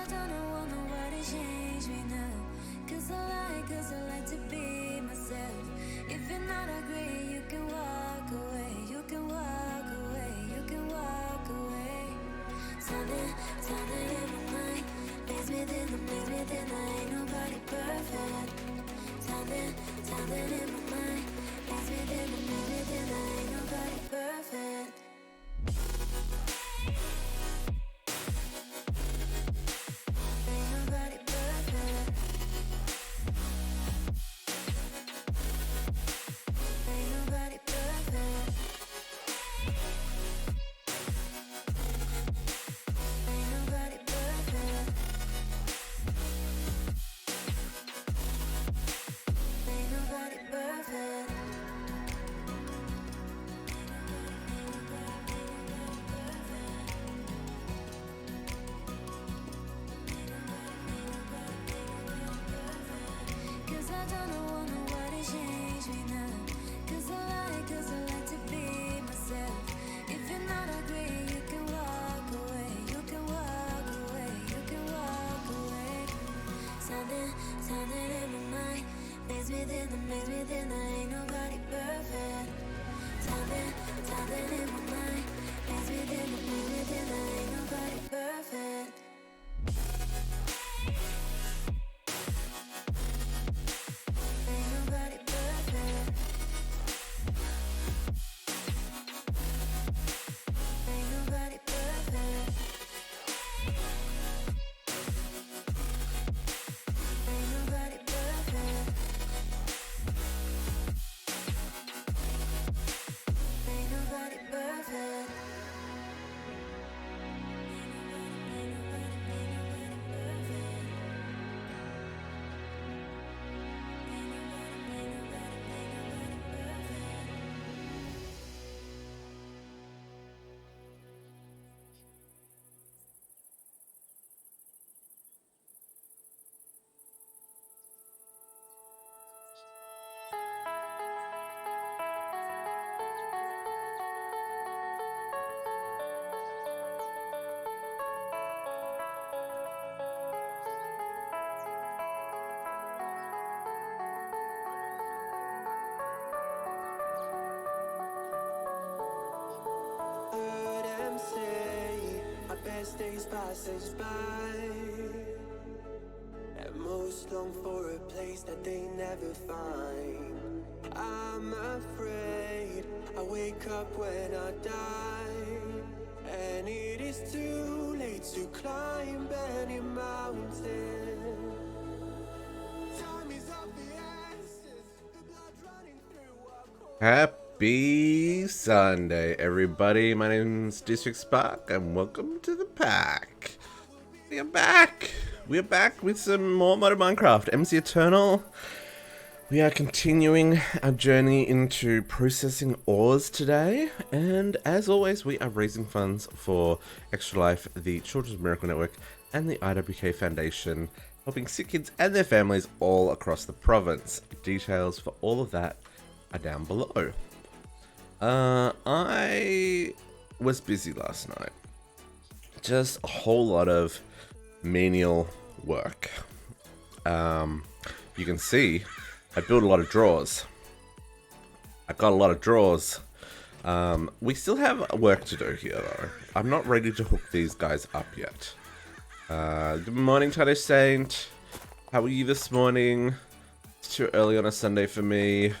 don't know nobody change me now. Cause I like to be myself. If you're not agree, you can walk away. You can walk away. You can walk away. Something in my mind leads me then ain't nobody perfect. Something in my mind leads me then ain't nobody perfect. Ain't nobody perfect. Ain't nobody perfect. Ain't nobody perfect. Ain't nobody perfect. Cause I don't know nobody change me now. Cause I like to be myself. If you're not agree, you can walk away. You can walk away. You can walk away. Something in my mind makes me then ain't nobody perfect. Something in my mind makes me then ain't nobody perfect. Ain't nobody perfect. Ain't nobody perfect. Ain't nobody perfect. Ain't nobody perfect. Heard them say our best days pass us by, and most long for a place that they never find. I'm afraid I wake up when I die, and it is too late to climb any mountain. Time is of the essence, the blood running through our core. Happy Sunday, everybody. My name's District Spark, and welcome to the pack. We are back. We are back with some more Modern Minecraft. MC Eternal. We are continuing our journey into processing ores today, and as always, we are raising funds for Extra Life, the Children's Miracle Network, and the IWK Foundation, helping sick kids and their families all across the province. Details for all of that are down below. I was busy last night. Just a whole lot of menial work. You can see I built a lot of drawers. I got a lot of drawers. We still have work to do here though. I'm not ready to hook these guys up yet. Good morning, Tato Saint. How are you this morning? It's too early on a Sunday for me.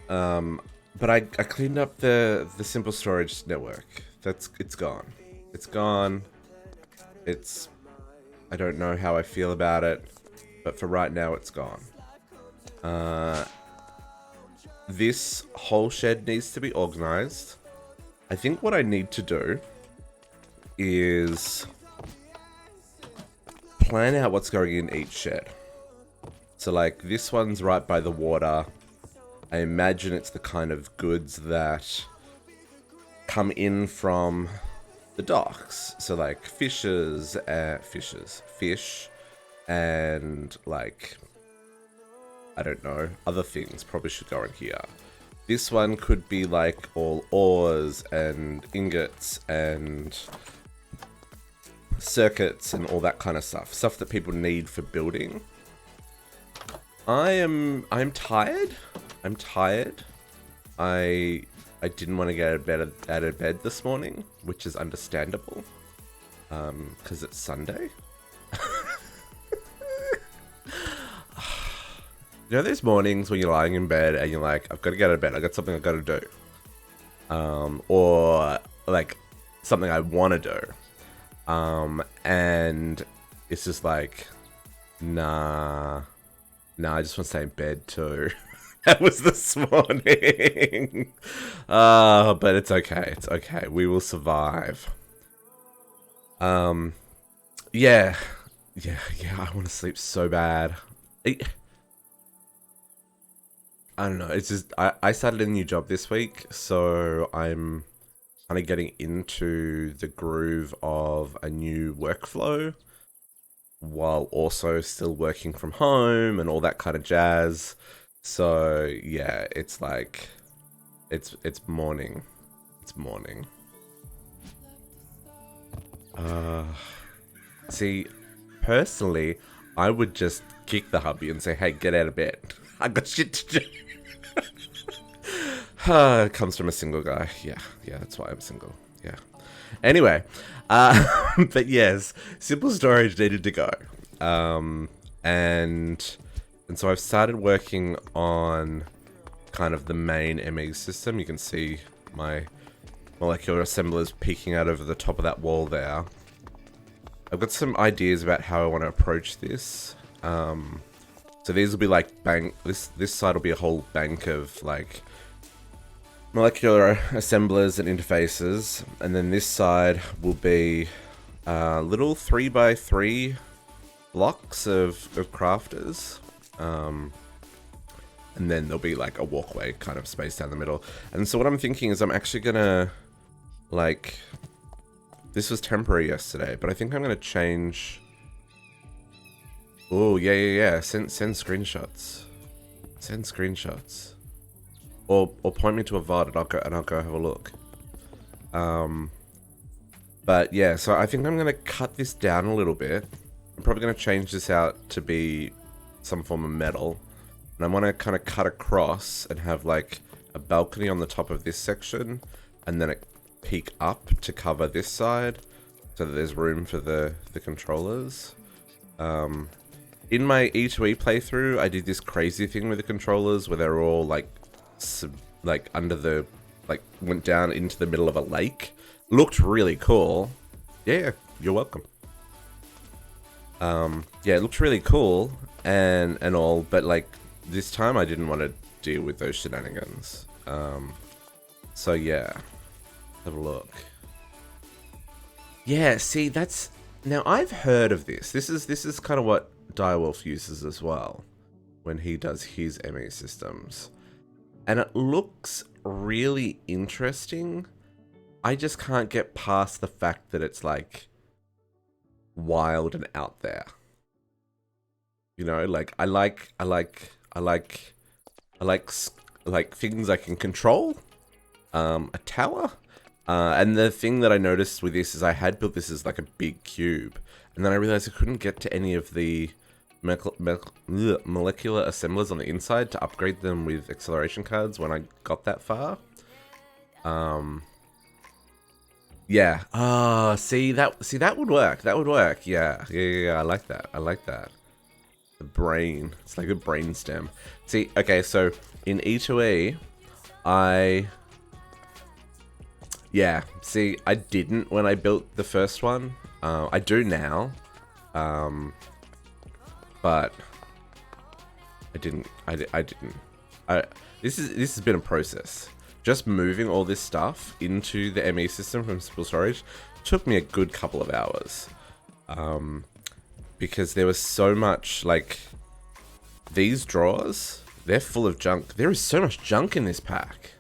But I cleaned up the simple storage network. It's gone. It's gone. I don't know how I feel about it, but for right now it's gone. This whole shed needs to be organized. I think what I need to do is plan out what's going in each shed. So like this one's right by the water. I imagine it's the kind of goods that come in from the docks. So like fish, and like, I don't know, other things probably should go in here. This one could be like all ores and ingots and circuits and all that kind of stuff that people need for building. I'm tired. I'm tired. I didn't want to get out of bed this morning, which is understandable, because it's Sunday. You know those mornings when you're lying in bed and you're like, I've got to get out of bed, I got something I've got to do. Or like something I want to do. And it's just like, nah, I just want to stay in bed too. That was this morning. But it's okay. It's okay. We will survive. Yeah. I want to sleep so bad. I don't know. It's just I started a new job this week, so I'm kind of getting into the groove of a new workflow while also still working from home and all that kind of jazz. So yeah, it's like it's morning. It's morning. See, personally, I would just kick the hubby and say, "Hey, get out of bed. I got shit to do." It comes from a single guy. Yeah, that's why I'm single. Yeah. Anyway, but yes, simple storage needed to go. And so I've started working on kind of the main ME system. You can see my molecular assemblers peeking out over the top of that wall there. I've got some ideas about how I want to approach this. So these will be like this side will be a whole bank of like molecular assemblers and interfaces, and then this side will be little 3x3 blocks of crafters, and then there'll be like a walkway kind of space down the middle. And so what I'm thinking is I'm actually gonna, like, this was temporary yesterday, but I think I'm gonna change. Oh yeah. Send screenshots. Send screenshots. Or point me to a VOD and I'll go have a look. But yeah, so I think I'm gonna cut this down a little bit. I'm probably gonna change this out to be some form of metal. And I wanna kinda cut across and have like a balcony on the top of this section, and then it peek up to cover this side so that there's room for the controllers. In my E2E playthrough, I did this crazy thing with the controllers where they're all like under the, like, went down into the middle of a lake. Looked really cool. Yeah, you're welcome. Yeah, it looked really cool and all, but like this time I didn't want to deal with those shenanigans. So yeah, have a look. Yeah, see, that's, now I've heard of this. This is kind of what Direwolf uses as well when he does his ME systems. And it looks really interesting. I just can't get past the fact that it's like wild and out there. You know, like I like things I can control. A tower. And the thing that I noticed with this is I had built this as like a big cube, and then I realized I couldn't get to any of the molecular assemblers on the inside to upgrade them with acceleration cards when I got that far. Yeah. See that would work. That would work. Yeah. I like that. The brain. It's like a brain stem. See, okay, so in E2E, see, I didn't when I built the first one. I do now. But I didn't. This has been a process. Just moving all this stuff into the ME system from simple storage took me a good couple of hours. Because there was so much, like, these drawers, they're full of junk. There is so much junk in this pack.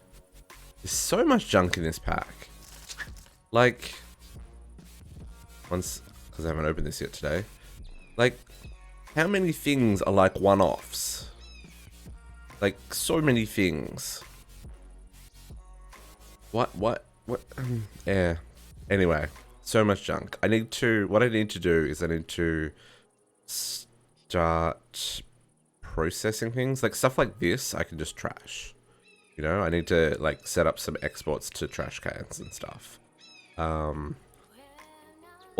There's so much junk in this pack. Like, once, because I haven't opened this yet today, like, how many things are like one-offs? Like, so many things. What? Yeah. Anyway, So much junk. What I need to do is I need to start processing things. Like stuff like this, I can just trash. You know, I need to like set up some exports to trash cans and stuff. All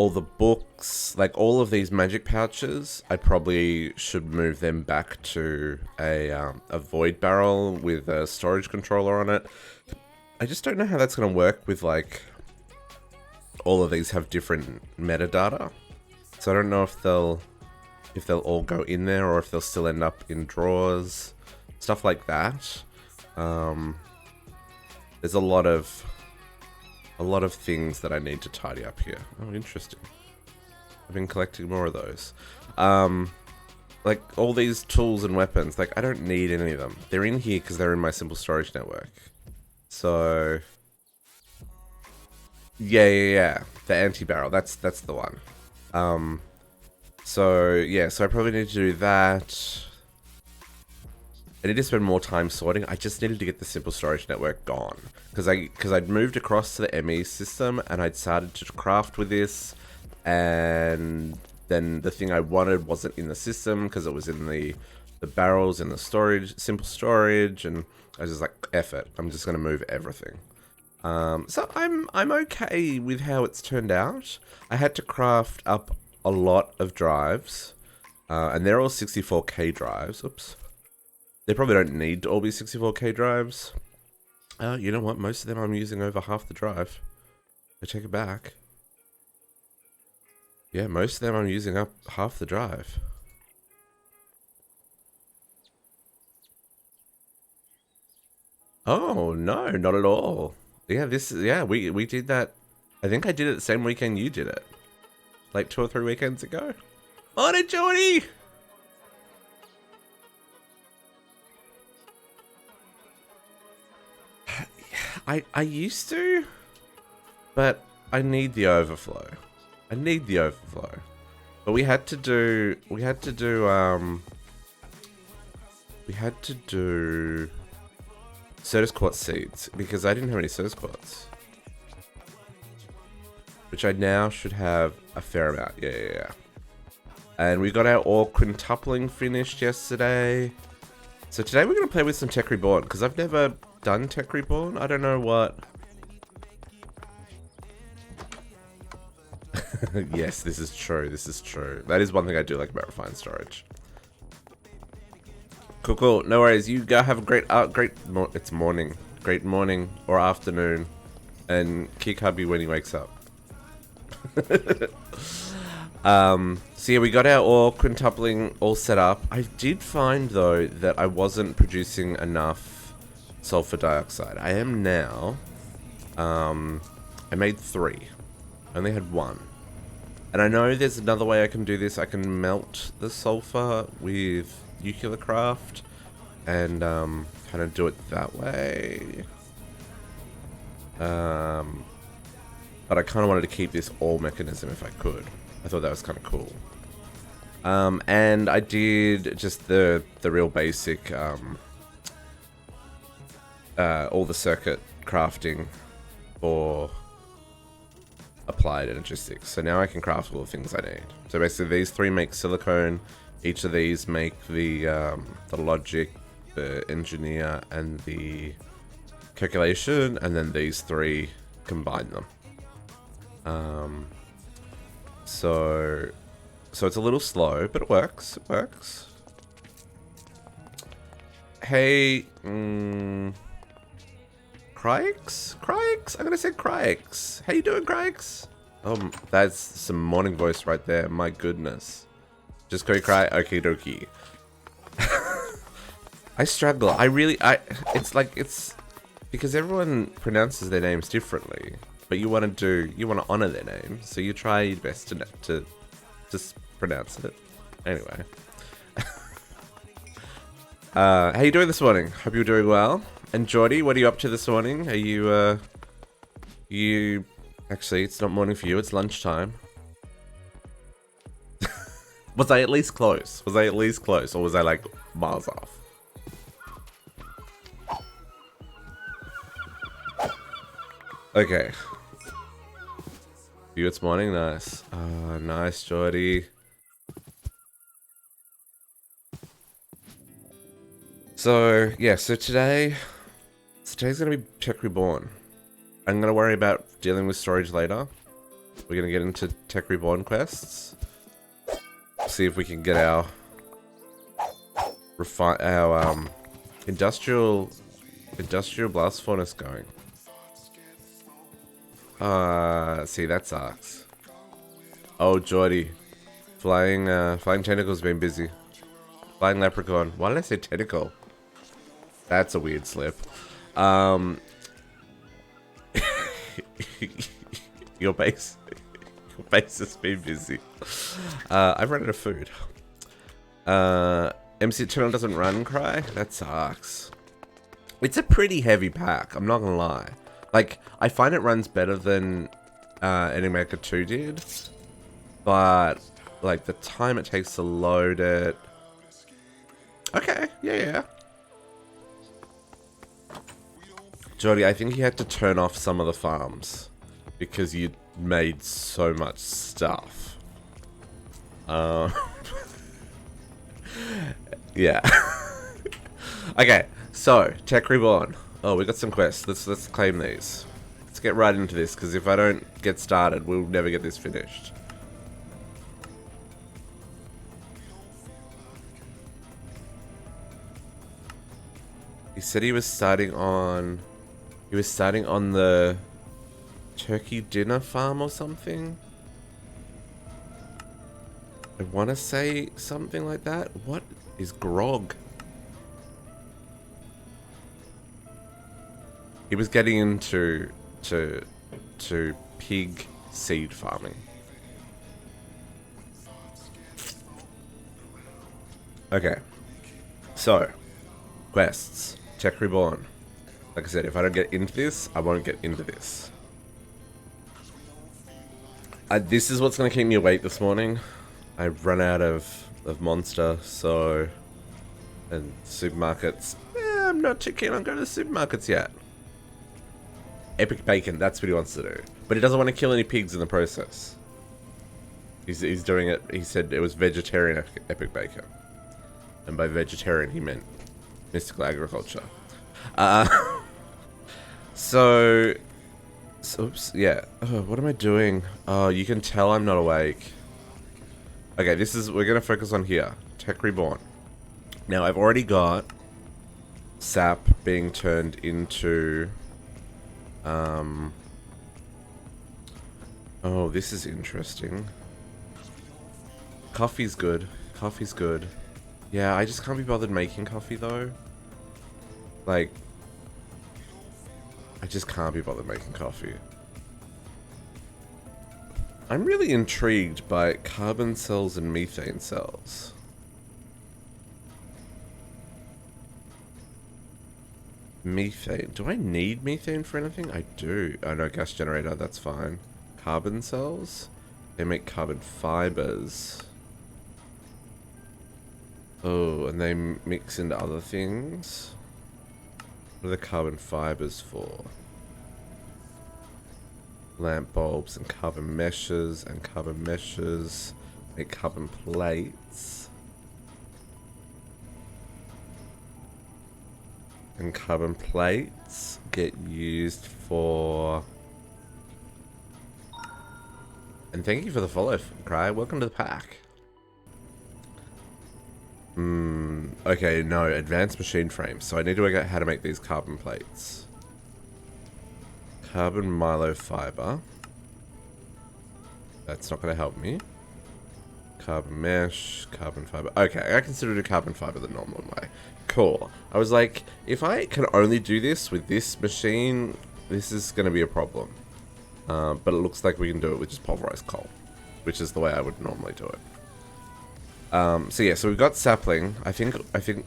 the books, like all of these magic pouches, I probably should move them back to a void barrel with a storage controller on it. I just don't know how that's going to work with like all of these have different metadata. So I don't know if they'll all go in there or if they'll still end up in drawers, stuff like that. There's a lot of things that I need to tidy up here. Oh, interesting. I've been collecting more of those. Like all these tools and weapons, like I don't need any of them. They're in here because they're in my simple storage network. So yeah. The anti-barrel, that's the one. So yeah, so I probably need to do that. I need to spend more time sorting. I just needed to get the simple storage network gone because I'd moved across to the ME system and I'd started to craft with this, and then the thing I wanted wasn't in the system because it was in the barrels in the storage, simple storage, and I was just like, F it, I'm just gonna move everything. So I'm okay with how it's turned out. I had to craft up a lot of drives, and they're all 64K drives. Oops. They probably don't need to all be 64K drives. You know what? Most of them I'm using over half the drive. I take it back. Yeah, most of them I'm using up half the drive. Oh, no, not at all. Yeah, we did that. I think I did it the same weekend you did it. Like 2 or 3 weekends ago. On it, Jordy! I used to, but I need the overflow. But we had to do Certus Quartz seeds because I didn't have any Certus Quartz. Which I now should have a fair amount. Yeah. And we got our ore quintupling finished yesterday. So today we're going to play with some Tech Reborn because I've never done Tech Reborn. I don't know what. Yes, this is true. That is one thing I do like about refined storage. Cool. No worries. You go have a great it's morning. Great morning or afternoon. And kick hubby when he wakes up. So yeah, we got our ore quintupling all set up. I did find though that I wasn't producing enough sulfur dioxide. I am now. I made 3. I only had 1. And I know there's another way I can do this. I can melt the sulfur with nuclear craft and kind of do it that way. But I kind of wanted to keep this all mechanism if I could. I thought that was kind of cool. And I did just the real basic all the circuit crafting for applied energistics. So now I can craft all the things I need. So basically these 3 make silicone. Each of these make the logic, the engineer, and the calculation. And then these 3 combine them. So it's a little slow, but it works. Hey, Cryx? I'm gonna say Cryx. How you doing, Cryx? Oh, that's some morning voice right there. My goodness. Just go cry. Okie dokie. I struggle. It's because everyone pronounces their names differently, but you want to honor their name, so you try your best to just pronounce it. Anyway. How you doing this morning? Hope you're doing well. And Geordie, what are you up to this morning? Are you, actually, it's not morning for you, it's lunchtime. Was I at least close? Or was I, like, miles off? Okay. You it's morning, nice. Nice, Jordy. So yeah, so today's gonna be Tech Reborn. I'm gonna worry about dealing with storage later. We're gonna get into Tech Reborn quests. See if we can get our industrial blast furnace going. See, that sucks. Oh, Jordy. Flying tentacle's been busy. Flying leprechaun. Why did I say tentacle? That's a weird slip. Your base has been busy. I've run out of food. MC Eternal doesn't run, Cry? That sucks. It's a pretty heavy pack, I'm not gonna lie. Like, I find it runs better than Enigmaker 2 did. But, like, the time it takes to load it... Okay, yeah. Jordy, I think you had to turn off some of the farms. Because you made so much stuff. Yeah. Okay, so, Tech Reborn. Oh, we got some quests. Let's claim these. Let's get right into this, because if I don't get started, we'll never get this finished. He said he was starting on the turkey dinner farm or something. I want to say something like that. What is grog? He was getting into pig seed farming. Okay. So, quests. Tech Reborn. Like I said, if I don't get into this, I won't get into this. This is what's going to keep me awake this morning. I've run out of Monster, so... And supermarkets. I'm not too keen on going to the supermarkets yet. Epic Bacon, that's what he wants to do. But he doesn't want to kill any pigs in the process. He's doing it, he said it was vegetarian Epic Bacon. And by vegetarian, he meant mystical agriculture. Oops, yeah. Oh, what am I doing? Oh, you can tell I'm not awake. Okay, we're going to focus on here. Tech Reborn. Now, I've already got sap being turned into... Oh, this is interesting. Coffee's good. Coffee's good. Yeah, I just can't be bothered making coffee, though. Like... I just can't be bothered making coffee. I'm really intrigued by carbon cells and methane cells. Methane. Do I need methane for anything? I do. Oh no, gas generator, that's fine. Carbon cells? They make carbon fibers. Oh, and they mix into other things? What are the carbon fibers for? Lamp bulbs and carbon meshes make carbon plates. And carbon plates get used for... And thank you for the follow, Cry. Welcome to the pack. Okay, no, advanced machine frames. So I need to work out how to make these carbon plates. Carbon myofiber. That's not going to help me. Carbon mesh, carbon fiber. Okay, I consider it a carbon fiber the normal way. Cool. I was like, if I can only do this with this machine, this is going to be a problem. But it looks like we can do it with just pulverized coal, which is the way I would normally do it. So yeah, so we've got sapling. I think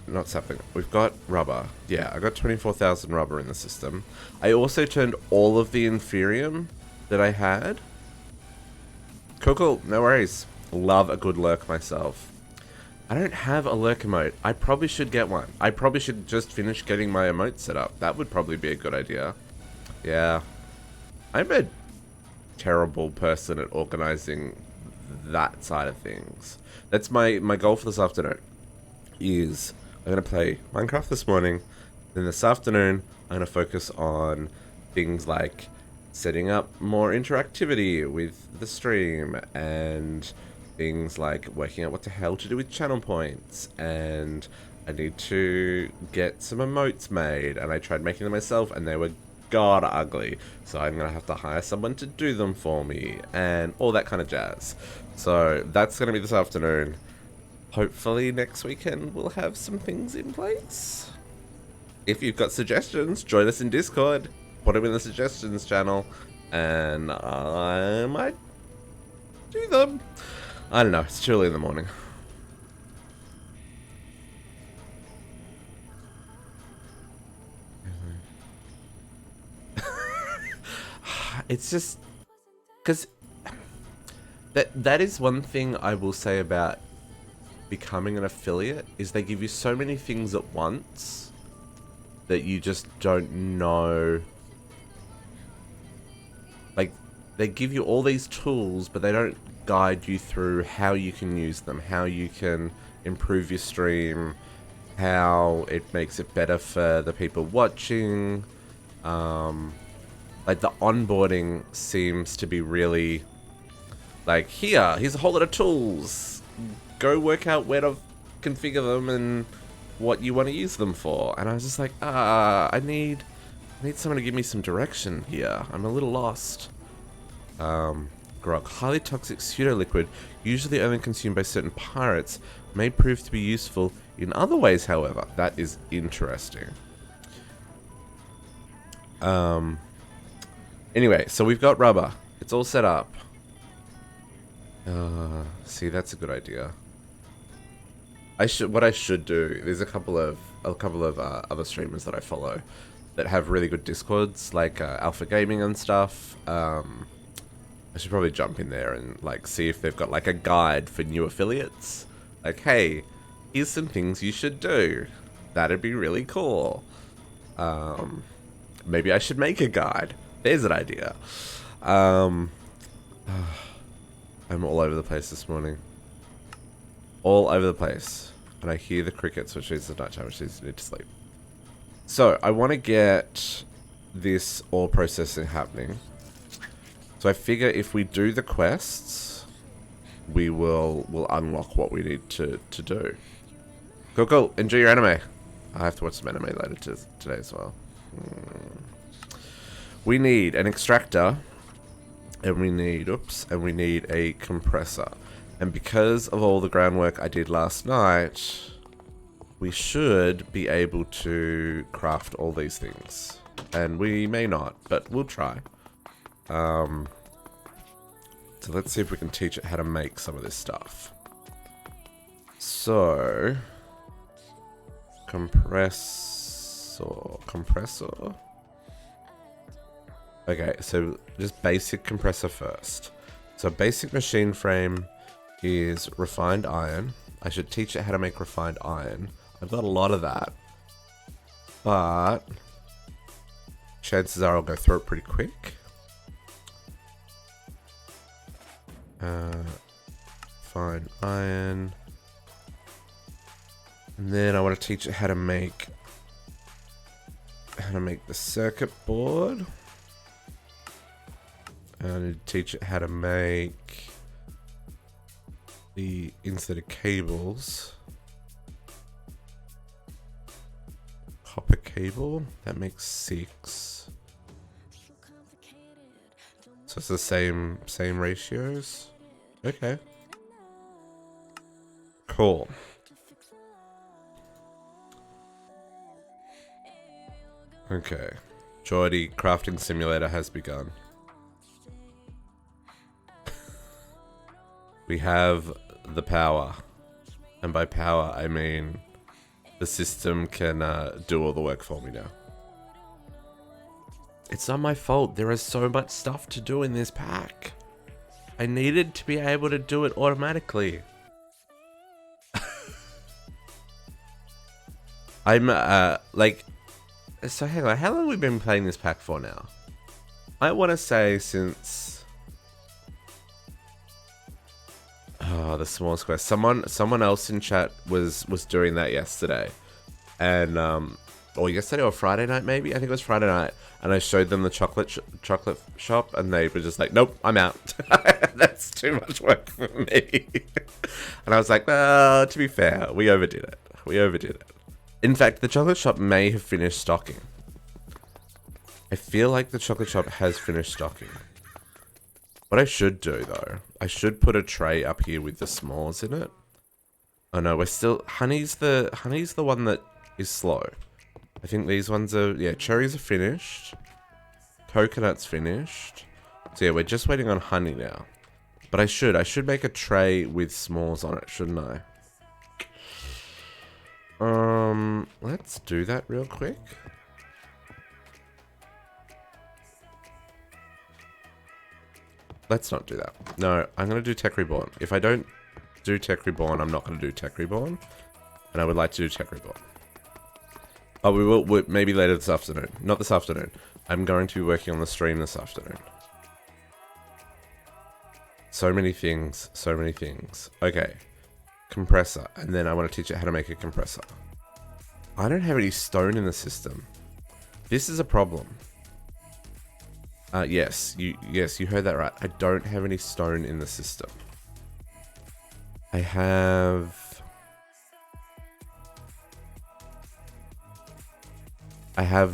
not sapling. We've got rubber. Yeah, I got 24,000 rubber in the system. I also turned all of the inferium that I had. Cool, no worries. Love a good lurk myself. I don't have a lurk emote. I probably should get one. I probably should just finish getting my emote set up. That would probably be a good idea. Yeah. I'm a terrible person at organizing that side of things. That's my goal for this afternoon. Is I'm gonna play Minecraft this morning, then this afternoon I'm gonna focus on things like setting up more interactivity with the stream, and things like working out what the hell to do with channel points, and I need to get some emotes made, and I tried making them myself and they were god ugly, so I'm gonna have to hire someone to do them for me and all that kind of jazz. So that's gonna be this afternoon. Hopefully next weekend we'll have some things in place. If you've got suggestions, join us in Discord, put them in the suggestions channel, and I might do them. I don't know, it's too early in the morning. It's just because that is one thing I will say about becoming an affiliate, is they give you so many things at once that you just don't know. Like, they give you all these tools, but they don't guide you through how you can use them, how you can improve your stream, how it makes it better for the people watching. Like, the onboarding seems to be really like, here's a whole lot of tools, go work out where to configure them and what you want to use them for. And I was just like, I need someone to give me some direction here. I'm a little lost. Grog, highly toxic pseudo-liquid, usually only consumed by certain pirates, may prove to be useful in other ways, however. That is interesting. Anyway, so we've got rubber. It's all set up. See, that's a good idea. What I should do, there's a couple of other streamers that I follow that have really good Discords, like Alpha Gaming and stuff. I should probably jump in there and like see if they've got like a guide for new affiliates. Like, hey, here's some things you should do. That'd be really cool. Maybe I should make a guide. There's an idea. I'm all over the place this morning. All over the place. And I hear the crickets, which means the night time, which means I need to sleep. So, I want to get this ore processing happening. So I figure if we do the quests, we'll unlock what we need to do. Cool. Enjoy your anime. I have to watch some anime later today as well. We need an extractor, and we need a compressor. And because of all the groundwork I did last night, we should be able to craft all these things. And we may not, but we'll try. So let's see if we can teach it how to make some of this stuff. So, compressor. Okay, so just basic compressor first. So basic machine frame is refined iron. I should teach it how to make refined iron. I've got a lot of that, but chances are I'll go through it pretty quick. Fine iron. And then I want to teach it how to make the circuit board. And I need to teach it how to make the inserted cables. Copper cable, that makes 6. So it's the same ratios. Okay. Cool. Okay. Geordie, crafting simulator has begun. We have the power. And by power, I mean the system can do all the work for me now. It's not my fault. There is so much stuff to do in this pack. I needed to be able to do it automatically. I'm, so hang on, how long have we been playing this pack for now? I want to say since Oh, the small square. Someone else in chat was doing that yesterday, and or yesterday or Friday night maybe. I think it was Friday night, and I showed them the chocolate shop, and they were just like, "Nope, I'm out. That's too much work for me." And I was like, "Well, to be fair, we overdid it. We overdid it." In fact, the chocolate shop may have finished stocking. I feel like the chocolate shop has finished stocking. What I should do, though, I should put a tray up here with the s'mores in it. Oh no, we're still... Honey's the one that is slow. I think these ones are... Yeah, cherries are finished. Coconut's finished. So yeah, we're just waiting on honey now. But I should make a tray with s'mores on it, shouldn't I? Let's do that real quick. Let's not do that. No, I'm going to do Tech Reborn. If I don't do Tech Reborn, I'm not going to do Tech Reborn. And I would like to do Tech Reborn. Oh, we will maybe later this afternoon. Not this afternoon. I'm going to be working on the stream this afternoon. So many things. So many things. Okay. Compressor. And then I want to teach you how to make a compressor. I don't have any stone in the system. This is a problem. Yes, you heard that right. I don't have any stone in the system. I have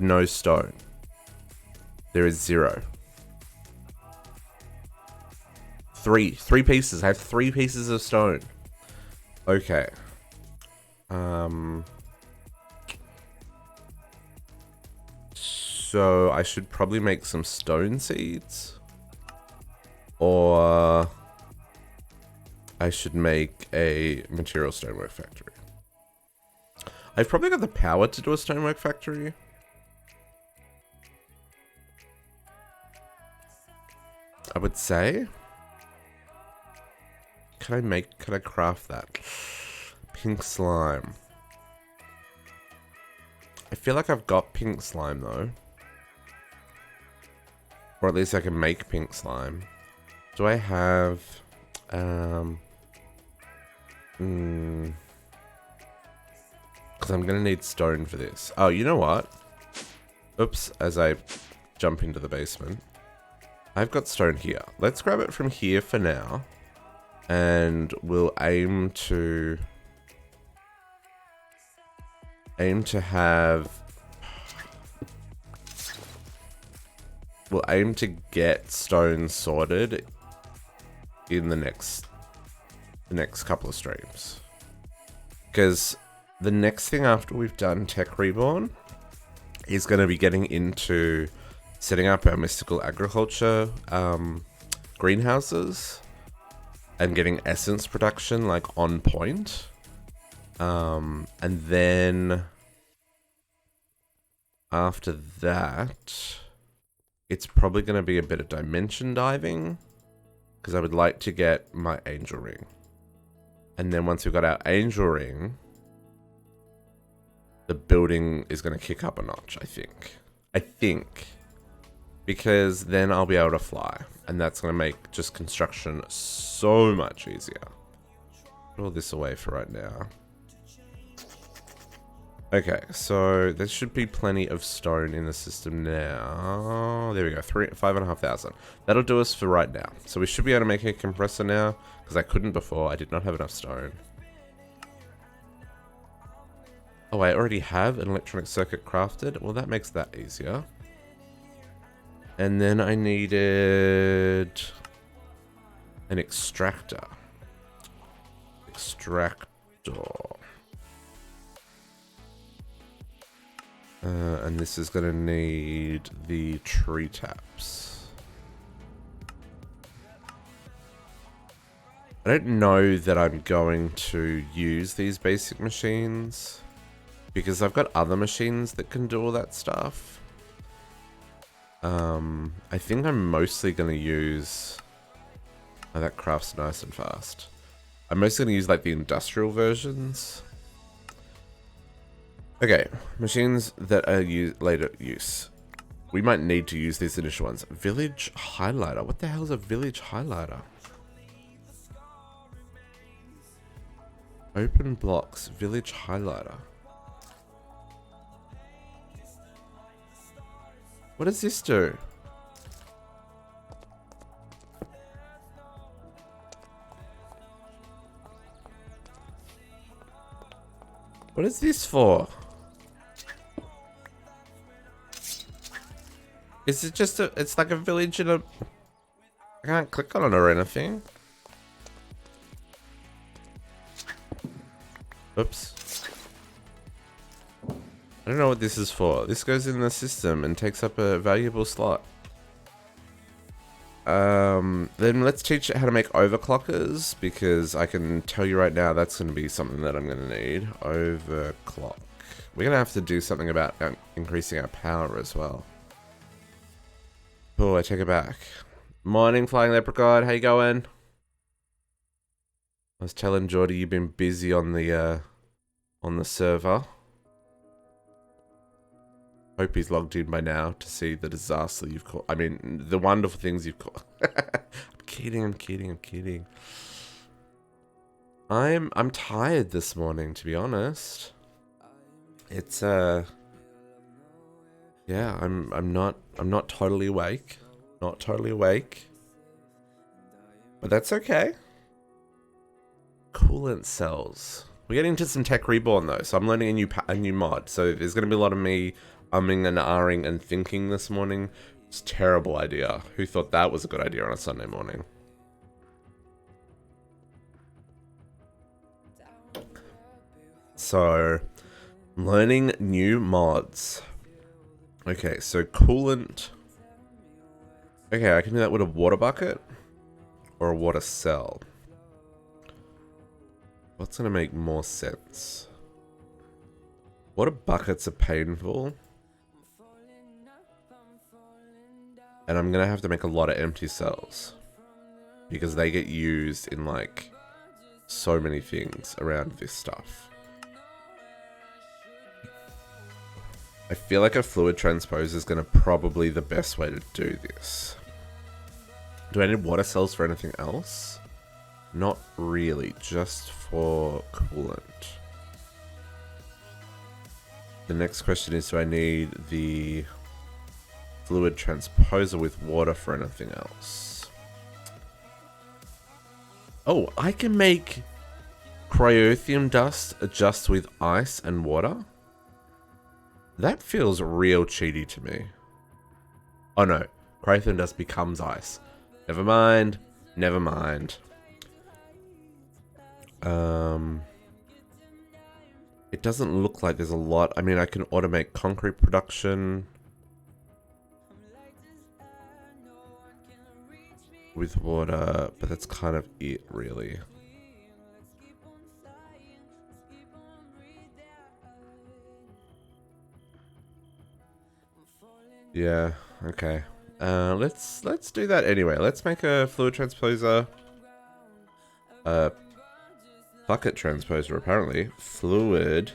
no stone. There is 0. 3 pieces. I have 3 pieces of stone. Okay. So I should probably make some stone seeds, or I should make a material stonework factory. I've probably got the power to do a stonework factory. I would say. Can I craft that? Pink slime. I feel like I've got pink slime though. Or at least I can make pink slime. Do I have... Because I'm going to need stone for this. Oh, you know what? Oops, as I jump into the basement. I've got stone here. Let's grab it from here for now. And we'll aim to have... We'll aim to get stone sorted in the next couple of streams. Because the next thing after we've done Tech Reborn is going to be getting into setting up our mystical agriculture greenhouses and getting essence production like on point. And then after that, it's probably going to be a bit of dimension diving, because I would like to get my angel ring. And then once we've got our angel ring, the building is going to kick up a notch, I think. Because then I'll be able to fly, and that's going to make just construction so much easier. Put all this away for right now. Okay, so there should be plenty of stone in the system now. There we go, 5,500. That'll do us for right now. So we should be able to make a compressor now, because I couldn't before. I did not have enough stone. Oh, I already have an electronic circuit crafted. Well, that makes that easier. And then I needed an extractor. Extractor. And this is going to need the tree taps. I don't know that I'm going to use these basic machines, because I've got other machines that can do all that stuff. I think I'm mostly going to use... Oh, that crafts nice and fast. I'm mostly going to use like the industrial versions. Okay, machines that are later use. We might need to use these initial ones. Village highlighter. What the hell is a village highlighter? Open blocks, village highlighter. What does this do? What is this for? Is it just a, it's like a village in a, I can't click on it or anything. Oops. I don't know what this is for. This goes in the system and takes up a valuable slot. Then let's teach it how to make overclockers, because I can tell you right now that's going to be something that I'm going to need. Overclock. We're going to have to do something about increasing our power as well. Oh, I take it back. Morning, Flying Leprechaun. How you going? I was telling Geordie you've been busy on the server. Hope he's logged in by now to see the disaster you've caused. I mean, the wonderful things you've caused. I'm kidding. I'm tired this morning, to be honest. It's yeah, I'm not totally awake. Not totally awake. But that's okay. Coolant cells. We're getting into some tech reborn though, so I'm learning a new mod. So there's going to be a lot of me umming and ahhing and thinking this morning. It's a terrible idea. Who thought that was a good idea on a Sunday morning? So, learning new mods. Okay, so coolant. Okay, I can do that with a water bucket or a water cell. What's going to make more sense? Water buckets are painful. And I'm going to have to make a lot of empty cells, because they get used in like so many things around this stuff. I feel like a fluid transposer is going to probably the best way to do this. Do I need water cells for anything else? Not really, just for coolant. The next question is, do I need the fluid transposer with water for anything else? Oh, I can make cryothium dust adjust with ice and water? That feels real cheaty to me. Oh no, cryothium dust becomes ice. Never mind. It doesn't look like there's a lot. I mean, I can automate concrete production with water, but that's kind of it, really. Yeah, okay. Let's do that anyway. Let's make a fluid transposer. Bucket transposer, apparently. Fluid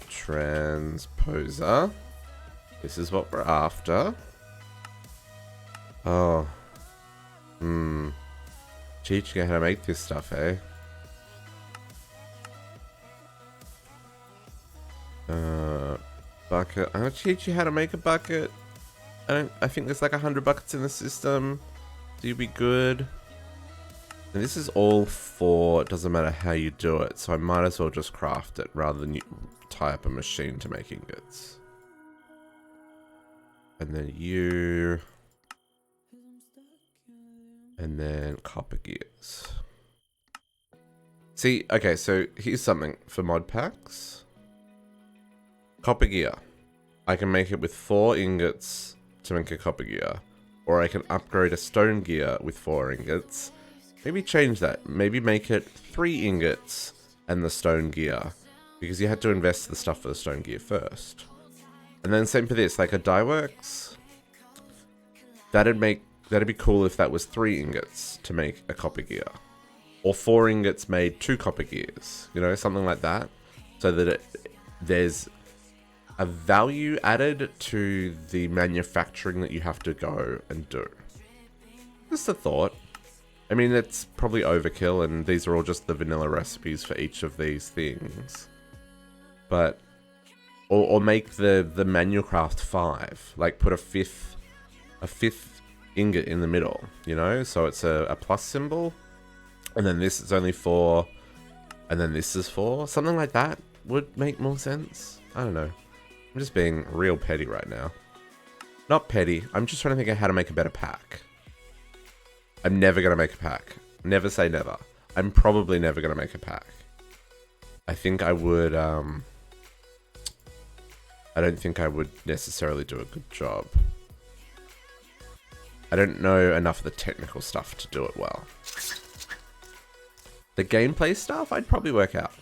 transposer. This is what we're after. Oh. Teach you how to make this stuff, eh? Bucket. I'll teach you how to make a bucket. I think there's like 100 buckets in the system. So you'll be good. And this is all for, it doesn't matter how you do it. So I might as well just craft it rather than you tie up a machine to make ingots. And then you. And then copper gears. See, okay, so here's something for mod packs. Copper gear. I can make it with 4 ingots to make a copper gear. Or I can upgrade a stone gear with 4 ingots. Maybe change that. Maybe make it 3 ingots and the stone gear. Because you had to invest the stuff for the stone gear first. And then same for this, like a die works. That'd be cool if that was 3 ingots to make a copper gear. Or 4 ingots made 2 copper gears. You know, something like that. So that there's a value added to the manufacturing that you have to go and do. Just a thought. I mean, it's probably overkill, and these are all just the vanilla recipes for each of these things. But, or make the manual craft 5, like put a fifth ingot in the middle, you know? So it's a plus symbol, and then this is only 4, and then this is 4. Something like that would make more sense. I don't know. I'm just being real petty right now. Not petty, I'm just trying to think of how to make a better pack. I'm never going to make a pack. Never say never. I'm probably never going to make a pack. I think I would, I don't think I would necessarily do a good job. I don't know enough of the technical stuff to do it well. The gameplay stuff, I'd probably work out.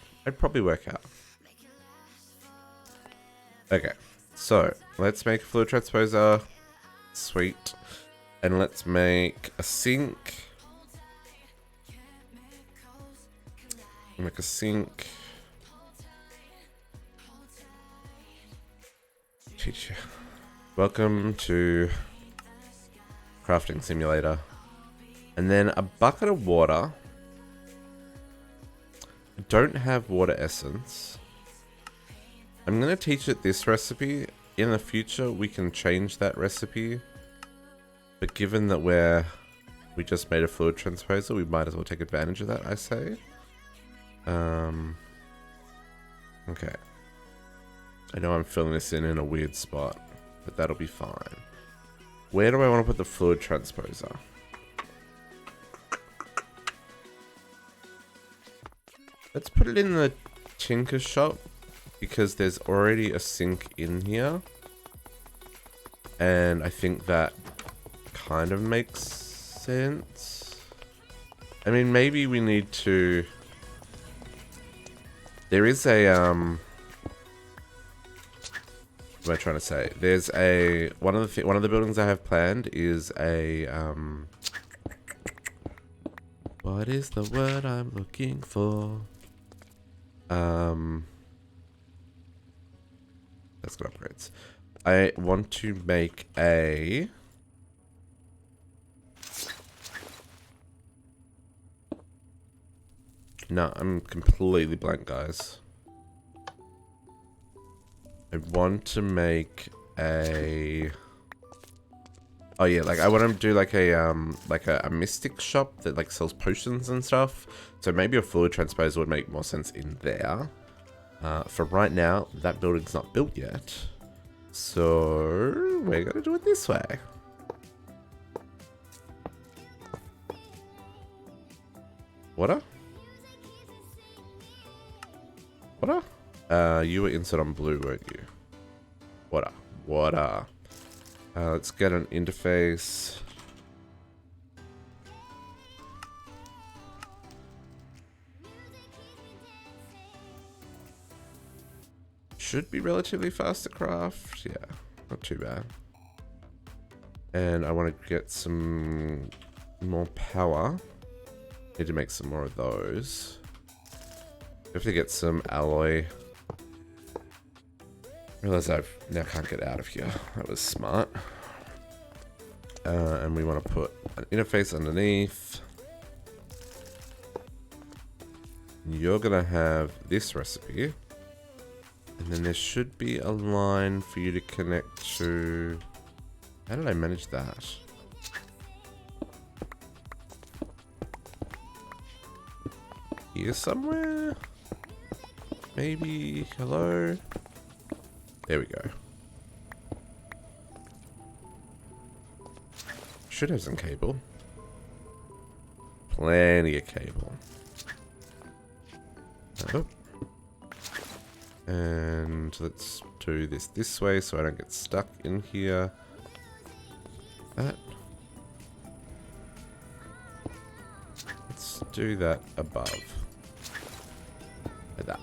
Okay, so let's make a fluid transposer. Sweet. And let's make a sink. Make a sink. Teacher. Welcome to Crafting Simulator. And then a bucket of water. I don't have water essence. I'm going to teach it this recipe. In the future, we can change that recipe. But given that we just made a fluid transposer, we might as well take advantage of that, I say. Okay. I know I'm filling this in a weird spot, but that'll be fine. Where do I want to put the fluid transposer? Let's put it in the tinker shop, because there's already a sink in here. And I think that kind of makes sense. I mean, maybe we need to... There is a, what am I trying to say? There's a, one of the buildings I have planned is a, what is the word I'm looking for? Let's go upgrades. I want to make a... No, I'm completely blank, guys. I want to make a... Oh yeah, like I want to do like a mystic shop that like sells potions and stuff. So maybe a fluid transposer would make more sense in there. For right now, that building's not built yet. So we're gonna do it this way. Water? Water? You were insert on blue, weren't you? Water. Water. Let's get an interface. Should be relatively fast to craft. Yeah, not too bad. And I want to get some more power. Need to make some more of those. Have to get some alloy. Realize I now can't get out of here. That was smart. And we want to put an interface underneath. You're gonna have this recipe. And then there should be a line for you to connect to... How did I manage that? Here somewhere? Maybe... Hello? There we go. Should have some cable. Plenty of cable. Oh. And let's do this way so I don't get stuck in here. That. Let's do that above. Like that.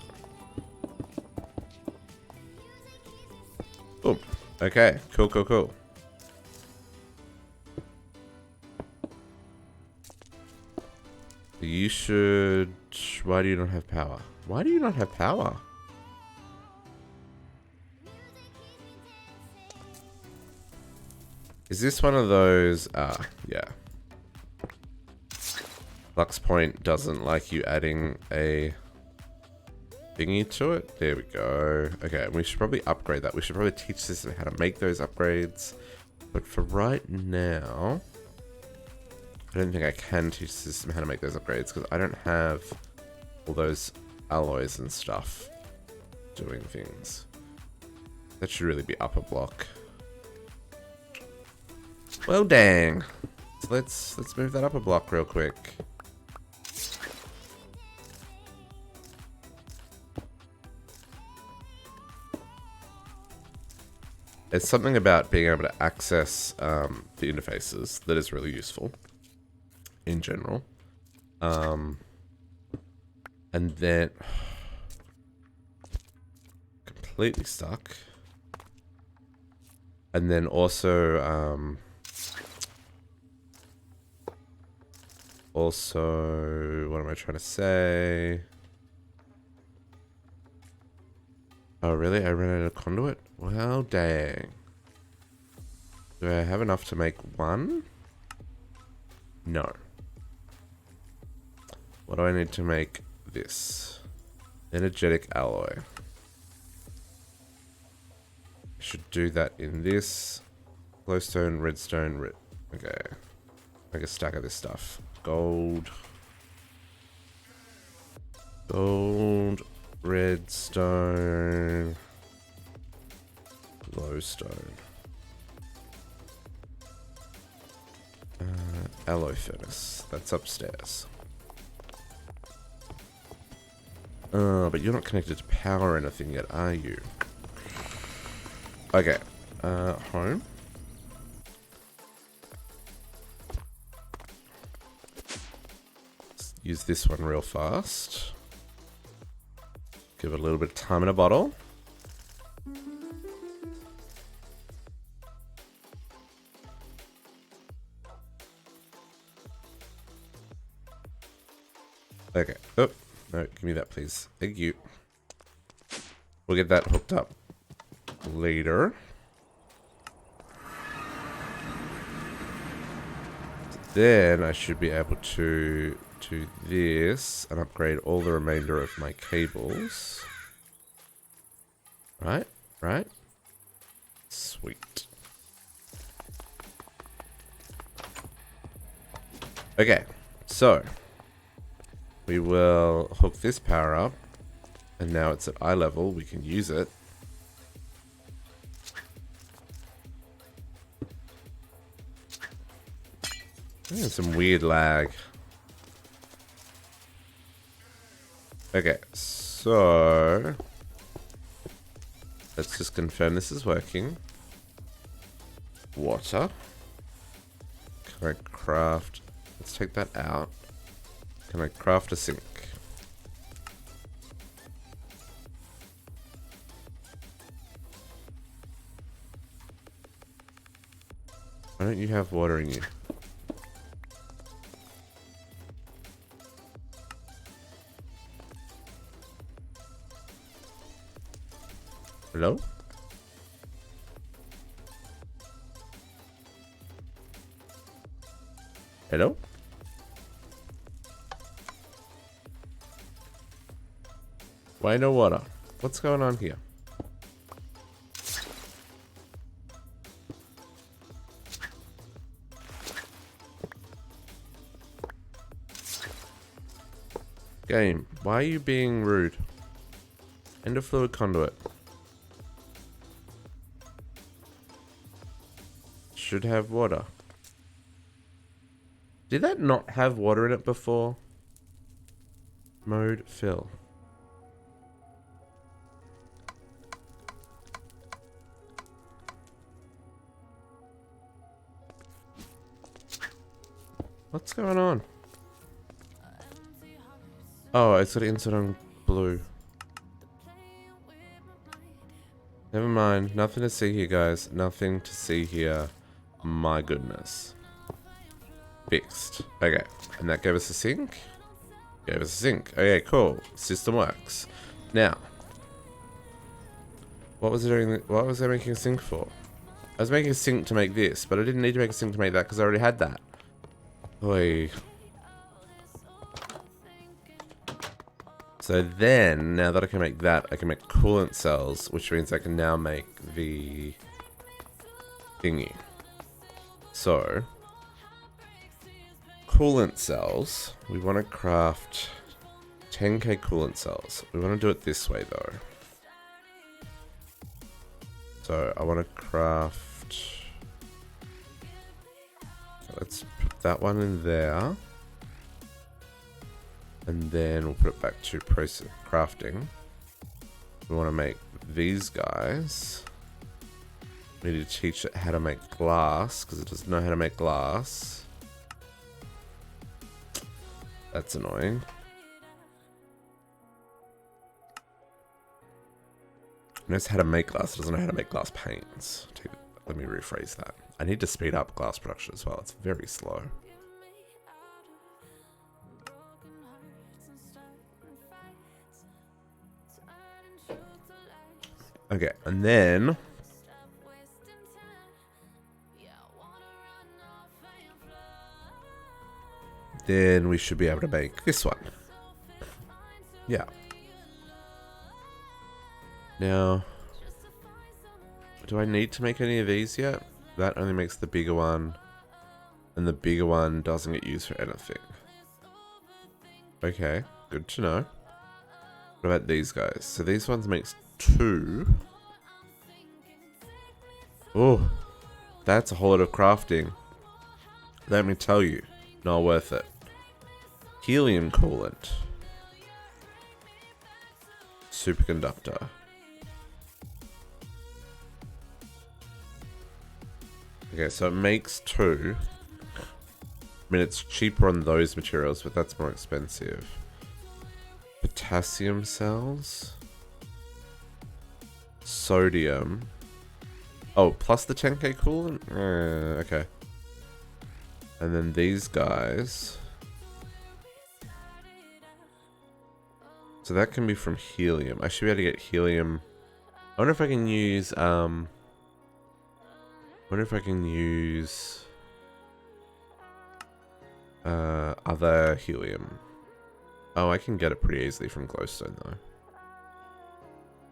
Boom. Okay. Cool, cool, cool. You should... Why do you not have power? Why do you not have power? Is this one of those... yeah. Lux Point doesn't like you adding a thingy to it. There we go. Okay, we should probably upgrade that. We should probably teach this how to make those upgrades. But for right now, I don't think I can teach the system how to make those upgrades because I don't have all those alloys and stuff doing things. That should really be upper block. Well, dang. So let's move that upper block real quick. There's something about being able to access the interfaces that is really useful in general. And then completely stuck. And then also what am I trying to say? Oh, really? I ran out of conduit? Well, dang. Do I have enough to make one? No. What do I need to make this? Energetic alloy. I should do that in this. Glowstone, redstone, okay. Make a stack of this stuff. Gold. Gold. Redstone. Glowstone. Alloy furnace. That's upstairs. But you're not connected to power or anything yet, are you? Okay. Home. Let's use this one real fast. Give it a little bit of time in a bottle. Okay. Oh, no, give me that, please. Thank you. We'll get that hooked up later. Then I should be able to do this and upgrade all the remainder of my cables. Right? Right? Sweet. Okay, so we will hook this power up, and now it's at eye level. We can use it. Some weird lag. Okay, so let's just confirm this is working. Water. Can I craft? Let's take that out. Can I craft a sink? Why don't you have water in you? Hello? Hello? Why no water? What's going on here? Game, why are you being rude? End of fluid conduit. Should have water. Did that not have water in it before? Mode fill. What's going on? Oh, it's got insert on blue. Never mind. Nothing to see here, guys. Nothing to see here. My goodness. Fixed. Okay. And that gave us a sink? Gave us a sink. Okay, cool. System works. Now. What was it doing? What was I making a sink for? I was making a sink to make this, but I didn't need to make a sink to make that because I already had that. Oy. So then, now that I can make that, I can make coolant cells, which means I can now make the thingy. So, coolant cells, we want to craft 10k coolant cells. We want to do it this way though. So I want to craft, let's put that one in there. And then we'll put it back to process crafting. We want to make these guys. We need to teach it how to make glass, because it doesn't know how to make glass. That's annoying. It knows how to make glass, it doesn't know how to make glass panes. Let me rephrase that. I need to speed up glass production as well. It's very slow. Okay, and then we should be able to make this one. Yeah. Now, do I need to make any of these yet? That only makes the bigger one, and the bigger one doesn't get used for anything. Okay, good to know. What about these guys? So these ones makes 2. Oh, that's a whole lot of crafting. Let me tell you, not worth it. Helium coolant. Superconductor. Okay, so it makes 2. I mean, it's cheaper on those materials, but that's more expensive. Potassium cells. Sodium. Oh, plus the 10k coolant? Okay. And then these guys. So that can be from helium. I should be able to get helium. I wonder if I can use, other helium. Oh, I can get it pretty easily from glowstone though.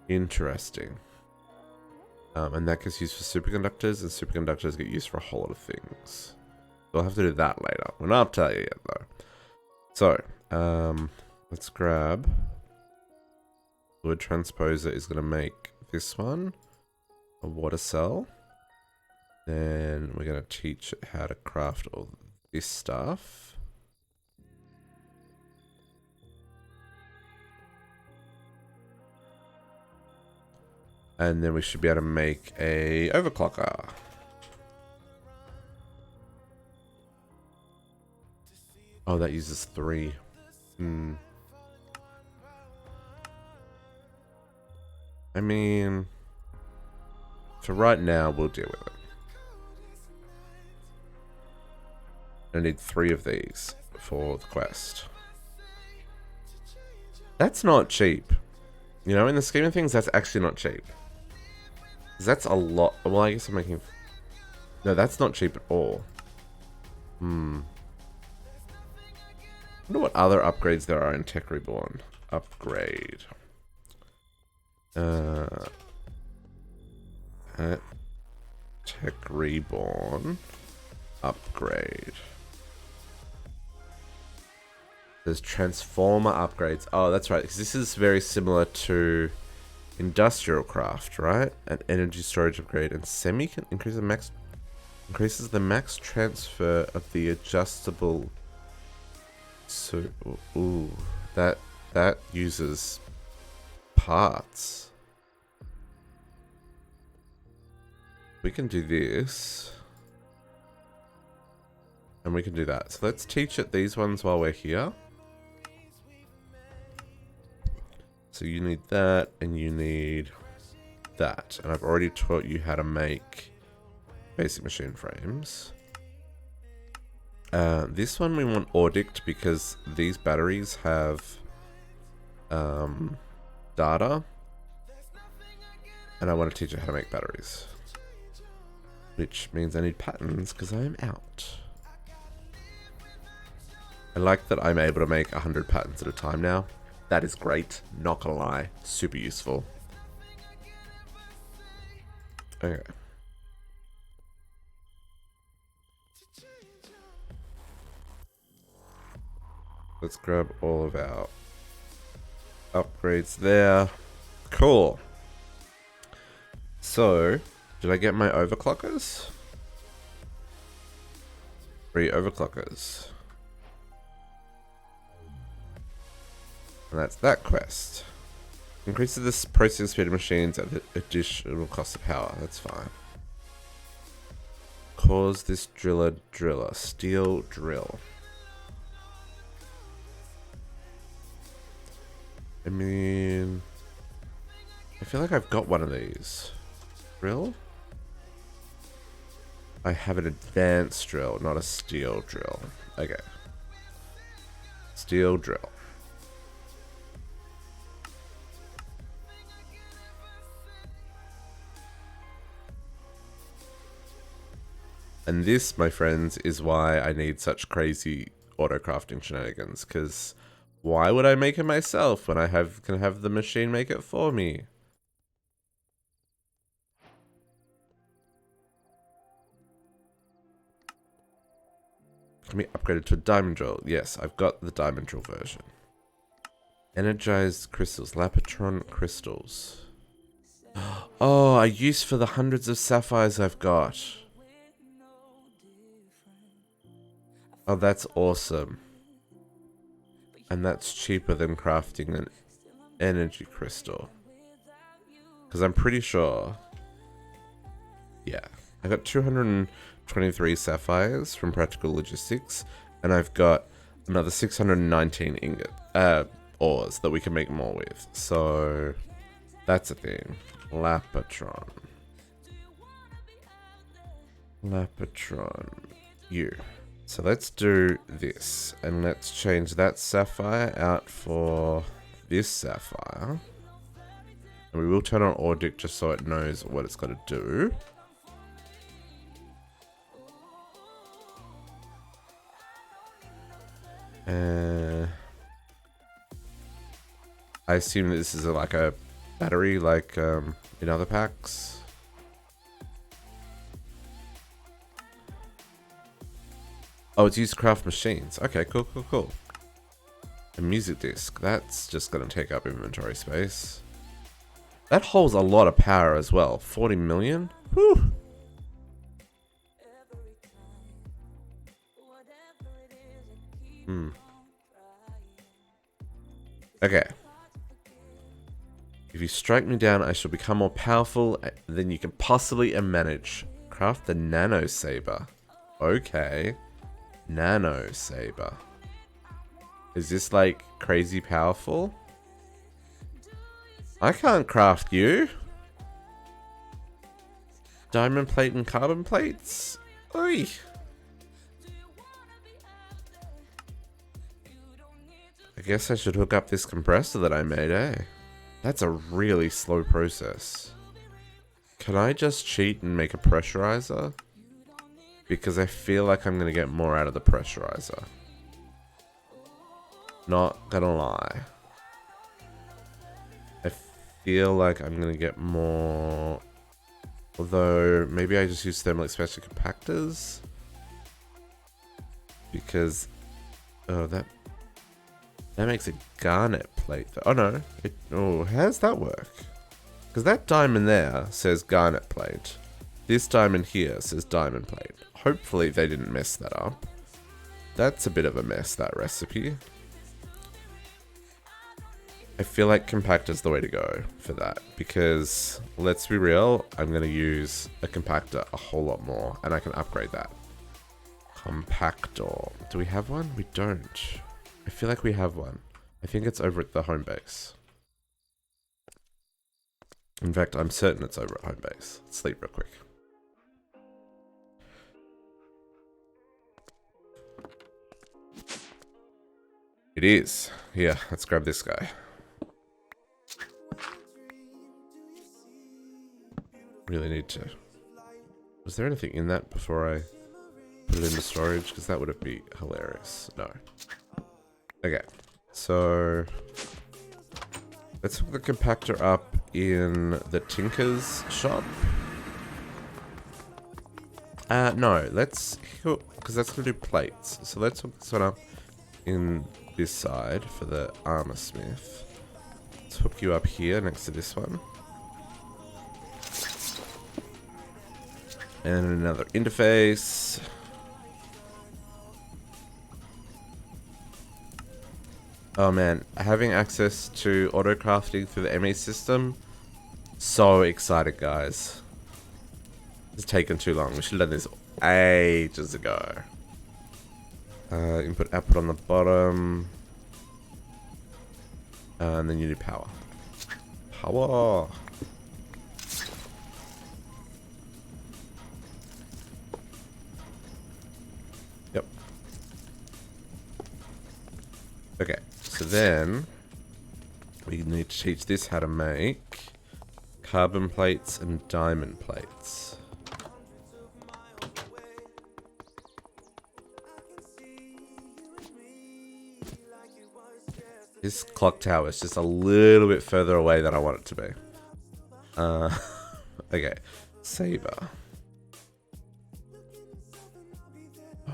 Interesting. And that gets used for superconductors, and superconductors get used for a whole lot of things. We'll have to do that later. We're not up to that yet though. So, let's grab. Fluid Transposer is going to make this one a water cell. Then we're going to teach it how to craft all this stuff. And then we should be able to make a overclocker. Oh, that uses 3. I mean, for right now, we'll deal with it. I need 3 of these for the quest. That's not cheap. You know, in the scheme of things, that's actually not cheap. That's a lot. Well, I guess I'm making... No, that's not cheap at all. I wonder what other upgrades there are in Tech Reborn. Upgrade. At Tech Reborn. Upgrade. There's transformer upgrades. Oh, that's right. Because this is very similar to industrial craft, right? An energy storage upgrade, and semi can increase the max. Increases the max transfer of the adjustable. So, ooh, that uses parts. We can do this. And we can do that. So let's teach it these ones while we're here. So you need that, and you need that. And I've already taught you how to make basic machine frames. This one we want Audict because these batteries have data. And I want to teach it how to make batteries. Which means I need patterns because I am out. I like that I'm able to make 100 patterns at a time now. That is great. Not gonna lie. Super useful. Okay. Let's grab all of our upgrades there. Cool. So, did I get my overclockers? 3 overclockers. And that's that quest. Increases the processing speed of machines at the additional cost of power. That's fine. Cause this driller. Steel drill. I mean, I feel like I've got one of these. Drill? I have an advanced drill, not a steel drill. Okay. Steel drill. And this, my friends, is why I need such crazy auto-crafting shenanigans, because why would I make it myself when I can have the machine make it for me? Can be upgraded to a diamond drill. Yes, I've got the diamond drill version. Energized crystals. Lapatron crystals. Oh, I use for the hundreds of sapphires I've got. Oh, that's awesome. And that's cheaper than crafting an energy crystal. Because I'm pretty sure... Yeah. I got 223 sapphires from Practical Logistics. And I've got another 619 ores that we can make more with. So, that's a thing. Lapatron. You. So let's do this, and let's change that sapphire out for this sapphire. And we will turn on Audic just so it knows what it's got to do. I assume that this is like a battery, like in other packs. Oh, it's used to craft machines. Okay, cool. A music disc. That's just going to take up inventory space. That holds a lot of power as well. 40 million? Whew. Okay. If you strike me down, I shall become more powerful than you can possibly manage. Craft the Nano Saber. Okay. Nano Saber. Is this like crazy powerful? I can't craft you. Diamond plate and carbon plates? Oi. I guess I should hook up this compressor that I made, eh? That's a really slow process. Can I just cheat and make a pressurizer? Because I feel like I'm going to get more out of the pressurizer. Not gonna lie. I feel like I'm going to get more... Although, maybe I just use thermal expansion compactors? Because... Oh, that makes a garnet plate. Oh, no. How does that work? Because that diamond there says garnet plate. This diamond here says diamond plate. Hopefully they didn't mess that up. That's a bit of a mess, that recipe. I feel like compactor's the way to go for that. Because, let's be real, I'm going to use a compactor a whole lot more. And I can upgrade that. Compactor. Do we have one? We don't. I feel like we have one. I think it's over at the home base. In fact, I'm certain it's over at home base. Let's sleep real quick. It is. Yeah, let's grab this guy. Really need to. Was there anything in that before I put it into storage? Because that would be hilarious. No. Okay. So Let's hook the compactor up in the Tinker's shop. No, let's hook, because that's going to do plates. So let's hook this one up in this side for the armor smith. Let's hook you up here next to this one. And another interface. Oh man, having access to auto crafting through the ME system, so excited, guys. It's taken too long. We should have done this ages ago. Input output on the bottom. And then you do power. Power. Yep. Okay, so then we need to teach this how to make carbon plates and diamond plates. This clock tower is just a little bit further away than I want it to be. Okay, Saber.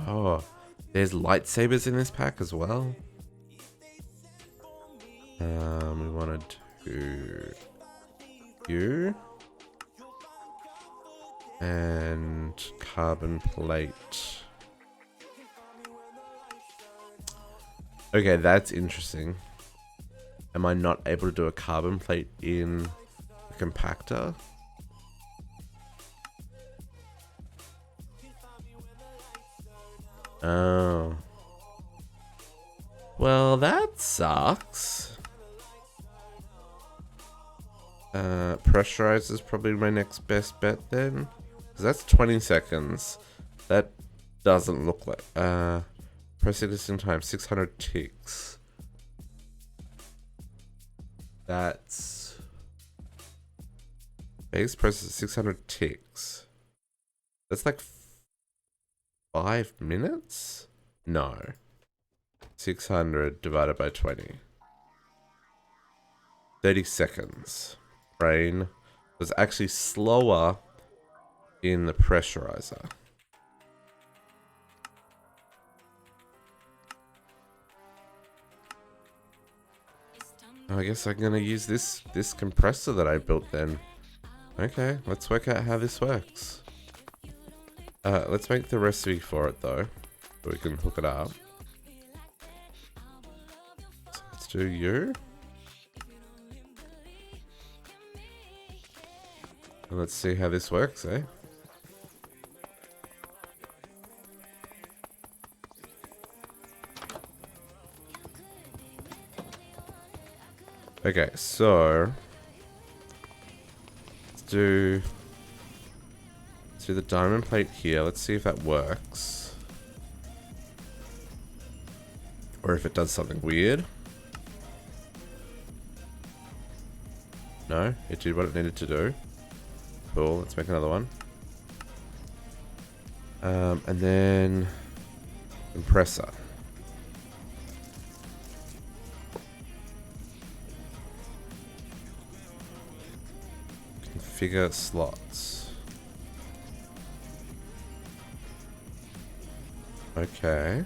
Oh, there's lightsabers in this pack as well. We wanted to you and carbon plate. Okay, that's interesting. Am I not able to do a carbon plate in the compactor? Oh. Well, that sucks. Pressurize is probably my next best bet then. Because that's 20 seconds. That doesn't look like... processing time, 600 ticks. That's... Base process 600 ticks. That's like 5 minutes? No. 600 divided by 20. 30 seconds. Brain was actually slower in the pressurizer. I guess I'm gonna use this compressor that I built then. Okay, let's work out how this works. Let's make the recipe for it though, so we can hook it up. So let's do you. And let's see how this works, eh? Okay, so let's do the diamond plate here. Let's see if that works. Or if it does something weird. No, it did what it needed to do. Cool, let's make another one. And then compressor. Configure slots. Okay.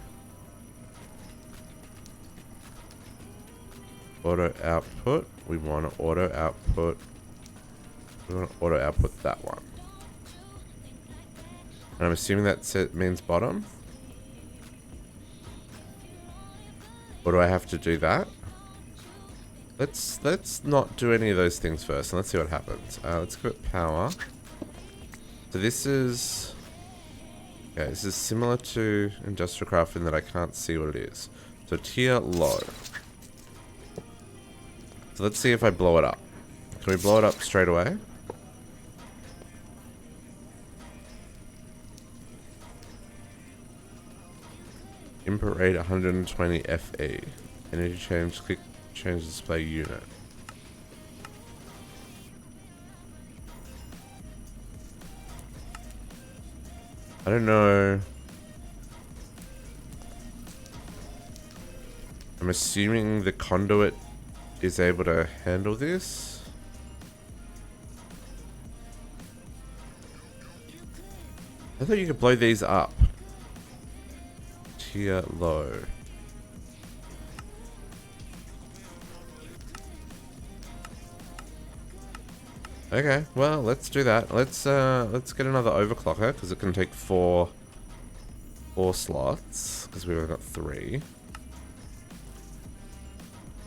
Auto output. We want to auto output. We want to auto output that one. And I'm assuming that means bottom. Or do I have to do that? Let's not do any of those things first, and let's see what happens. Let's give it power. So this is... Okay, this is similar to industrial crafting that I can't see what it is. So tier low. So let's see if I blow it up. Can we blow it up straight away? Input rate 120 FE. Energy change, quick change display unit. I don't know. I'm assuming the conduit is able to handle this. I thought you could blow these up. Tier low. Okay, well, let's do that. Let's get another overclocker because it can take four slots because we've only got 3.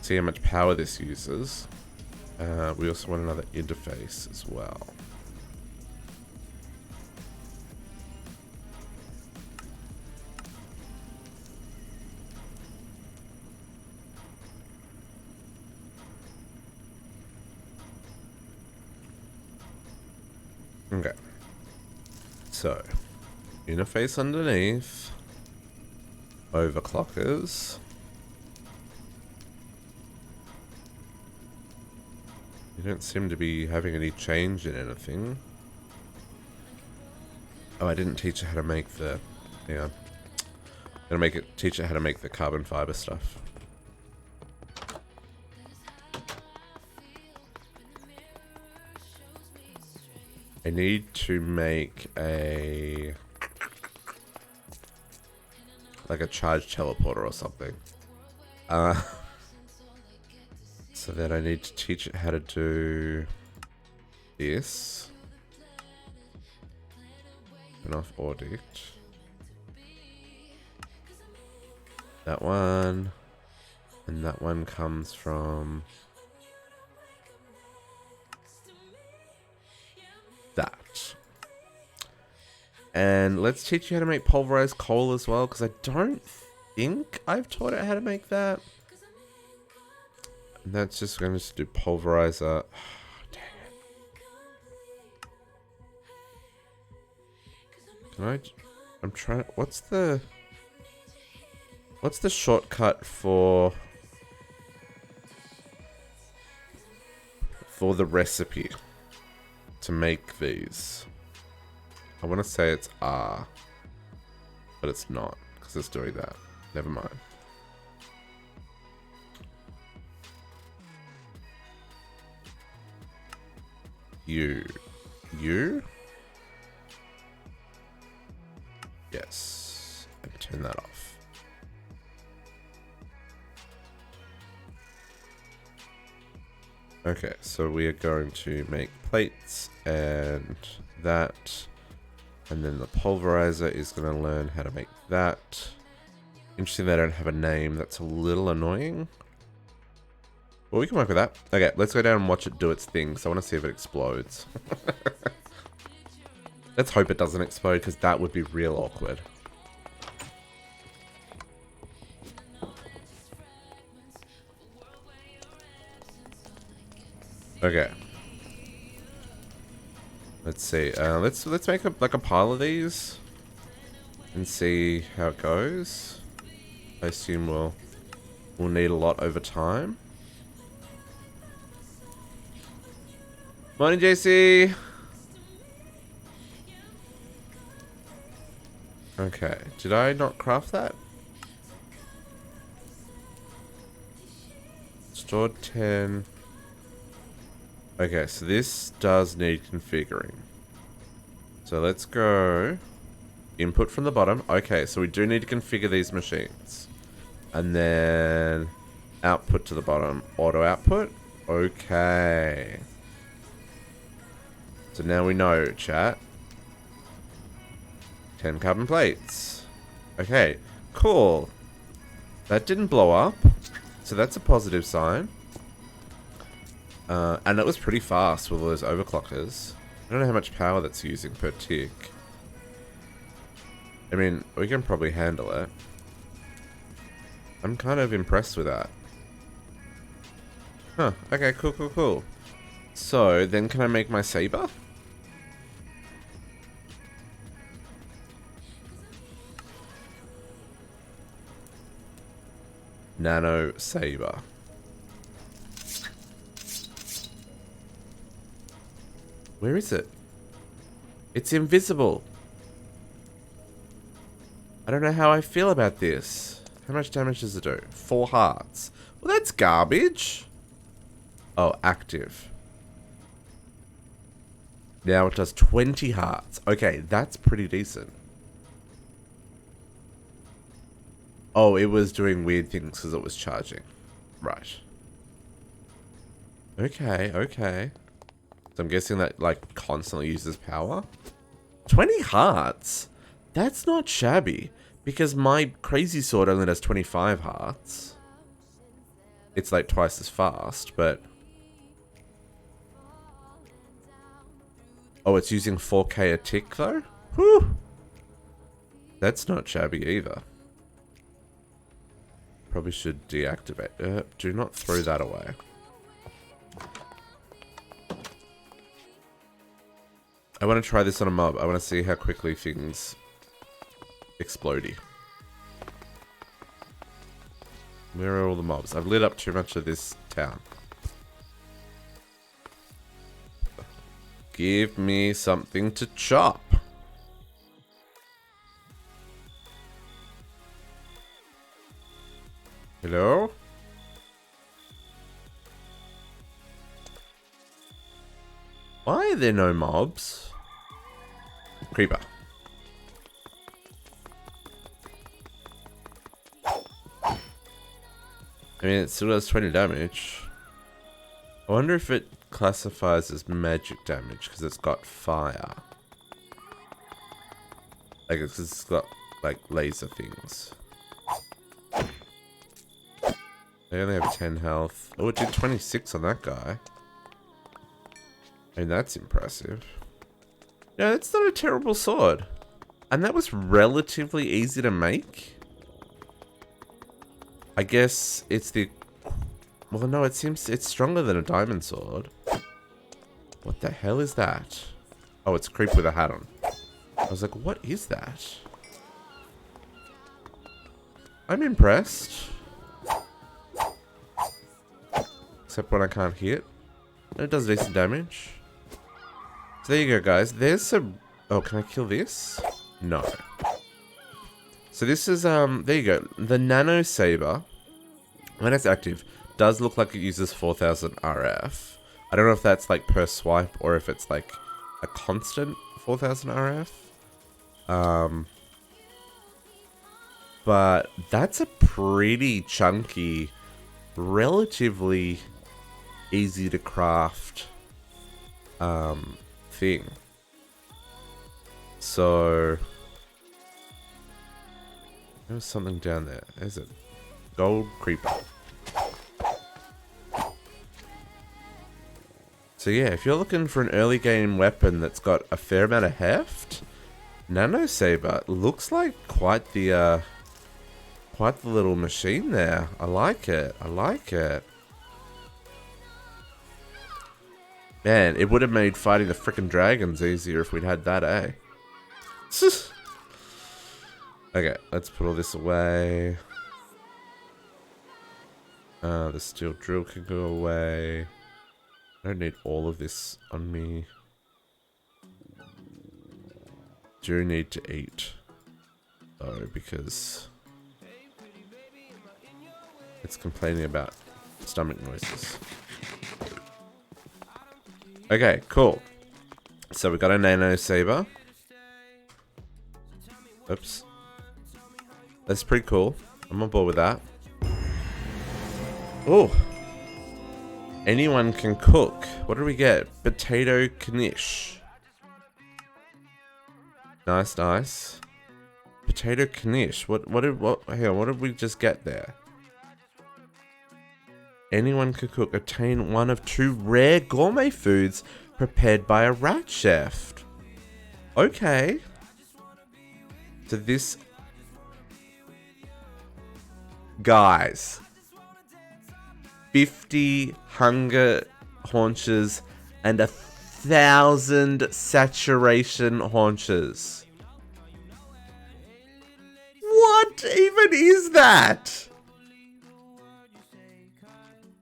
See how much power this uses. We also want another interface as well. Okay. So, interface underneath. Overclockers. You don't seem to be having any change in anything. Oh, I didn't teach her how to make the... Hang on. I'm gonna teach her how to make the carbon fiber stuff. I need to make a... like a charge teleporter or something. So then I need to teach it how to do this. Turn off audit. That one. And that one comes from that. And let's teach you how to make pulverized coal as well, because I don't think I've taught it how to make that. And that's just going to do pulverizer. Dang it. Can I... I'm trying... What's the shortcut for the recipe to make these? I want to say it's R, but it's not, because it's doing that. Never mind. U. Yes. And turn that off. Okay, so we are going to make plates and that. And then the pulverizer is going to learn how to make that. Interesting they don't have a name. That's a little annoying. Well, we can work with that. Okay, let's go down and watch it do its thing. So I want to see if it explodes. Let's hope it doesn't explode, because that would be real awkward. Okay. Let's see. Let's make like a pile of these and see how it goes. I assume we'll need a lot over time. Morning, JC. Okay. Did I not craft that? Stored 10. Okay, so this does need configuring. So let's go input from the bottom. Okay, so we do need to configure these machines. And then output to the bottom. Auto output. Okay. So now we know, chat. 10 carbon plates. Okay, cool. That didn't blow up. So that's a positive sign. And it was pretty fast with all those overclockers. I don't know how much power that's using per tick. I mean, we can probably handle it. I'm kind of impressed with that. Huh, okay, cool. So, then can I make my saber? Nano Saber. Where is it? It's invisible. I don't know how I feel about this. How much damage does it do? 4 hearts. Well, that's garbage. Oh, active. Now it does 20 hearts. Okay, that's pretty decent. Oh, it was doing weird things because it was charging. Right. Okay, okay. So I'm guessing that, like, constantly uses power. 20 hearts? That's not shabby. Because my crazy sword only does 25 hearts. It's, like, twice as fast, but... Oh, it's using 4K a tick, though? Whew! That's not shabby either. Probably should deactivate. Do not throw that away. I want to try this on a mob. I want to see how quickly things explodey. Where are all the mobs? I've lit up too much of this town. Give me something to chop. Hello? Why are there no mobs? Creeper. I mean, it still does 20 damage. I wonder if it classifies as magic damage because it's got fire. Like, it's got, like, laser things. I only have 10 health. Oh, it did 26 on that guy. I mean, that's impressive. Yeah, that's not a terrible sword. And that was relatively easy to make. I guess it's the... Well, no, it seems it's stronger than a diamond sword. What the hell is that? Oh, it's a creep with a hat on. I was like, what is that? I'm impressed. Except when I can't hit. It does decent damage. So there you go, guys. There's some... Oh, can I kill this? No. So this is, there you go. The Nano Saber, when it's active, does look like it uses 4000 RF. I don't know if that's, like, per swipe or if it's, like, a constant 4000 RF. But that's a pretty chunky, relatively easy to craft thing. So there's something down there. Is it gold creeper? So yeah, if you're looking for an early game weapon that's got a fair amount of heft, Nano Saber looks like quite the little machine there. I like it. I like it. Man, it would have made fighting the frickin' dragons easier if we'd had that, eh? Okay, let's put all this away. The steel drill can go away. I don't need all of this on me. Do need to eat, though, because it's complaining about stomach noises. Okay, cool. So we got a Nano Saber. Oops. That's pretty cool. I'm on board with that. Oh. Anyone can cook. What do we get? Potato knish. Nice, nice. Potato knish. What did we just get there? Anyone can cook. Obtain one of 2 rare gourmet foods prepared by a rat chef. Okay. So this... Guys. 50 hunger haunches and 1,000 saturation haunches. What even is that?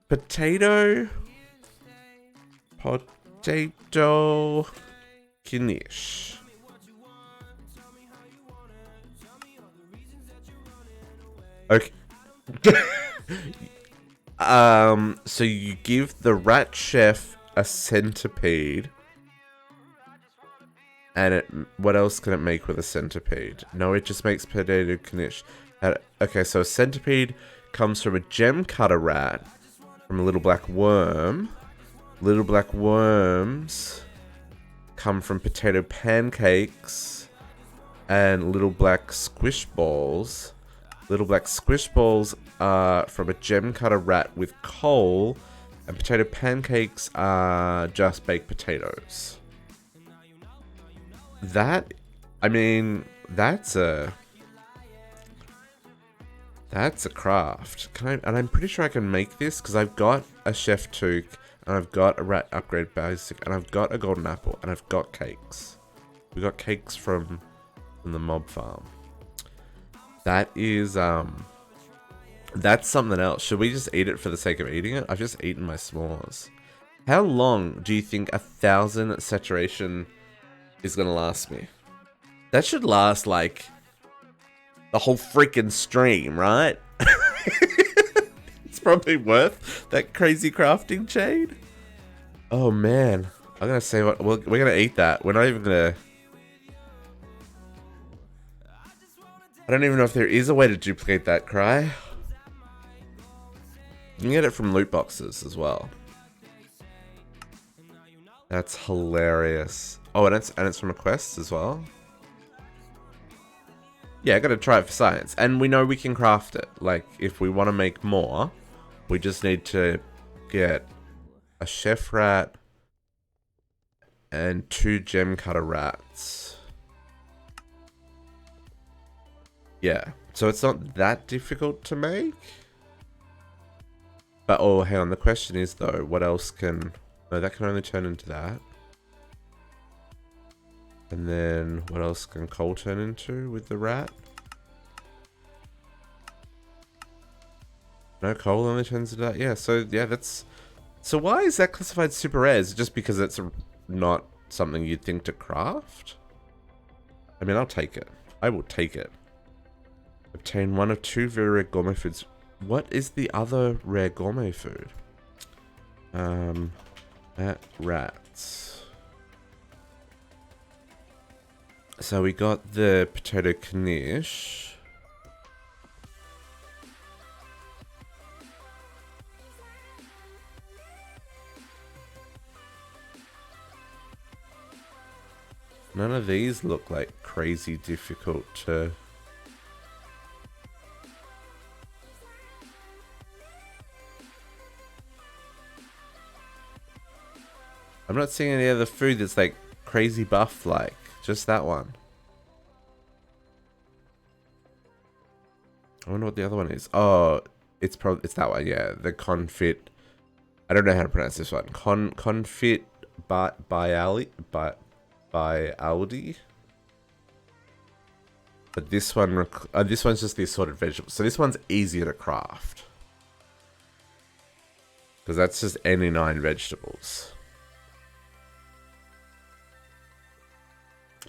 Potato knish. Okay. So you give the rat chef a centipede. And what else can it make with a centipede? No, it just makes potato knish. Okay, so a centipede comes from a gem cutter rat, from a little black worm. Little black worms come from potato pancakes and little black squish balls. Little black squish balls are from a gem cutter rat with coal, and potato pancakes are just baked potatoes. That, I mean, that's a craft. And I'm pretty sure I can make this because I've got a chef toque, and I've got a rat upgrade basic, and I've got a golden apple, and I've got cakes. We got cakes from the mob farm. That is that's something else. Should we just eat it for the sake of eating it? I've just eaten my s'mores. How long do you think 1,000 saturation is gonna last me? That should last like the whole freaking stream, right? It's probably worth that crazy crafting chain. Oh man, I'm gonna say what we're gonna eat that. We're not even gonna. I don't even know if there is a way to duplicate that, Cry. You can get it from loot boxes as well. That's hilarious. Oh, and it's from a quest as well. Yeah, I gotta try it for science. And we know we can craft it. Like, if we want to make more, we just need to get a chef rat and 2 gem cutter rats. Yeah, so it's not that difficult to make. But, oh, hang on, the question is, though, what else can... No, that can only turn into that. And then, what else can coal turn into with the rat? No, coal only turns into that. Yeah, so, yeah, that's... So why is that classified super rare? Is it just because it's not something you'd think to craft? I mean, I'll take it. I will take it. Obtain 1 of 2 very rare gourmet foods. What is the other rare gourmet food? Rats. So we got the potato knish. None of these look like crazy difficult to... I'm not seeing any other food that's like crazy buff like. Just that one. I wonder what the other one is. Oh, it's that one, yeah. The confit. I don't know how to pronounce this one. Confit by Aldi. But this one's just the assorted vegetables. So this one's easier to craft. Because that's just any 9 vegetables.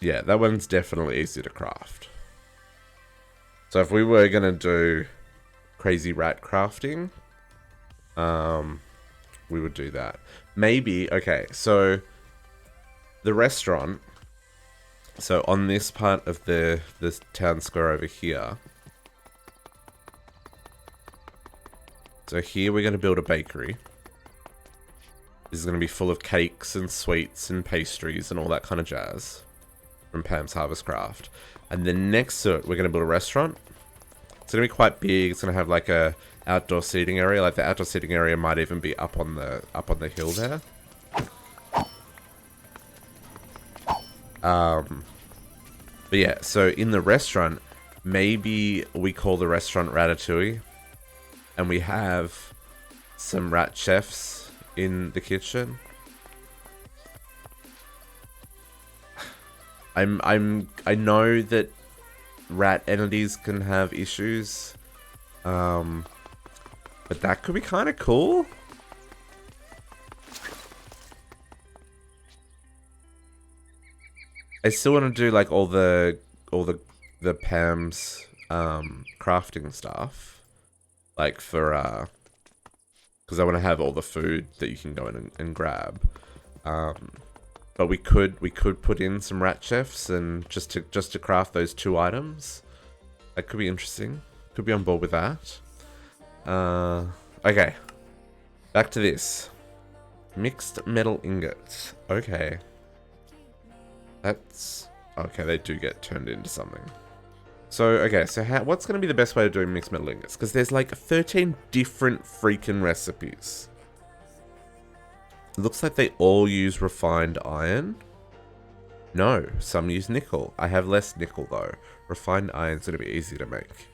Yeah, that one's definitely easy to craft. So if we were going to do crazy rat crafting, we would do that. Maybe, okay, so the restaurant, so on this part of this town square over here, so here we're going to build a bakery. This is going to be full of cakes and sweets and pastries and all that kind of jazz. From Pam's Harvest Craft. And then next to it, we're going to build a restaurant. It's going to be quite big. It's going to have like a outdoor seating area. Like the outdoor seating area might even be up on the hill there. But yeah, so in the restaurant, maybe we call the restaurant Ratatouille. And we have some rat chefs in the kitchen. I know that rat entities can have issues, but that could be kind of cool. I still want to do like all the Pam's crafting stuff, like for because I want to have all the food that you can go in and grab. But we could put in some rat chefs and just to craft those 2 items. That could be interesting. Could be on board with that. Okay. Back to this. Mixed metal ingots. Okay. That's... Okay, they do get turned into something. So, okay, so what's going to be the best way of doing mixed metal ingots? Because there's like 13 different freaking recipes. It looks like they all use refined iron. No, some use nickel. I have less nickel though. Refined iron's going to be easy to make.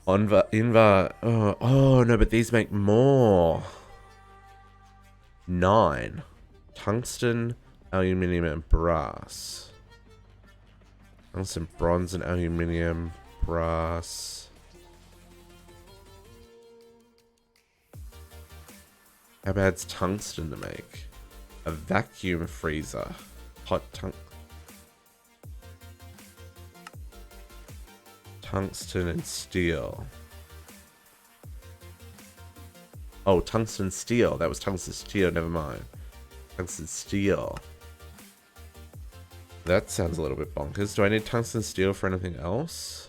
Oh, no, but these make more. 9. Tungsten, aluminium, and brass. Tungsten, bronze, and aluminium, brass. How bad's tungsten to make? A vacuum freezer. Hot tungsten and steel. Oh, tungsten steel. That was tungsten steel. Never mind. Tungsten steel. That sounds a little bit bonkers. Do I need tungsten steel for anything else?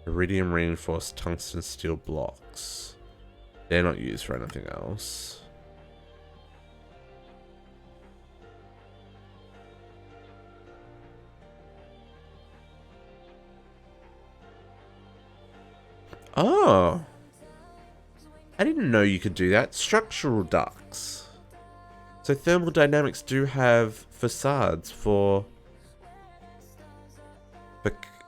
Iridium reinforced tungsten steel blocks. They're not used for anything else. Oh. I didn't know you could do that. Structural ducts. So thermodynamics do have facades for...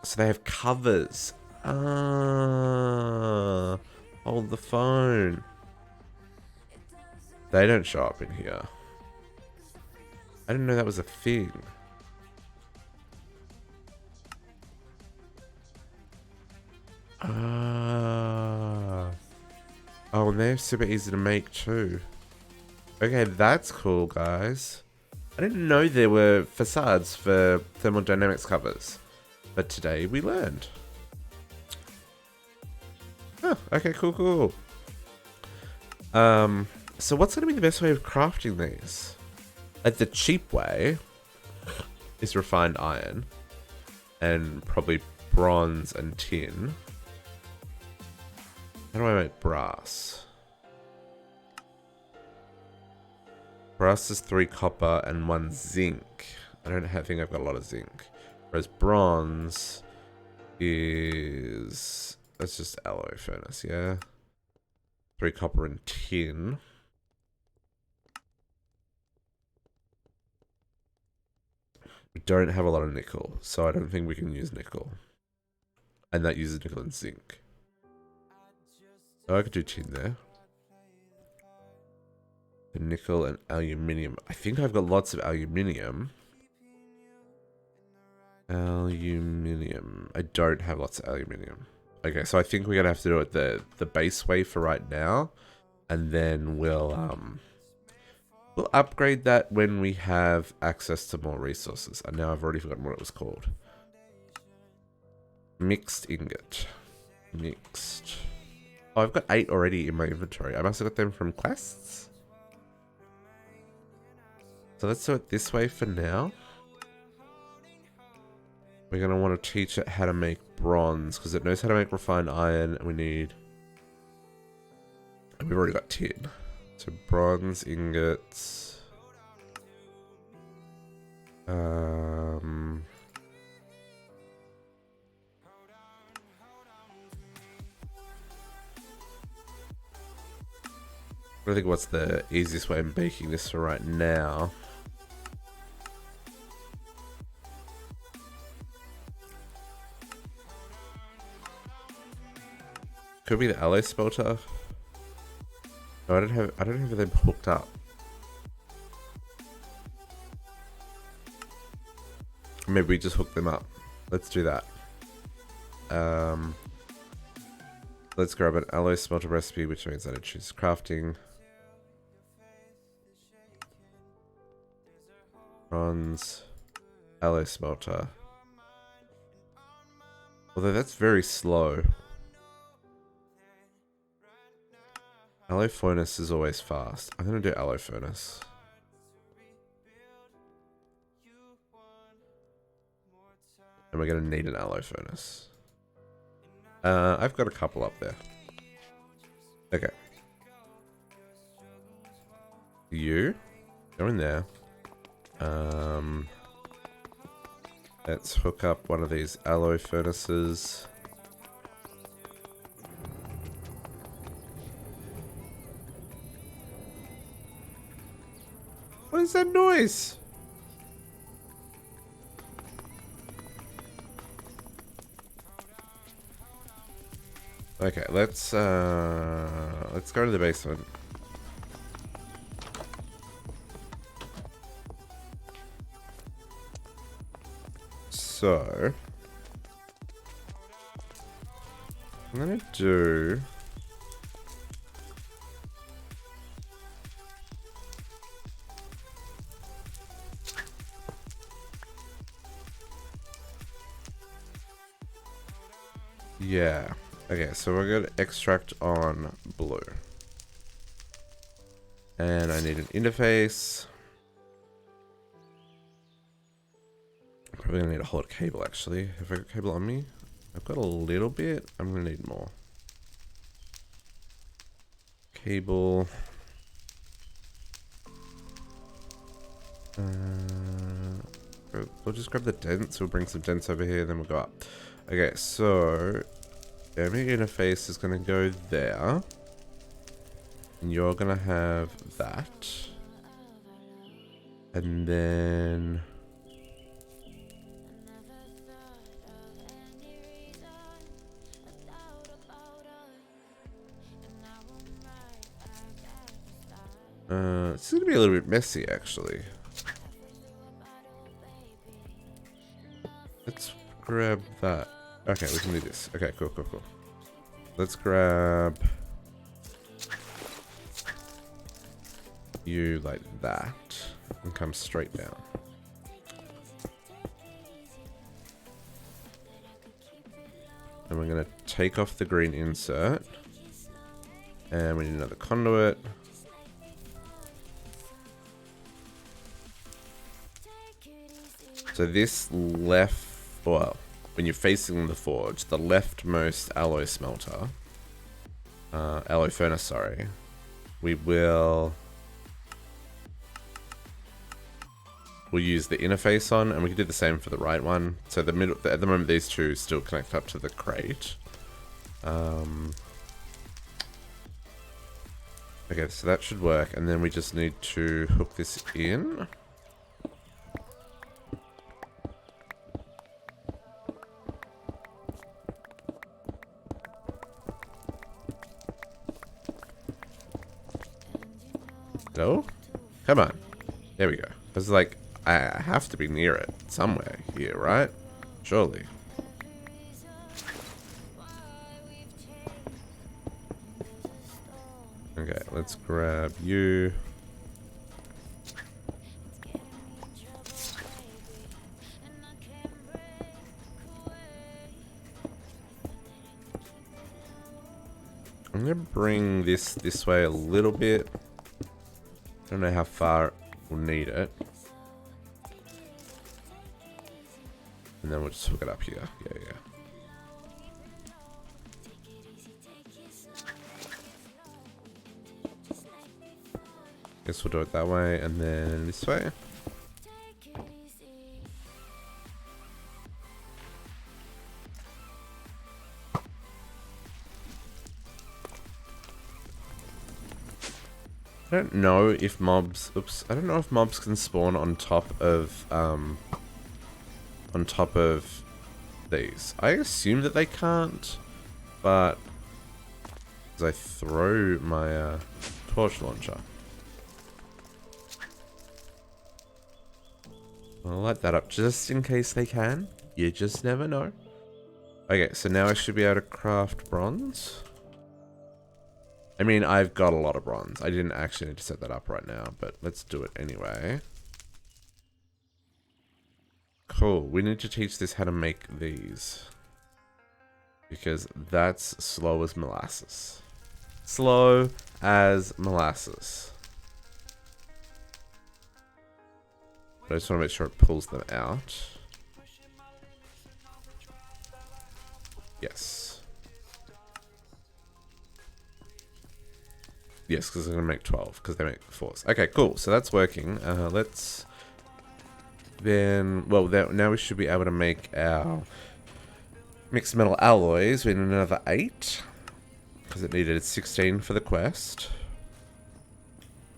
So they have covers. Ah. Hold the phone. They don't show up in here. I didn't know that was a thing. Ah. Oh, and they're super easy to make too. Okay, that's cool, guys. I didn't know there were facades for thermodynamics covers. But today we learned. Oh, okay, cool. So what's going to be the best way of crafting these? Like the cheap way is refined iron. And probably bronze and tin. How do I make brass? Brass is 3 copper and 1 zinc. I don't think I've got a lot of zinc. Whereas bronze is... That's just alloy furnace, yeah? 3 copper and tin. We don't have a lot of nickel, so I don't think we can use nickel. And that uses nickel and zinc. Oh, I could do tin there. The nickel and aluminium. I think I've got lots of aluminium. Aluminium. I don't have lots of aluminium. Okay, so I think we're gonna have to do it the base way for right now, and then we'll upgrade that when we have access to more resources. And now I've already forgotten what it was called. Mixed ingot. Mixed. Oh, I've got 8 already in my inventory. I must have got them from quests. So let's do it this way for now. We're going to want to teach it how to make bronze, because it knows how to make refined iron, and we've already got tin. So bronze ingots. I think what's the easiest way of baking this for right now. Could be the alloy smelter. No, I don't have them hooked up. Maybe we just hook them up. Let's do that. Let's grab an alloy smelter recipe, which means that I choose crafting. Bronze, alloy smelter. Although that's very slow. Alloy furnace is always fast. I'm going to do alloy furnace. And we're going to need an alloy furnace. I've got a couple up there. Okay. You go in there. Let's hook up one of these alloy furnaces. What is that noise? Okay, let's go to the basement. So I'm gonna do yeah. Okay, so we're gonna extract on blue. And I need an interface. Probably gonna need a whole lot of cable actually. Have I got cable on me? I've got a little bit. I'm gonna need more. Cable. We'll just grab the dents. We'll bring some dents over here, then we'll go up. Okay, so every interface is gonna go there. And you're gonna have that. And then it's gonna be a little bit messy actually. Let's grab that. Okay, we can do this. Okay, cool. Let's grab you like that and come straight down. And we're gonna take off the green insert. And we need another conduit. So this left, well, when you're facing the forge, the leftmost alloy smelter, alloy furnace, sorry, we'll use the interface on, and we can do the same for the right one. So the middle, at the moment, these two still connect up to the crate. Okay, so that should work, and then we just need to hook this in. No? Come on. There we go. It's like, I have to be near it somewhere here, right? Surely. Okay, let's grab you. I'm gonna bring this way a little bit. I don't know how far we'll need it. And then we'll just hook it up here. Yeah. Guess we'll do it that way and then this way. I don't know if mobs, I don't know if mobs can spawn on top of these. I assume that they can't, but as I throw my torch launcher, I'll light that up just in case they can. You just never know. Okay, so now I should be able to craft bronze. I mean, I've got a lot of bronze. I didn't actually need to set that up right now, but let's do it anyway. Cool. We need to teach this how to make these. Because that's slow as molasses. Slow as molasses. But I just want to make sure it pulls them out. Yes. Yes, because they're going to make 12. Because they make 4s. Okay, cool. So that's working. Let's... Then... Well, now we should be able to make our... Mixed metal alloys. We need another 8. Because it needed 16 for the quest.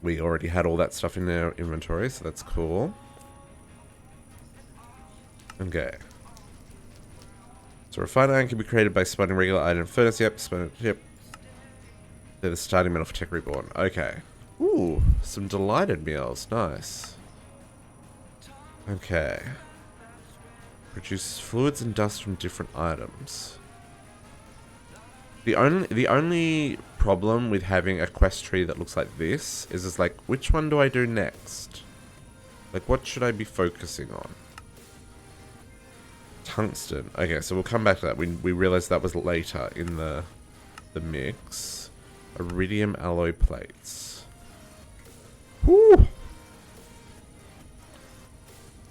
We already had all that stuff in our inventory, so that's cool. Okay. So refined iron can be created by spawning regular iron furnace. Yep, yep. They're the starting metal for Tech Reborn. Okay. Ooh, some delighted meals. Nice. Okay. Produces fluids and dust from different items. The only problem with having a quest tree that looks like this is like, which one do I do next? Like, what should I be focusing on? Tungsten. Okay, so we'll come back to that. We realized that was later in the mix. Iridium alloy plates. Whew.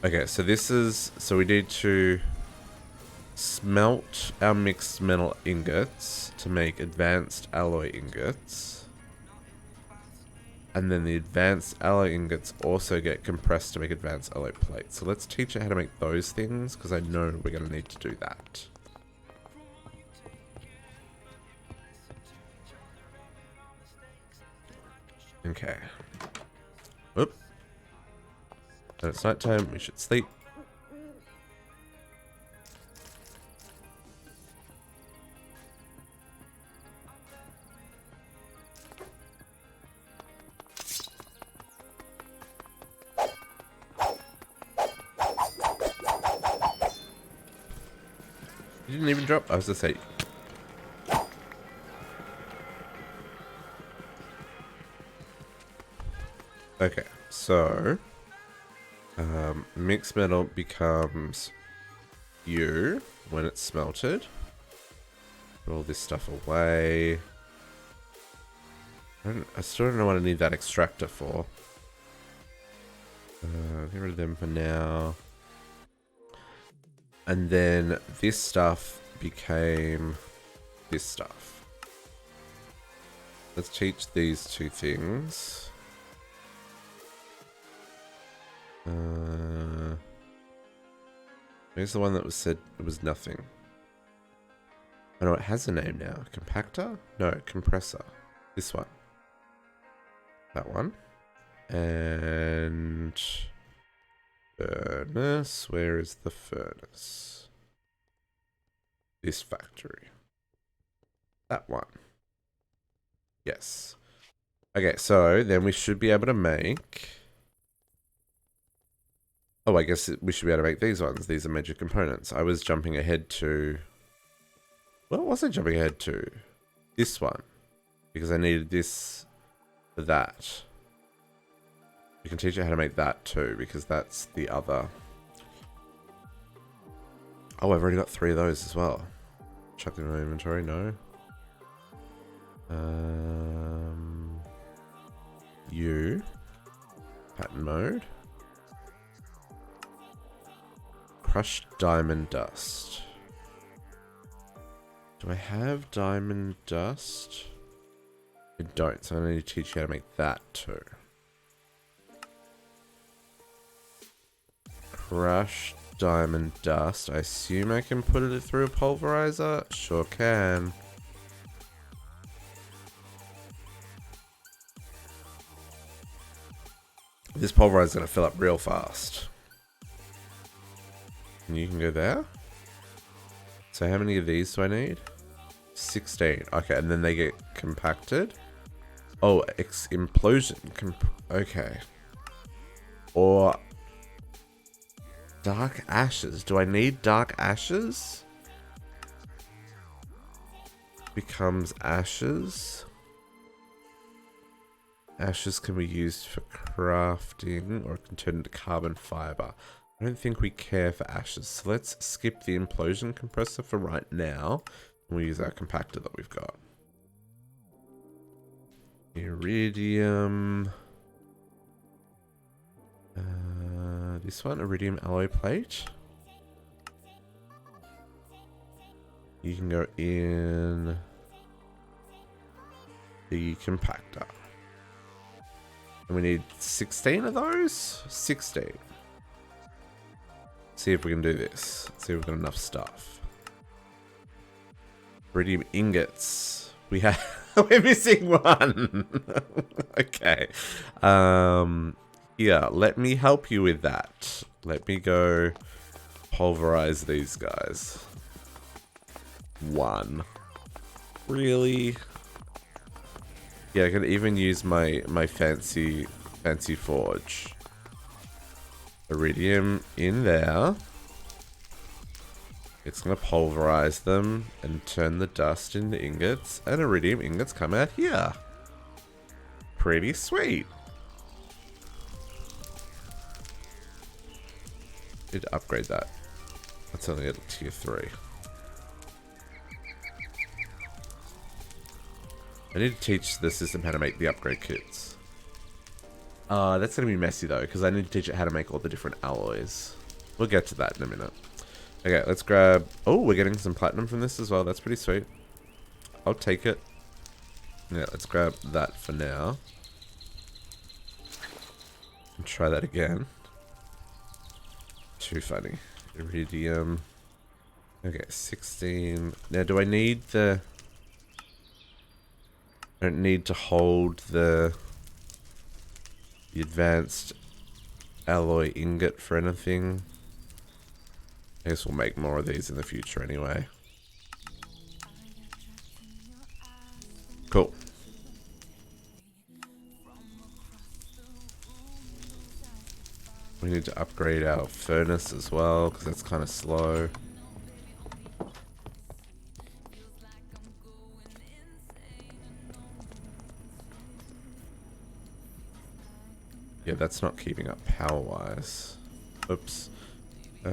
Okay, so this is... So we need to smelt our mixed metal ingots to make advanced alloy ingots. And then the advanced alloy ingots also get compressed to make advanced alloy plates. So let's teach it how to make those things, because I know we're going to need to do that. Okay. Whoop. And it's nighttime, we should sleep. You didn't even drop? I was just saying. Okay, so mixed metal becomes you when it's smelted. Put all this stuff away. I still don't know what I need that extractor for. Get rid of them for now. And then this stuff became this stuff. Let's teach these two things. Here's the one that was said it was nothing. Oh no, it has a name now. Compactor? No, compressor. This one. That one. And furnace. Where is the furnace? This factory. That one. Yes. Okay, so then we should be able to make... Oh, I guess we should be able to make these ones. These are major components. I was jumping ahead to... What was I jumping ahead to? This one. Because I needed this for that. You can teach you how to make that too, because that's the other... Oh, I've already got 3 of those as well. Chuck them in my inventory, no. You. Pattern mode. Crushed diamond dust. Do I have diamond dust? I don't, so I need to teach you how to make that too. Crushed diamond dust. I assume I can put it through a pulverizer? Sure can. This pulverizer is going to fill up real fast. And you can go there. So how many of these do I need? 16. Okay, and then they get compacted. Oh, implosion. Okay. Or dark ashes. Do I need dark ashes? Becomes ashes. Ashes can be used for crafting or can turn into carbon fiber. I don't think we care for ashes, so let's skip the implosion compressor for right now. We'll use our compactor that we've got. Iridium. This one, Iridium alloy plate. You can go in the compactor. And we need 16 of those? 16. See if we can do this. See if we've got enough stuff. Iridium ingots. We have... We're missing one. Okay. Yeah, let me help you with that. Let me go pulverize these guys. 1. Really? Yeah, I can even use my fancy forge. Iridium in there. It's going to pulverize them and turn the dust into ingots. And iridium ingots come out here. Pretty sweet. Need to upgrade that. That's only at tier 3. I need to teach the system how to make the upgrade kits. That's going to be messy though, because I need to teach it how to make all the different alloys. We'll get to that in a minute. Okay, let's grab... Oh, we're getting some platinum from this as well. That's pretty sweet. I'll take it. Yeah, let's grab that for now. And try that again. Too funny. Iridium. Okay, 16. Now, do I need the... I don't need to hold the advanced alloy ingot for anything. I guess we'll make more of these in the future anyway. Cool. We need to upgrade our furnace as well, because that's kind of slow. Yeah, that's not keeping up power-wise. Oops. I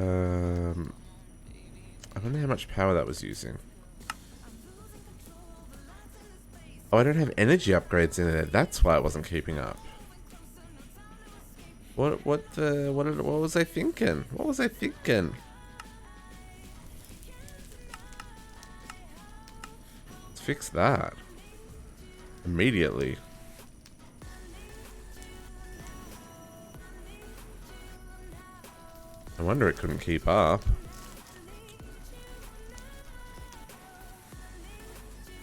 don't know how much power that was using. Oh, I don't have energy upgrades in there. That's why it wasn't keeping up. What was I thinking? What was I thinking? Let's fix that. Immediately. I wonder it couldn't keep up.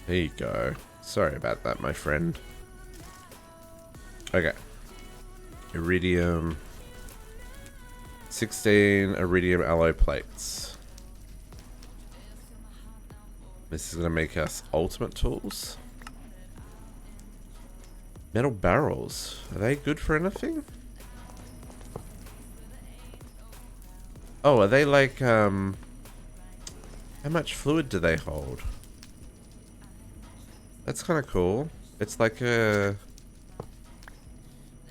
There you go. Sorry about that, my friend. Okay. Iridium. 16 iridium alloy plates. This is going to make us ultimate tools. Metal barrels. Are they good for anything? Oh, are they like, how much fluid do they hold? That's kind of cool. It's like a...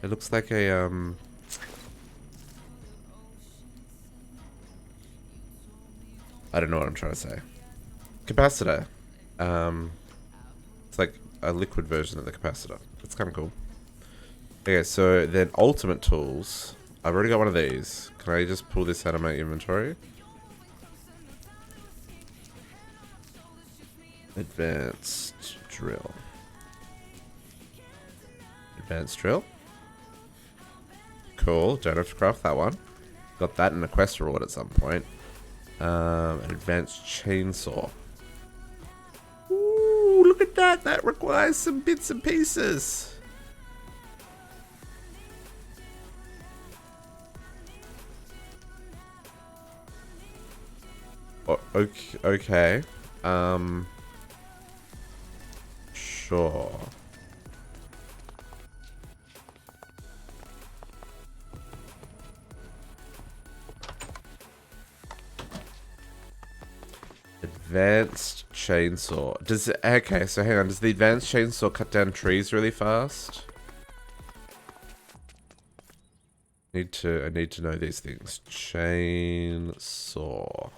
It looks like a, I don't know what I'm trying to say. Capacitor. It's like a liquid version of the capacitor. It's kind of cool. Okay, so then ultimate tools. I've already got one of these. Can I just pull this out of my inventory? Advanced drill. Advanced drill. Cool. Don't have to craft that one. Got that in a quest reward at some point. An advanced chainsaw. Ooh, look at that. That requires some bits and pieces. Okay. Sure. Advanced chainsaw. Does it, okay, so hang on. Does the advanced chainsaw cut down trees really fast? I need to know these things. Chainsaw.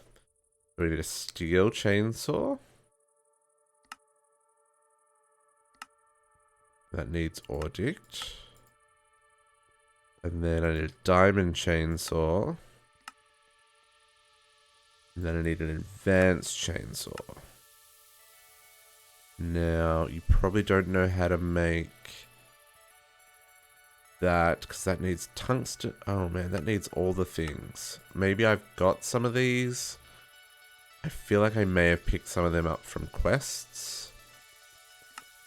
Do we need a steel chainsaw? That needs Ordict. And then I need a diamond chainsaw. And then I need an advanced chainsaw. Now, you probably don't know how to make that, because that needs tungsten. Oh man, that needs all the things. Maybe I've got some of these. I feel like I may have picked some of them up from quests.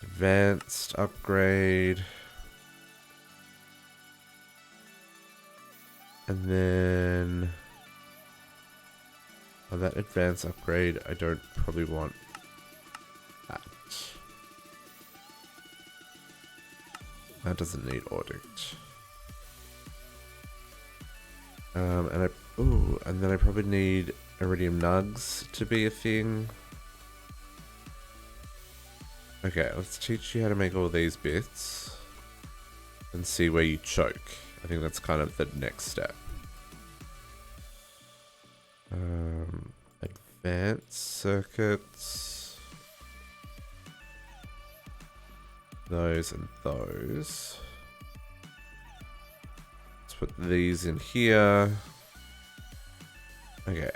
Advanced upgrade. And then... oh, that advanced upgrade, I don't probably want that. That doesn't need Ordict. And then I probably need Iridium Nugs to be a thing. Okay, let's teach you how to make all these bits. And see where you choke. I think that's kind of the next step. Advanced circuits. Those and those. Let's put these in here. Okay.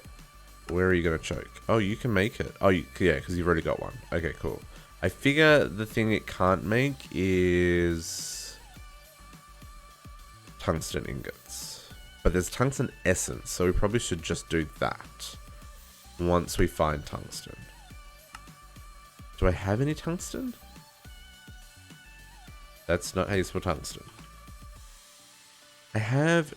Where are you going to choke? Oh, you can make it. Oh, yeah, because you've already got one. Okay, cool. I figure the thing it can't make is tungsten ingots. But there's tungsten essence, so we probably should just do that once we find tungsten. Do I have any tungsten? That's not how you spell tungsten. I have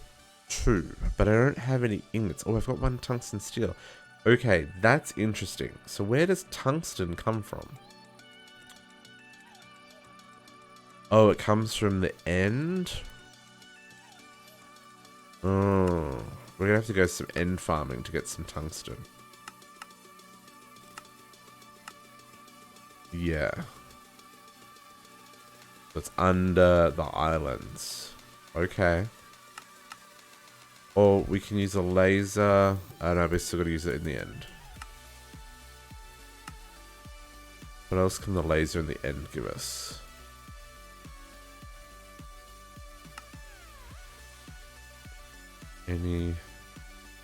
2, but I don't have any ingots. Oh, I've got 1 tungsten steel. Okay, that's interesting. So where does tungsten come from? Oh, it comes from the end? Oh, we're gonna have to go some end farming to get some tungsten. Yeah. That's under the islands. Okay. Or we can use a laser. Oh no, we still gotta use it in the end. What else can the laser in the end give us? Any...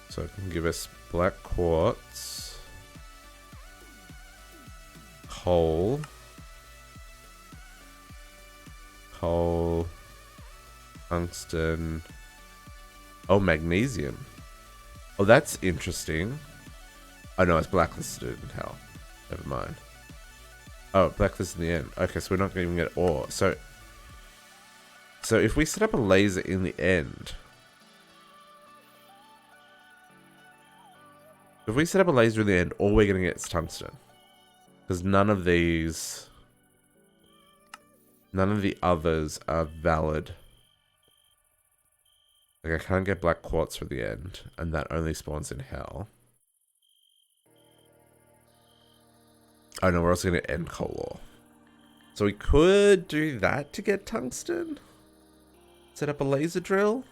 so it can give us black quartz, coal, tungsten, oh, magnesium. Oh, that's interesting. Oh no, it's blacklisted in hell. Never mind. Oh, blacklisted in the end. Okay, so we're not going to even get ore. So if we set up a laser in the end... if we set up a laser in the end, all we're going to get is tungsten. Because none of the others are valid. Like, I can't get black quartz for the end, and that only spawns in hell. Oh no, we're also going to end coal ore. So we could do that to get tungsten. Set up a laser drill.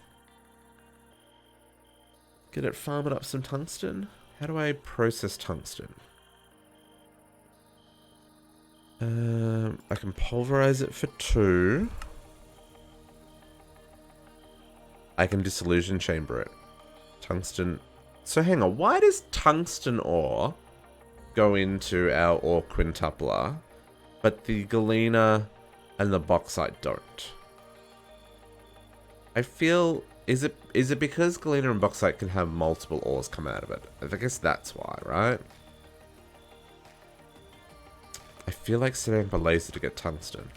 Get it farming up some tungsten. How do I process tungsten? I can pulverize it for 2. I can disillusion chamber it. Tungsten. So hang on, why does tungsten ore go into our ore quintupler, but the galena and the bauxite don't? I feel... Is it because galena and bauxite can have multiple ores come out of it? I guess that's why, right? I feel like setting up a laser to get tungsten.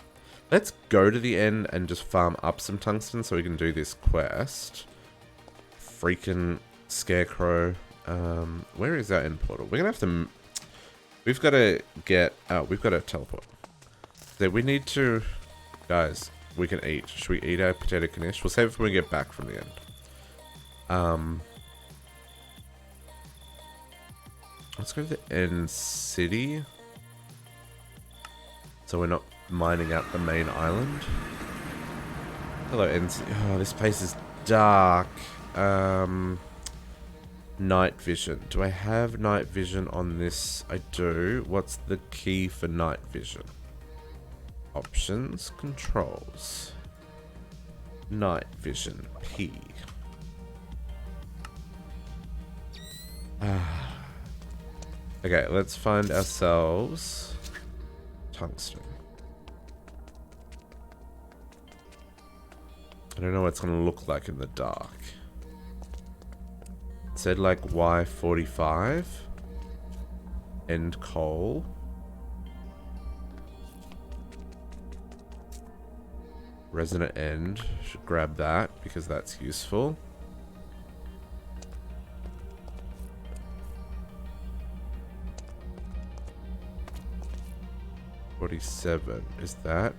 Let's go to the end and just farm up some tungsten so we can do this quest. Freaking scarecrow. Where is our end portal? We're gonna have to... we've got to get... oh, we've got to teleport. So we need to... guys... we can eat. Should we eat our potato knish? We'll save it when we get back from the end. Let's go to the end city. So we're not mining out the main island. Hello, end city. Oh, this place is dark. Night vision. Do I have night vision on this? I do. What's the key for night vision? Options, controls. Night vision, P. Okay, let's find ourselves tungsten. I don't know what it's going to look like in the dark. It said like Y45. End coal. Resonant end. Should grab that because that's useful. $47. Is that?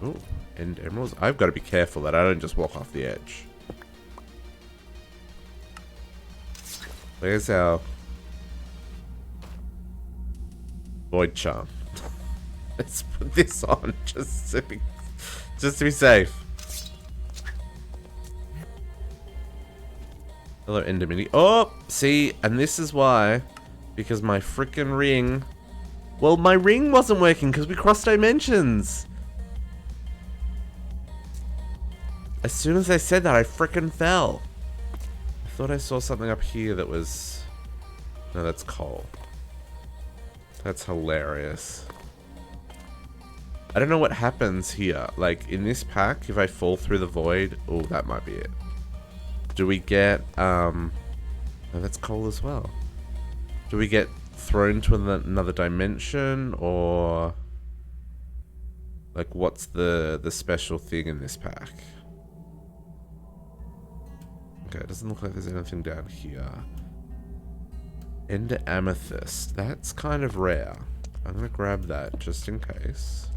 Oh, end emeralds. I've got to be careful that I don't just walk off the edge. Where's our void charm? Let's put this on just to be safe. Hello, Endermini. Oh, see, and this is why, because my frickin' ring. Well, my ring wasn't working because we crossed dimensions. As soon as I said that, I frickin' fell. I thought I saw something up here that was. No, that's coal. That's hilarious. I don't know what happens here. Like, in this pack, if I fall through the void... Oh, that might be it. Do we get... Oh, that's coal as well. Do we get thrown to another dimension? Or... Like, what's the special thing in this pack? Okay, it doesn't look like there's anything down here. Ender Amethyst. That's kind of rare. I'm going to grab that just in case.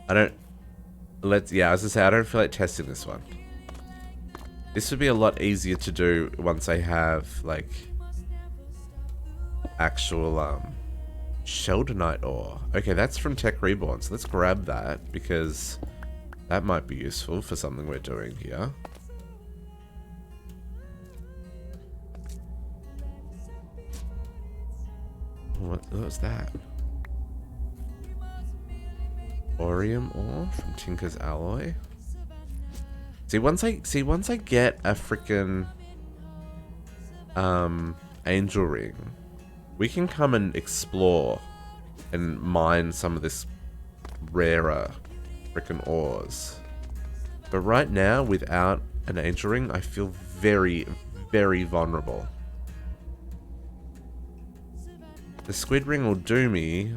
I don't... Yeah, as I say, I don't feel like testing this one. This would be a lot easier to do once I have, like... actual, Sheldonite ore. Okay, that's from Tech Reborn, so let's grab that, because... that might be useful for something we're doing here. What was that? Iridium ore from Tinker's Alloy. See, once I get a freaking angel ring, we can come and explore and mine some of this rarer freaking ores. But right now, without an angel ring, I feel very, very vulnerable. The squid ring will do me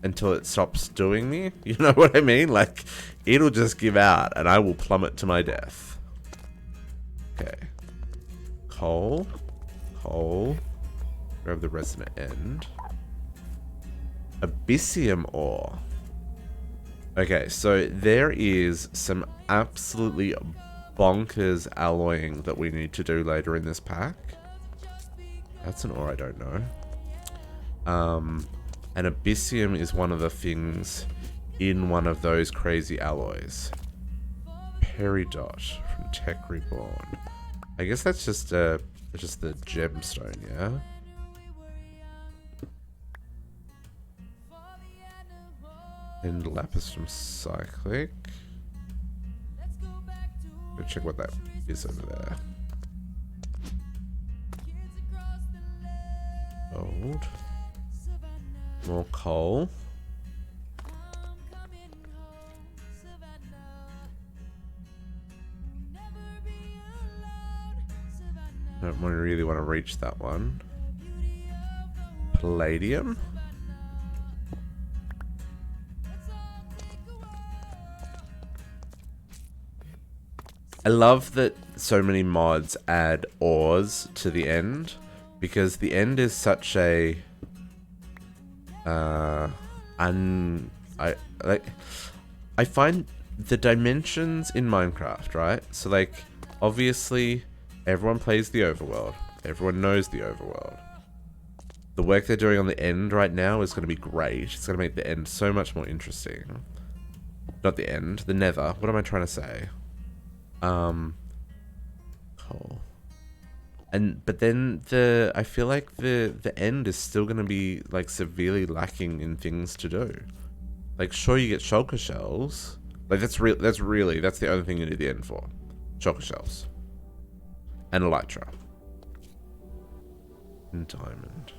until it stops doing me. You know what I mean? Like, it'll just give out and I will plummet to my death. Okay. Coal. Coal. Grab the resonant end. Abyssium ore. Okay, so there is some absolutely bonkers alloying that we need to do later in this pack. That's an ore I don't know. And Abyssium is one of the things in one of those crazy alloys. Peridot from Tech Reborn. I guess that's just the gemstone, yeah? And lapis from Cyclic. Go check what that is over there. Gold. More coal. Don't really want to reach that one. Palladium. I love that so many mods add ores to the end, because the end is such a I find the dimensions in Minecraft, right? So like, obviously everyone plays the overworld. Everyone knows the overworld. The work they're doing on the end right now is going to be great. It's going to make the end so much more interesting. Not the end, the nether. What am I trying to say? Coal. but then I feel like the end is still gonna be like severely lacking in things to do. Like, sure, you get shulker shells. Like, that's the only thing you need the end for. Shulker shells. And elytra. And diamond.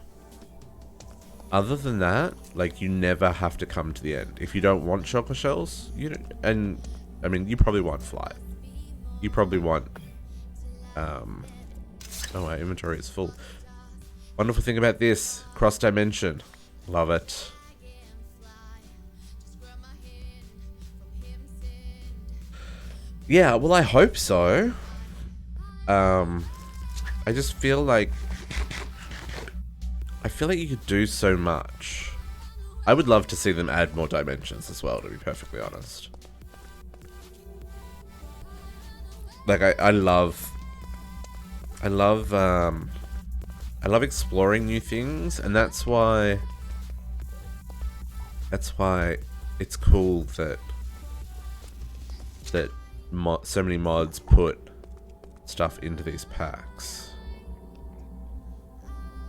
Other than that, like, you never have to come to the end. If you don't want shulker shells, you don't, and I mean, you probably want flight. You probably want oh, our inventory is full. Wonderful thing about this, cross dimension. Love it. Yeah, well, I hope so. I just feel like you could do so much. I would love to see them add more dimensions as well, to be perfectly honest. Like, I love exploring new things, and that's why it's cool that so many mods put stuff into these packs.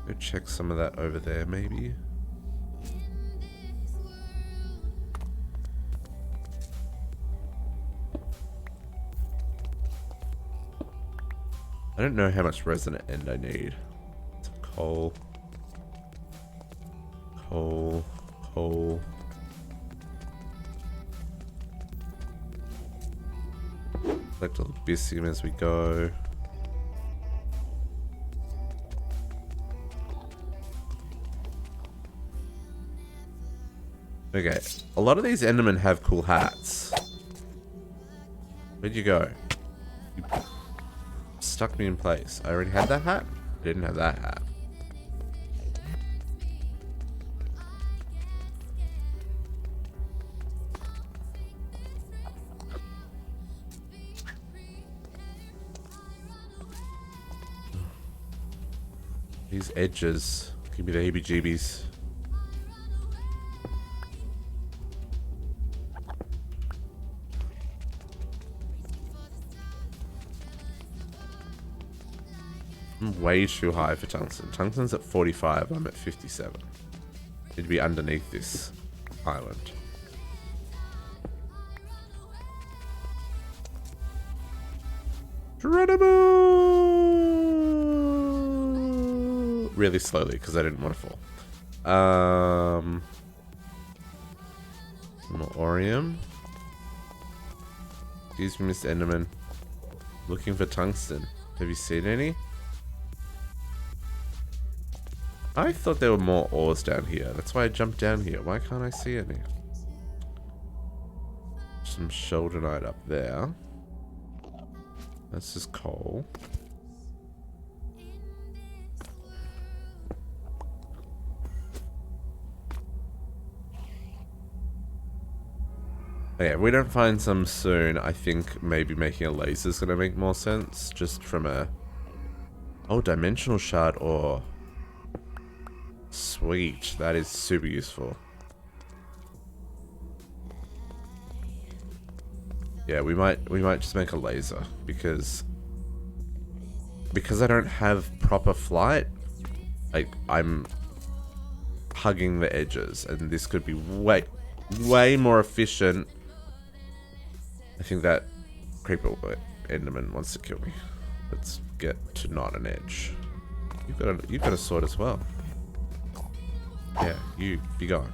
Go check some of that over there, maybe. I don't know how much resonant end I need. Some coal. Coal. Coal. Collect all the biscuit as we go. Okay, a lot of these Endermen have cool hats. Where'd you go? You stuck me in place. I already had that hat? I didn't have that hat. These edges give me the heebie-jeebies. I'm way too high for tungsten. Tungsten's at 45, I'm at 57. Need to be underneath this island. Really slowly, because I didn't want to fall. More Orium. Excuse me, Mr. Enderman. Looking for tungsten. Have you seen any? I thought there were more ores down here. That's why I jumped down here. Why can't I see any? Some shoulderite up there. That's just coal. Yeah, if we don't find some soon, I think maybe making a laser is going to make more sense. Just from a... Oh, dimensional shard ore. Sweet. That is super useful. Yeah, we might just make a laser because I don't have proper flight. Like, I'm hugging the edges, and this could be way more efficient. I think that creeper Enderman wants to kill me. Let's get to not an edge. You've got a sword as well. Yeah, you be gone.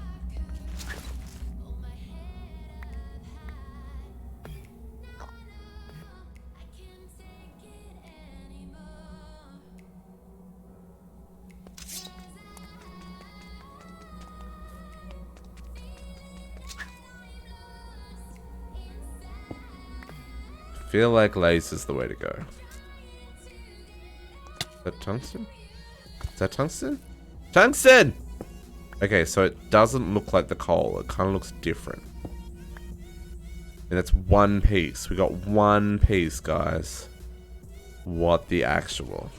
Feel like laser's the way to go. Is that tungsten? Is that tungsten? Tungsten! Okay, so it doesn't look like the coal. It kind of looks different. And it's one piece. We got one piece, guys. What the actual?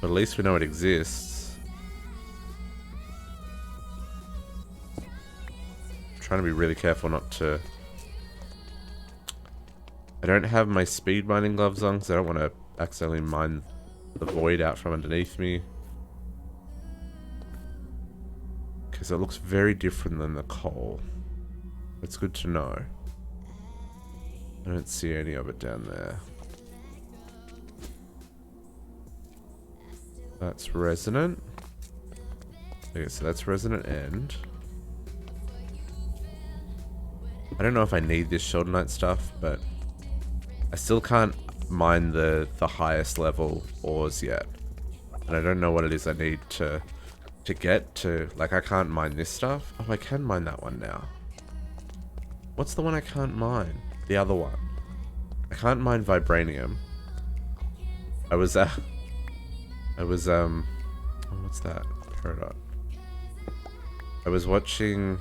But at least we know it exists. Trying to be really careful not to I don't have my speed mining gloves on because I don't want to accidentally mine the void out from underneath me. Because it looks very different than the coal. It's good to know. I don't see any of it down there. That's resonant. Okay, so that's resonant end. I don't know if I need this Shoulder Knight stuff, but I still can't mine the highest level ores yet. And I don't know what it is I need to get to. Like, I can't mine this stuff. Oh, I can mine that one now. What's the one I can't mine? The other one. I can't mine vibranium. I was oh, what's that? Peridot. I was watching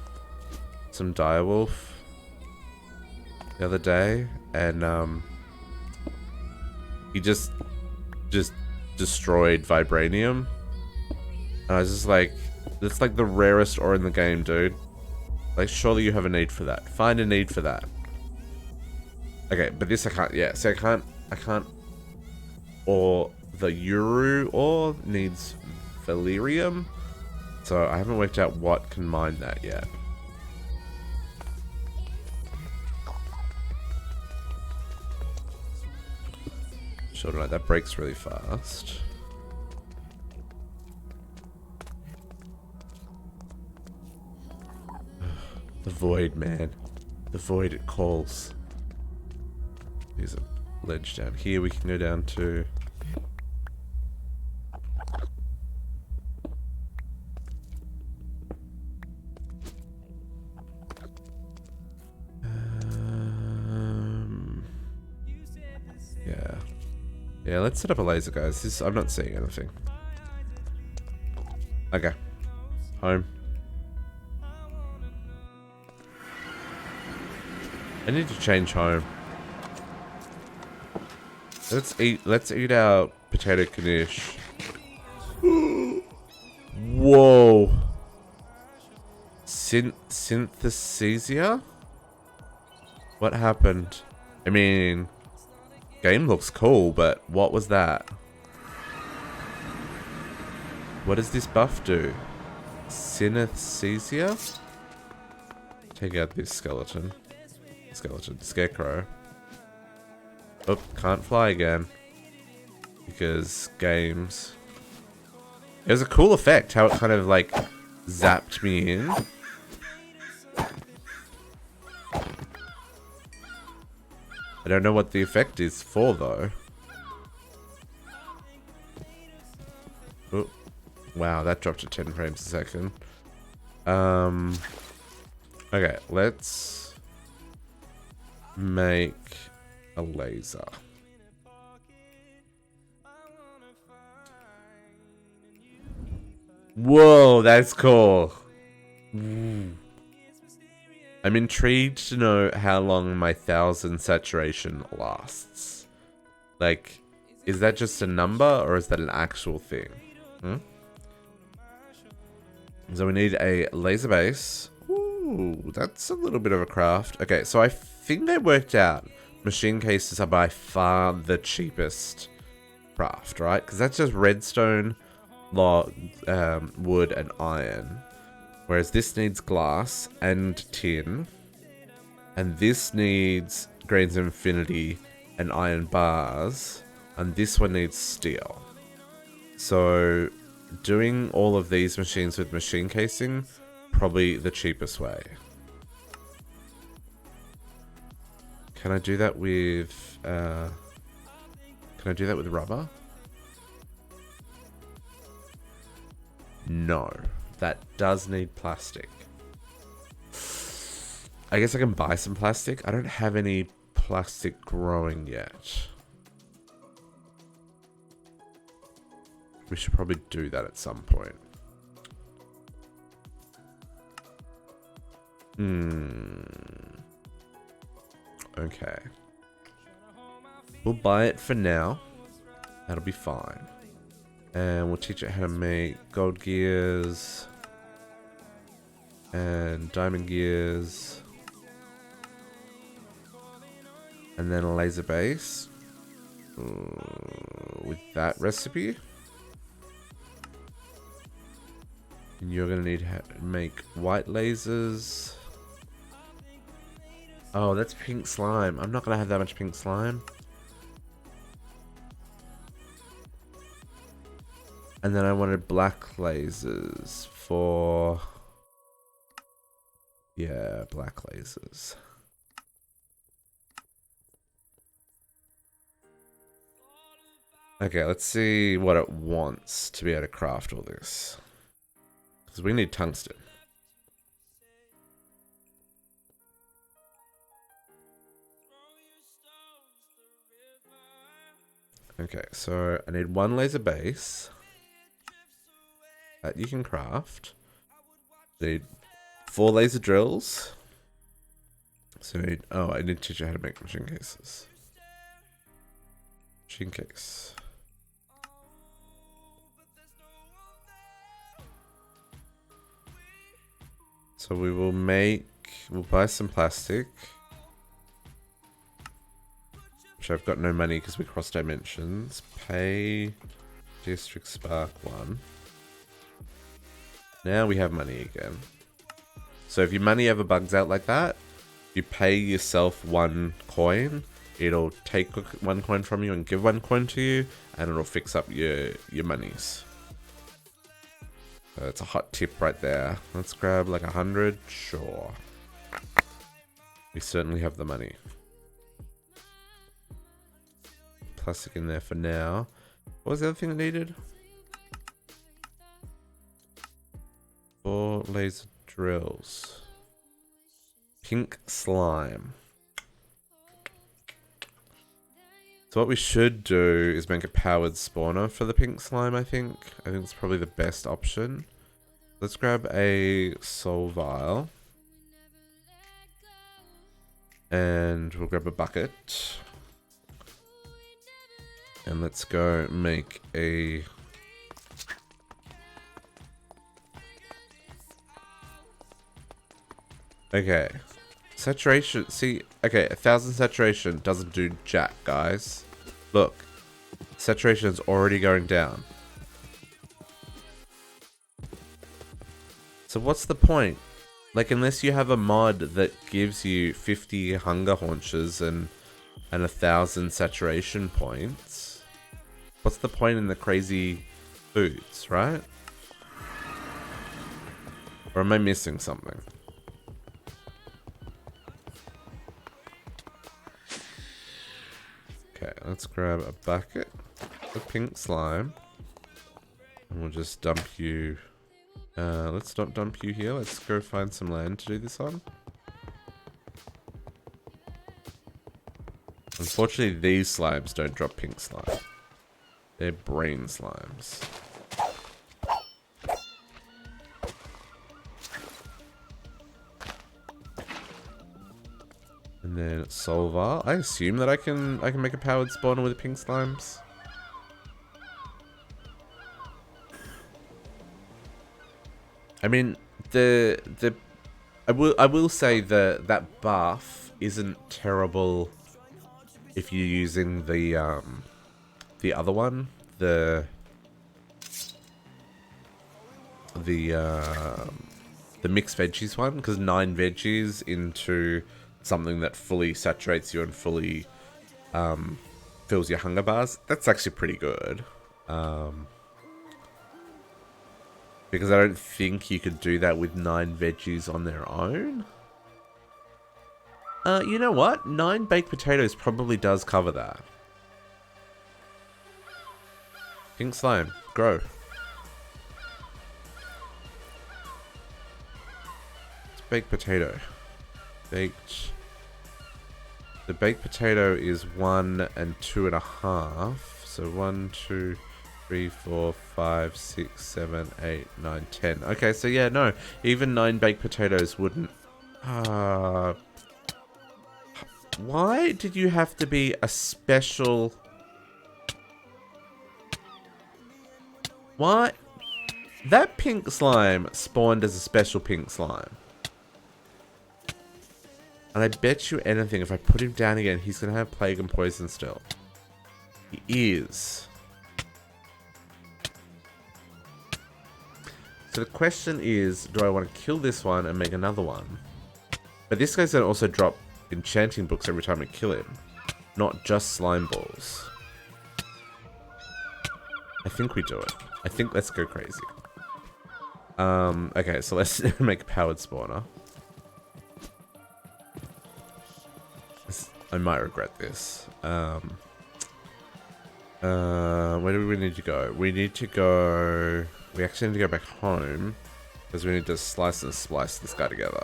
some Direwolf the other day, and he just destroyed vibranium. And I was just like, that's like the rarest ore in the game, dude. Like, surely you have a need for that. Find a need for that. Okay, but this I can't, yeah, so I can't, or the Uru ore needs Valerium, so I haven't worked out what can mine that yet. Shoulder Knight, that breaks really fast. The void, man. The void, it calls. There's a ledge down here we can go down to. Yeah. Yeah, let's set up a laser, guys. I'm not seeing anything. Okay. Home. I need to change home. Let's eat our potato knish. Whoa. Synthesia? What happened? I mean, game looks cool, but what was that? What does this buff do? Synesthesia? Take out this skeleton. Scarecrow. Oh, can't fly again. Because games. It was a cool effect, how it kind of like zapped me in. I don't know what the effect is for though. Oh, wow, that dropped to 10 frames a second. Okay, let's make a laser. Whoa, that's cool. I'm intrigued to know how long my 1000 saturation lasts. Like, is that just a number or is that an actual thing? So we need a laser base. Ooh, that's a little bit of a craft. Okay, so I think I worked out machine cases are by far the cheapest craft, right? Because that's just redstone, log, wood, and iron. Whereas this needs glass and tin. And this needs grains of infinity and iron bars. And this one needs steel. So doing all of these machines with machine casing, probably the cheapest way. Can I do that with rubber? No. That does need plastic. I guess I can buy some plastic. I don't have any plastic growing yet. We should probably do that at some point. Okay. We'll buy it for now. That'll be fine. And we'll teach it how to make gold gears. And diamond gears. And then a laser base. With that recipe. And you're going to need to make white lasers. Oh, that's pink slime. I'm not going to have that much pink slime. And then I wanted black lasers for... Yeah, black lasers. Okay, let's see what it wants to be able to craft all this. Because we need tungsten. Okay, so I need one laser base that you can craft. I need 4 laser drills. So I need, oh, I need to teach you how to make machine cases. Machine case. So we will make, we'll buy some plastic. Which I've got no money because we cross dimensions. Pay District Spark 1. Now we have money again. So if your money ever bugs out like that, you pay yourself 1 coin. It'll take 1 coin from you and give 1 coin to you, and it'll fix up your monies. So it's a hot tip right there. Let's grab like 100. Sure. We certainly have the money. Plastic in there for now. What was the other thing I needed? 4 laser drills. Pink slime. So what we should do is make a powered spawner for the pink slime, I think. I think it's probably the best option. Let's grab a soul vial. And we'll grab a bucket. And let's go make a... Okay. Saturation, see, okay, 1000 saturation doesn't do jack, guys. Look, saturation is already going down. So what's the point? Like, unless you have a mod that gives you 50 hunger haunches and 1000 saturation points, what's the point in the crazy foods, right? Or am I missing something? Okay, let's grab a bucket of pink slime. And we'll just dump you... let's not dump you here. Let's go find some land to do this on. Unfortunately, these slimes don't drop pink slime. They're brain slimes. And then Solvar. I assume that I can make a powered spawner with the pink slimes. I mean, I will say that buff isn't terrible if you're using the other one, the mixed veggies one, because 9 veggies into something that fully saturates you and fully fills your hunger bars. That's actually pretty good. Because I don't think you could do that with 9 veggies on their own. You know what? 9 baked potatoes probably does cover that. Pink slime, grow. It's baked potato. Baked. The baked potato is 1 and 2.5. So 1, 2, 3, 4, 5, 6, 7, 8, 9, 10. Okay, so yeah, no. Even 9 baked potatoes wouldn't... why did you have to be a special... Why? That pink slime spawned as a special pink slime. And I bet you anything, if I put him down again, he's going to have Plague and Poison still. He is. So the question is, do I want to kill this one and make another one? But this guy's going to also drop enchanting books every time I kill him. Not just slime balls. I think we do it. I think let's go crazy. Okay, so let's make a powered spawner. I might regret this. Where do we need to go? We need to go... We actually need to go back home. Because we need to slice and splice this guy together.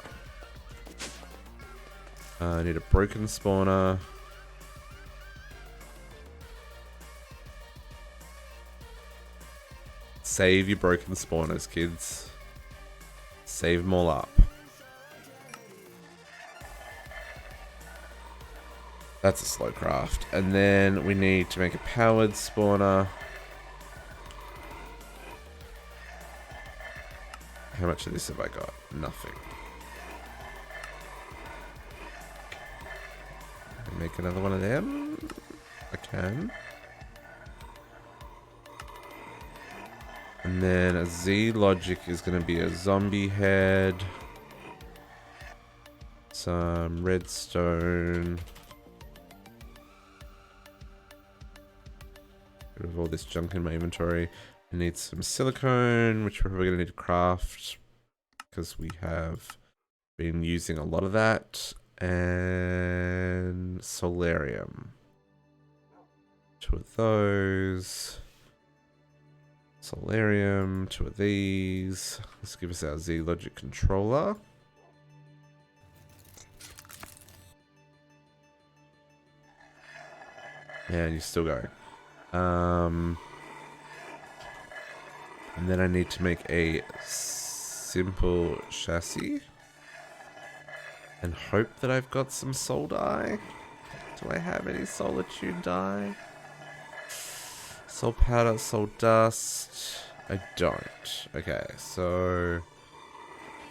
I need a broken spawner. Save your broken spawners, kids. Save them all up. That's a slow craft. And then we need to make a powered spawner. How much of this have I got? Nothing. Can I make another one of them? I can. And then a Z logic is going to be a zombie head. Some redstone. Get rid of all this junk in my inventory. I need some silicone, which we're probably going to need to craft. Because we have been using a lot of that. And solarium. 2 of those. Solarium, 2 of these. Let's give us our Z Logic controller. And you're still going. And then I need to make a simple chassis. And hope that I've got some soul dye. Do I have any solitude dye? Soul powder, soul dust. I don't. Okay, so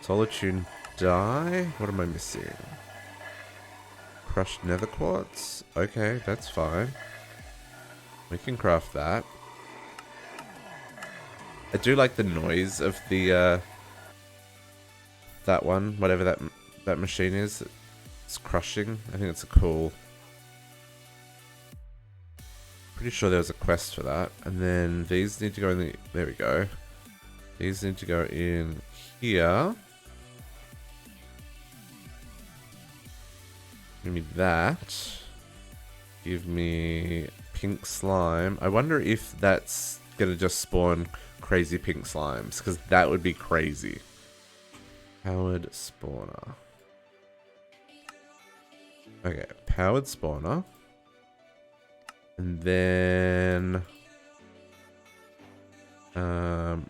solitude dye. What am I missing? Crushed nether quartz. Okay, that's fine. We can craft that. I do like the noise of the that one, whatever that machine is. It's crushing. I think it's a cool. Pretty sure there was a quest for that. And then these need to go in the... There we go. These need to go in here. Give me that. Give me pink slime. I wonder if that's going to just spawn crazy pink slimes. Because that would be crazy. Powered spawner. Okay, powered spawner. And then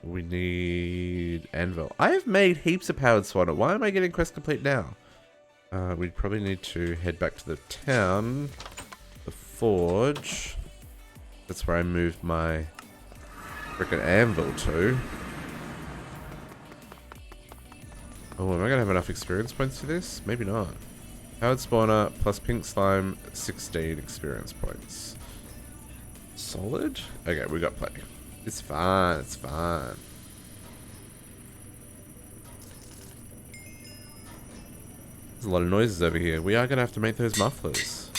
we need anvil. I have made heaps of powered spawner. Why am I getting quest complete now? We'd probably need to head back to the town, the forge. That's where I moved my freaking anvil to. Oh, am I gonna have enough experience points for this? Maybe not. Powered spawner plus pink slime, 16 experience points. Solid? Okay, we got plenty. It's fine, it's fine. There's a lot of noises over here. We are going to have to make those mufflers.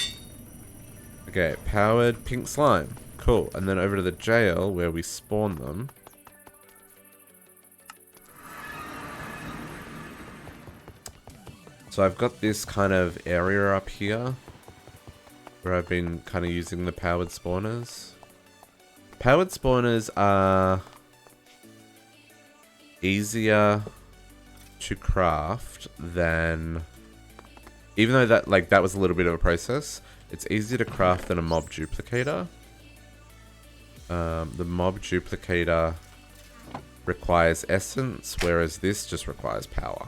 Okay, powered pink slime. Cool. And then over to the jail where we spawn them. So I've got this kind of area up here where I've been kind of using the powered spawners. Powered spawners are easier to craft than, even though that was a little bit of a process, it's easier to craft than a mob duplicator. The mob duplicator requires essence, whereas this just requires power.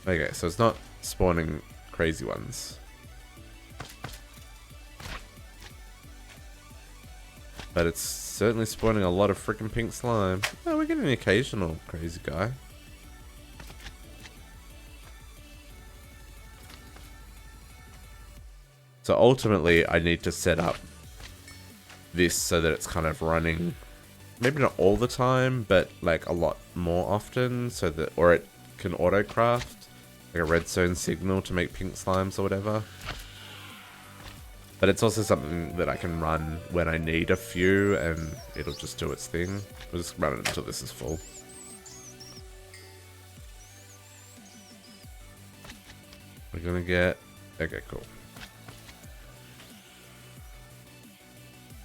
Okay, so it's not spawning crazy ones. But it's certainly spawning a lot of freaking pink slime. Oh, we're getting an occasional crazy guy. So ultimately, I need to set up this so that it's kind of running, maybe not all the time, but like a lot more often, so that, or it can auto craft like a redstone signal to make pink slimes or whatever. But it's also something that I can run when I need a few, and it'll just do its thing. We'll just run it until this is full. We're gonna get... Okay, cool.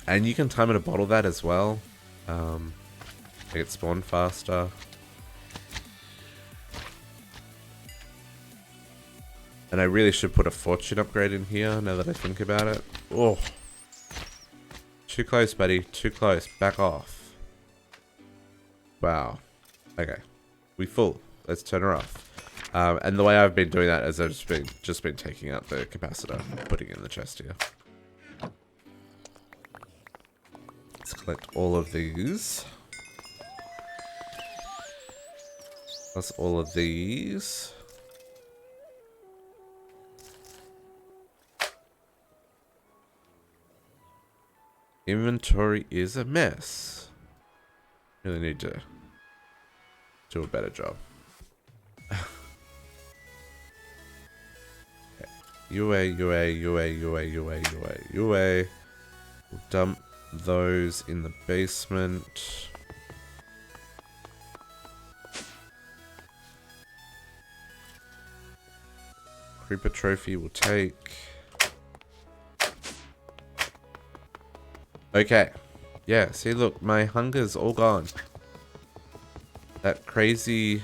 And you can time it to bottle that as well. Make it spawn faster. And I really should put a fortune upgrade in here, now that I think about it. Oh. Too close, buddy. Too close. Back off. Wow. Okay. We full. Let's turn her off. And the way I've been doing that is I've just been taking out the capacitor and putting it in the chest here. Let's collect all of these. Plus all of these. Inventory is a mess. Really need to do a better job. UA. We'll dump those in the basement. Creeper trophy will take. Okay. Yeah, see, look, my hunger's all gone. That crazy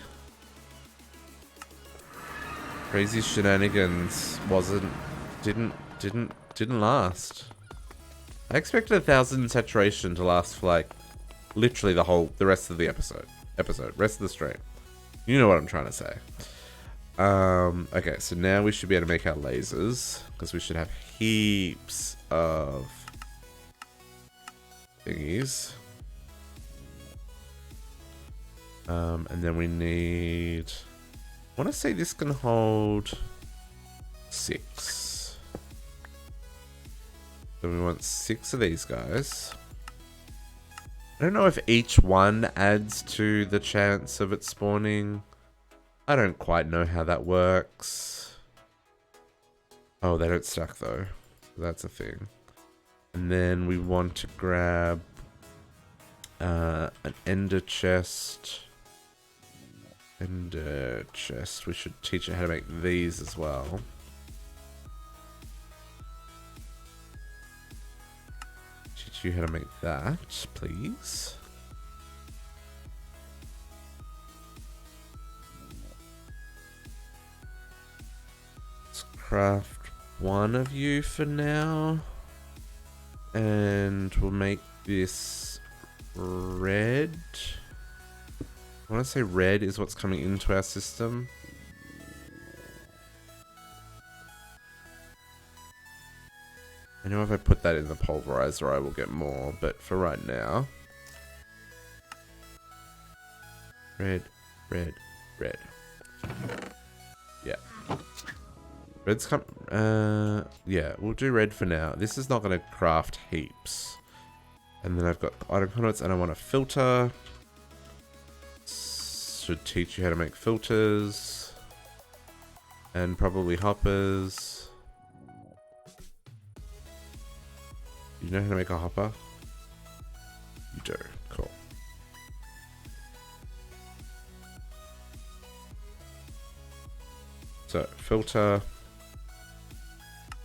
shenanigans didn't last. I expected 1,000 saturation to last for like literally the rest of the rest of the stream. You know what I'm trying to say. Okay, so now we should be able to make our lasers, because we should have heaps of thingies. And then we need... I want to say this can hold 6. So we want 6 of these guys. I don't know if each one adds to the chance of it spawning. I don't quite know how that works. Oh, they don't stack though. That's a thing. And then we want to grab an ender chest. Ender chest. We should teach it how to make these as well. Teach you how to make that, please. Let's craft one of you for now. And we'll make this red. I want to say red is what's coming into our system. I know if I put that in the pulverizer I will get more, but for right now. Red. Yeah. Red's come... yeah, we'll do red for now. This is not going to craft heaps. And then I've got item conduits and I want a filter. Should teach you how to make filters. And probably hoppers. You know how to make a hopper? You do. Cool. So, filter.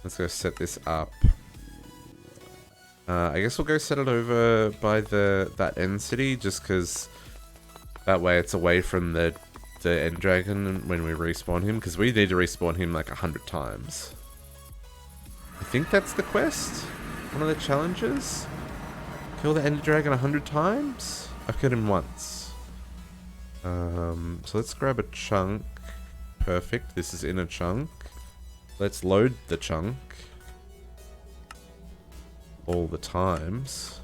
Let's go set this up. I guess we'll go set it over by that end city, just because that way it's away from the end dragon when we respawn him, because we need to respawn him like 100 times. I think that's the quest. One of the challenges. Kill the ender dragon 100 times? I've killed him once. So let's grab a chunk. Perfect. This is in a chunk. Let's load the chunk. All the times.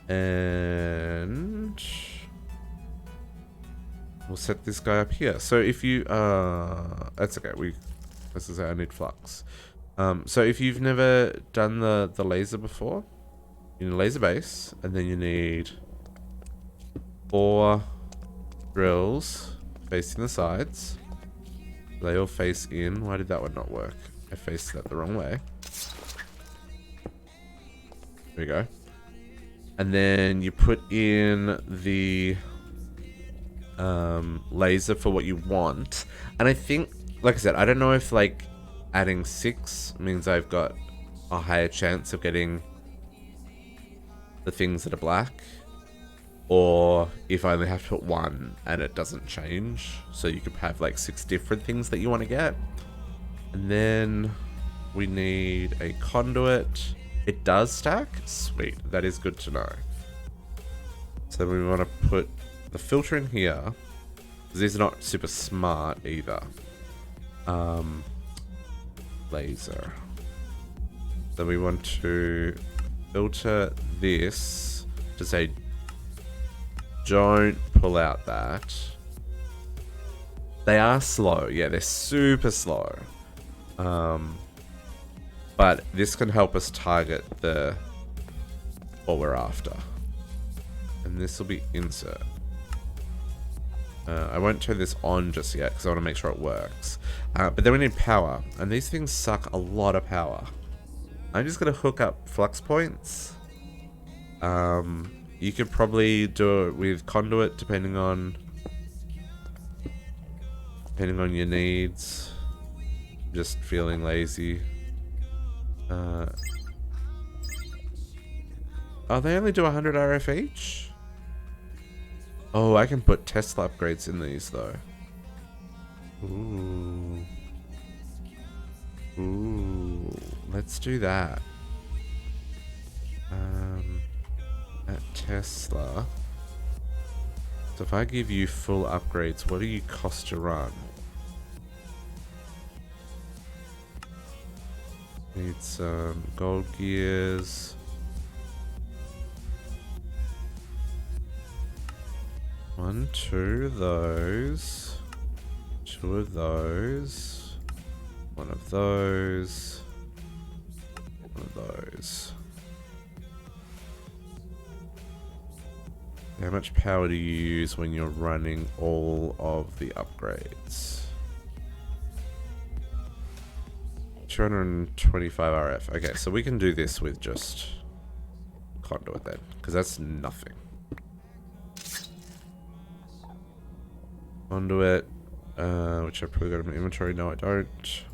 And we'll set this guy up here. So if you that's okay, this is our need flux. So if you've never done the laser before, you need a laser base, and then you need 4 drills facing the sides. They all face in. Why did that one not work? I faced that the wrong way. There we go. And then you put in the laser for what you want. And I think, like I said, I don't know if like adding 6 means I've got a higher chance of getting the things that are black, or if I only have to put 1 and it doesn't change, so you could have like 6 different things that you want to get. And then we need a conduit. It does stack? Sweet, that is good to know. So we want to put the filter in here, because these are not super smart either. Laser. So we want to filter this to say don't pull out that. They are slow. Yeah, they're super slow. But this can help us target what we're after. And this will be insert. I won't turn this on just yet because I want to make sure it works. But then we need power. And these things suck a lot of power. I'm just going to hook up flux points. You could probably do it with conduit depending on your needs. Just feeling lazy. Oh, they only do 100 RF each? Oh, I can put Tesla upgrades in these though. Ooh. Ooh. Let's do that. At Tesla. So if I give you full upgrades, what do you cost to run? Need some gold gears. One, 2 of those. 2 of those. 1 of those. 1 of those. How much power do you use when you're running all of the upgrades? 225 RF. Okay, so we can do this with just conduit then, because that's nothing. Conduit, which I probably got in my inventory. No, I don't.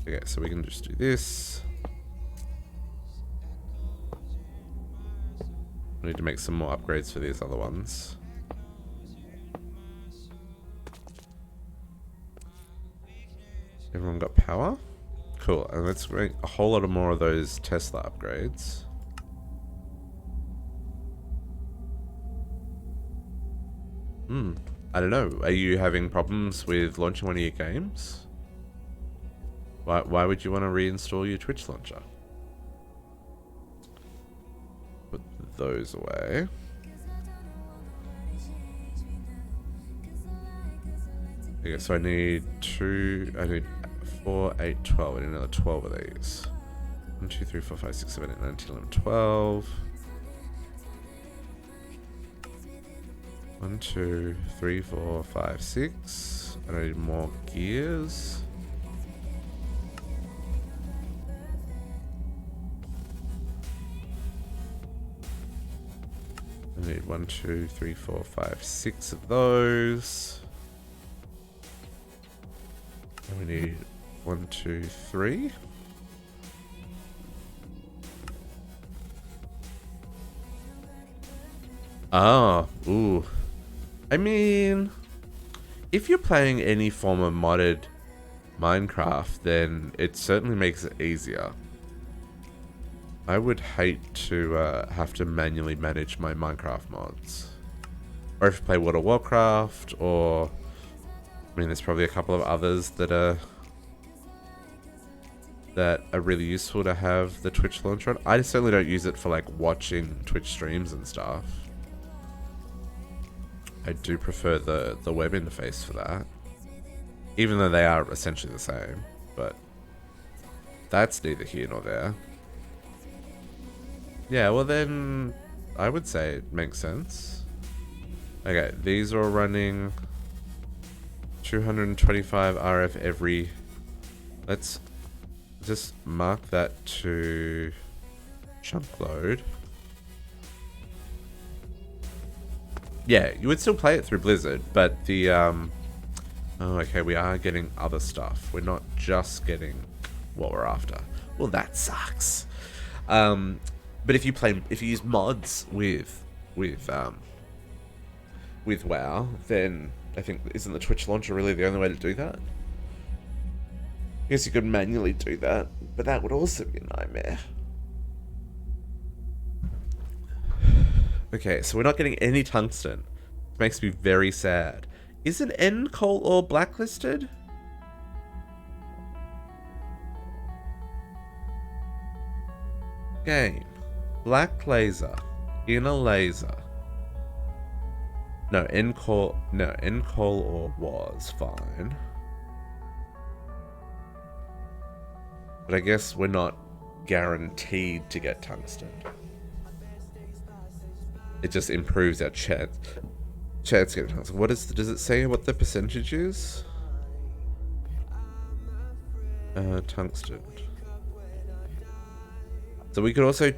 Okay, so we can just do this. I need to make some more upgrades for these other ones. Everyone got power? Cool, and let's make a whole lot of more of those Tesla upgrades. I don't know. Are you having problems with launching one of your games? Why would you want to reinstall your Twitch launcher? Put those away. Okay, so I need 4, 8, 12. I need another 12 of these. 1, 2, 3, 4, 5, 6, 7, 8, 9, 10, 11, 12. 1, 2, 3, 4, 5, 6. And I need more gears. I need 1, 2, 3, 4, 5, 6 of those. And we need 1, 2, 3. Ah, ooh. I mean, if you're playing any form of modded Minecraft, then it certainly makes it easier. I would hate to have to manually manage my Minecraft mods. Or if you play World of Warcraft, or... I mean, there's probably a couple of others that are really useful to have the Twitch launcher on. I certainly don't use it for like watching Twitch streams and stuff. I do prefer the web interface for that. Even though they are essentially the same. But that's neither here nor there. Yeah, well then, I would say it makes sense. Okay, these are running 225 RF every... Let's just mark that to chunk load. Yeah, you would still play it through Blizzard, but the... Oh, okay, we are getting other stuff. We're not just getting what we're after. Well, that sucks. But if you use mods with WoW, then I think, isn't the Twitch launcher really the only way to do that? I guess you could manually do that, but that would also be a nightmare. Okay, so we're not getting any tungsten. It makes me very sad. Is an end coal ore blacklisted? Game. Black laser. Inner laser. No, end coal ore was fine. But I guess we're not guaranteed to get tungsten. It just improves our chance getting tungsten. Does it say what the percentage is? Tungsten. So we could also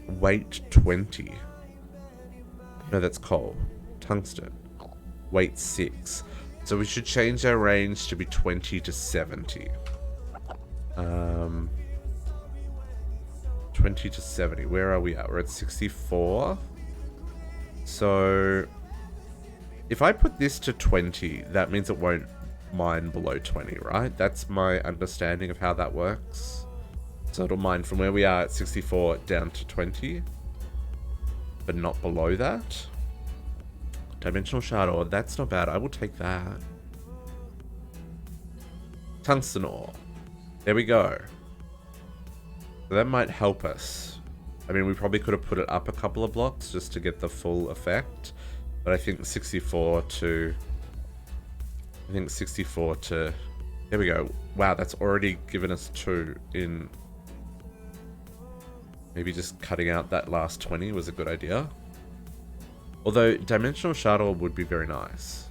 weight 20. No, that's coal. Tungsten. Weight 6. So we should change our range to be 20 to 70. 20 to 70. Where are we at? We're at 64. So if I put this to 20, that means it won't mine below 20, right? That's my understanding of how that works. So it'll mine from where we are at 64 down to 20, but not below that. Dimensional shard ore, that's not bad. I will take that. Tungsten ore. There we go. So that might help us. I mean, we probably could have put it up a couple of blocks just to get the full effect. But I think 64 to... There we go. Wow, that's already given us 2 in... Maybe just cutting out that last 20 was a good idea. Although, dimensional shard ore would be very nice.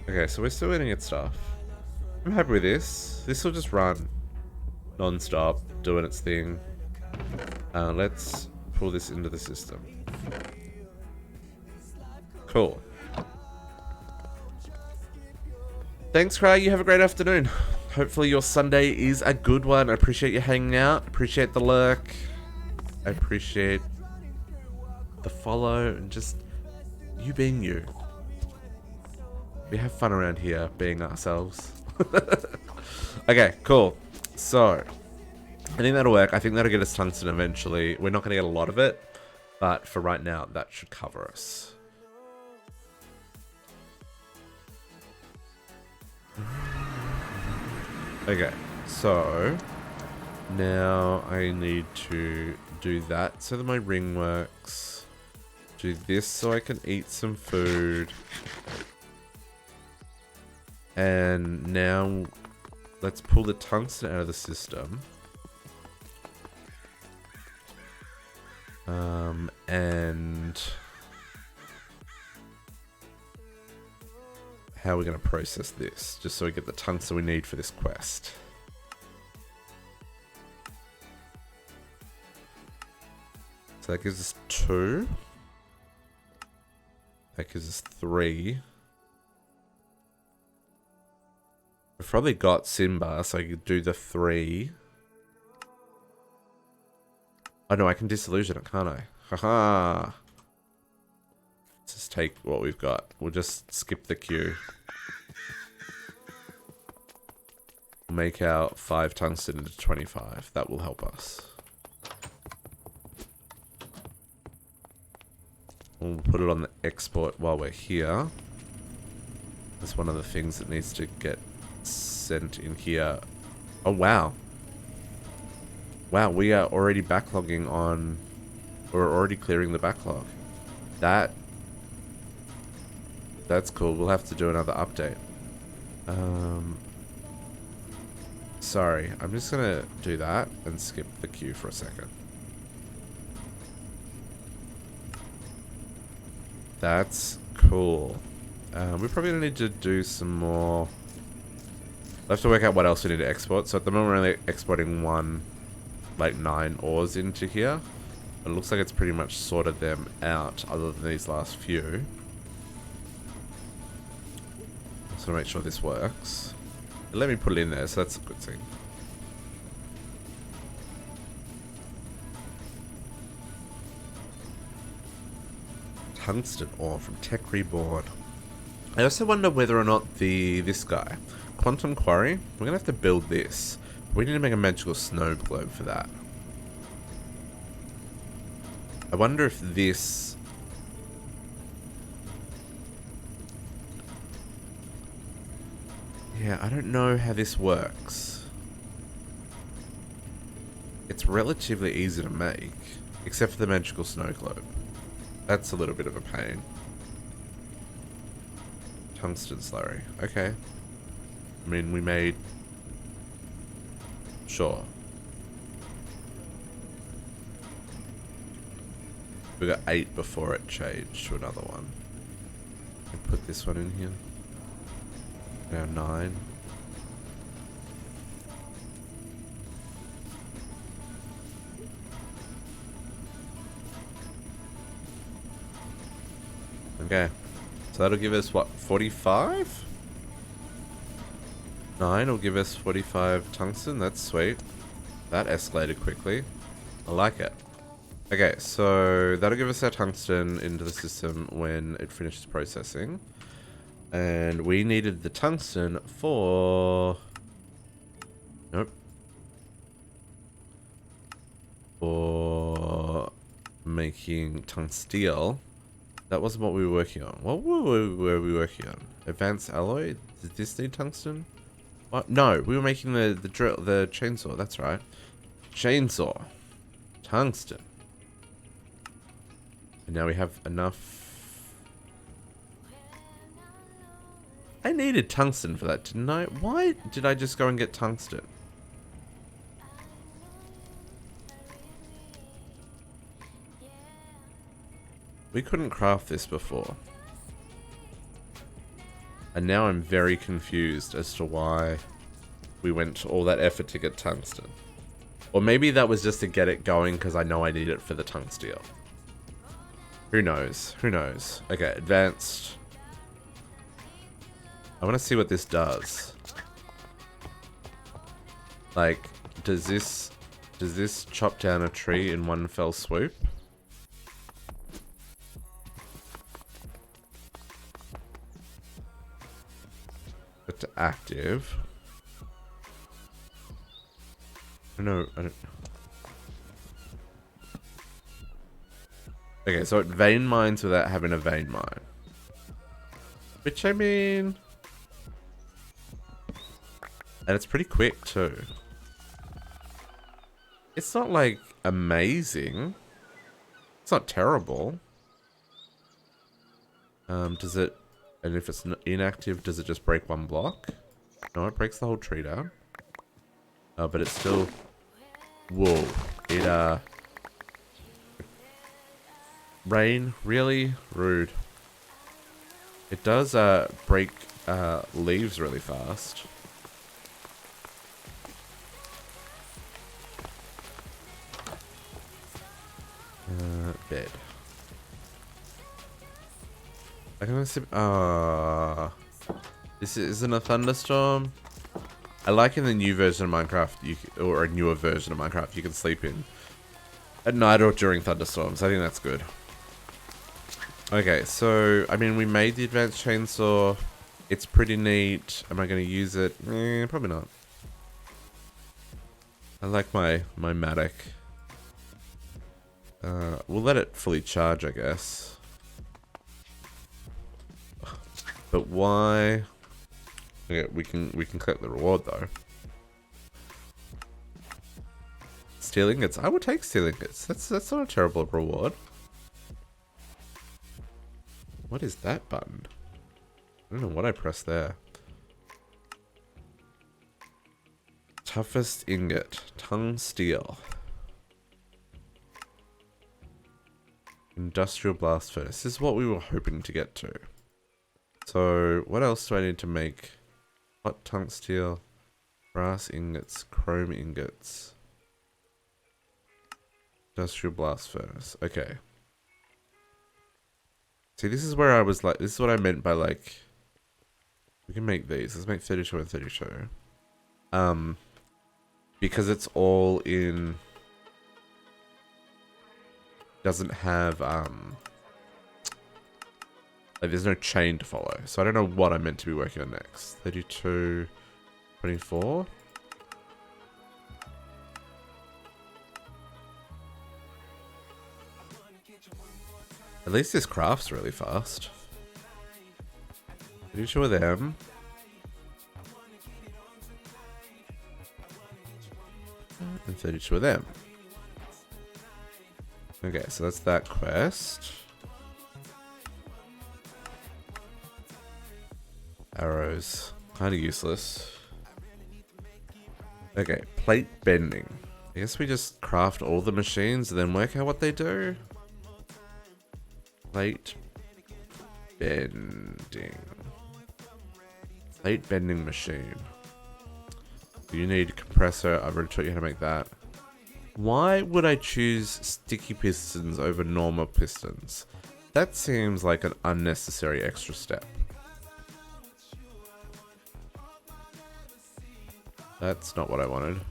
Okay, so we're still getting it stuff. I'm happy with this. This will just run non-stop, doing its thing. Let's pull this into the system. Cool. Thanks, Cry. You have a great afternoon. Hopefully your Sunday is a good one. I appreciate you hanging out. Appreciate the lurk. I appreciate the follow and just you being you. We have fun around here being ourselves. Okay, cool. So, I think that'll work. I think that'll get us tungsten eventually. We're not going to get a lot of it, but for right now, that should cover us. Okay, so now I need to do that so that my ring works. Do this so I can eat some food. And now let's pull the tungsten out of the system. And how are we going to process this? Just so we get the tungsten we need for this quest. So that gives us 2. That gives us 3. I've probably got Simba, so I could do the 3. Oh no, I can disillusion it, can't I? Haha. Let's just take what we've got. We'll just skip the queue. Make our 5 tungsten into 25. That will help us. We'll put it on the export while we're here. That's one of the things that needs to get sent in here. Oh, wow. Wow, we are already backlogging on... We're already clearing the backlog. That That's cool. We'll have to do another update. Sorry, I'm just gonna do that and skip the queue for a second. That's cool. We probably need to do some more. We'll have to work out what else we need to export. So at the moment we're only exporting 9 ores into here. But it looks like it's pretty much sorted them out other than these last few. Just want to make sure this works. Let me put it in there, so that's a good thing. Tungsten ore from Tech Reborn. I also wonder whether or not this guy, Quantum Quarry, we're gonna have to build this. We need to make a magical snow globe for that. I wonder if this... Yeah, I don't know how this works. It's relatively easy to make, except for the magical snow globe. That's a little bit of a pain. Tungsten slurry. Okay. I mean, we made... Sure. We got 8 before it changed to another one. Put this one in here. Now 9. Okay. So that'll give us what, 45? 9 will give us 45 tungsten. That's sweet. That escalated quickly. I like it. Okay, so that'll give us our tungsten into the system when it finishes processing. And we needed the tungsten for... Nope. For making tungsteel. That wasn't what we were working on. What were we working on? Advanced alloy? Did this need tungsten? What? No, we were making the chainsaw. That's right. Chainsaw. Tungsten. And now we have enough. I needed tungsten for that, didn't I? Why did I just go and get tungsten? We couldn't craft this before. And now I'm very confused as to why we went to all that effort to get tungsten. Or maybe that was just to get it going because I know I need it for the tungsteel. Who knows? Who knows? Okay, advanced. I want to see what this does. Like, does this chop down a tree in one fell swoop? But to active. I don't. Okay, so it vein mines without having a vein mine. Which, I mean... And it's pretty quick, too. It's not, like, amazing. It's not terrible. Does it... And if it's inactive, does it just break one block? No, it breaks the whole tree down. But it's still... Whoa. It, Rain? Really? Rude. It does, break, leaves really fast. Bed. I can see. This isn't a thunderstorm. I like in the new version of Minecraft, or a newer version of Minecraft, you can sleep in at night or during thunderstorms. I think that's good. Okay, so I mean, we made the advanced chainsaw. It's pretty neat. Am I going to use it? Probably not. I like my Matic. We'll let it fully charge, I guess. But why? Okay, we can collect the reward though. Steel ingots. I would take steel ingots. That's not a terrible reward. What is that button? I don't know what I pressed there. Toughest ingot. Tongue steel. Industrial blast furnace. This is what we were hoping to get to. So, what else do I need to make? Hot tungsteel, brass ingots, chrome ingots, industrial blast furnace. Okay. See, this is where I was like, this is what I meant by like, we can make these. Let's make 32 and 32. Because it's all in, doesn't have, like there's no chain to follow. So I don't know what I'm meant to be working on next. 32, 24. At least this crafts really fast. 32 of them. And 32 of them. Okay, so that's that quest. Arrows. Kind of useless. Okay, plate bending. I guess we just craft all the machines and then work out what they do. Plate bending. Plate bending machine. You need a compressor. I've already taught you how to make that. Why would I choose sticky pistons over normal pistons? That seems like an unnecessary extra step. That's not what I wanted.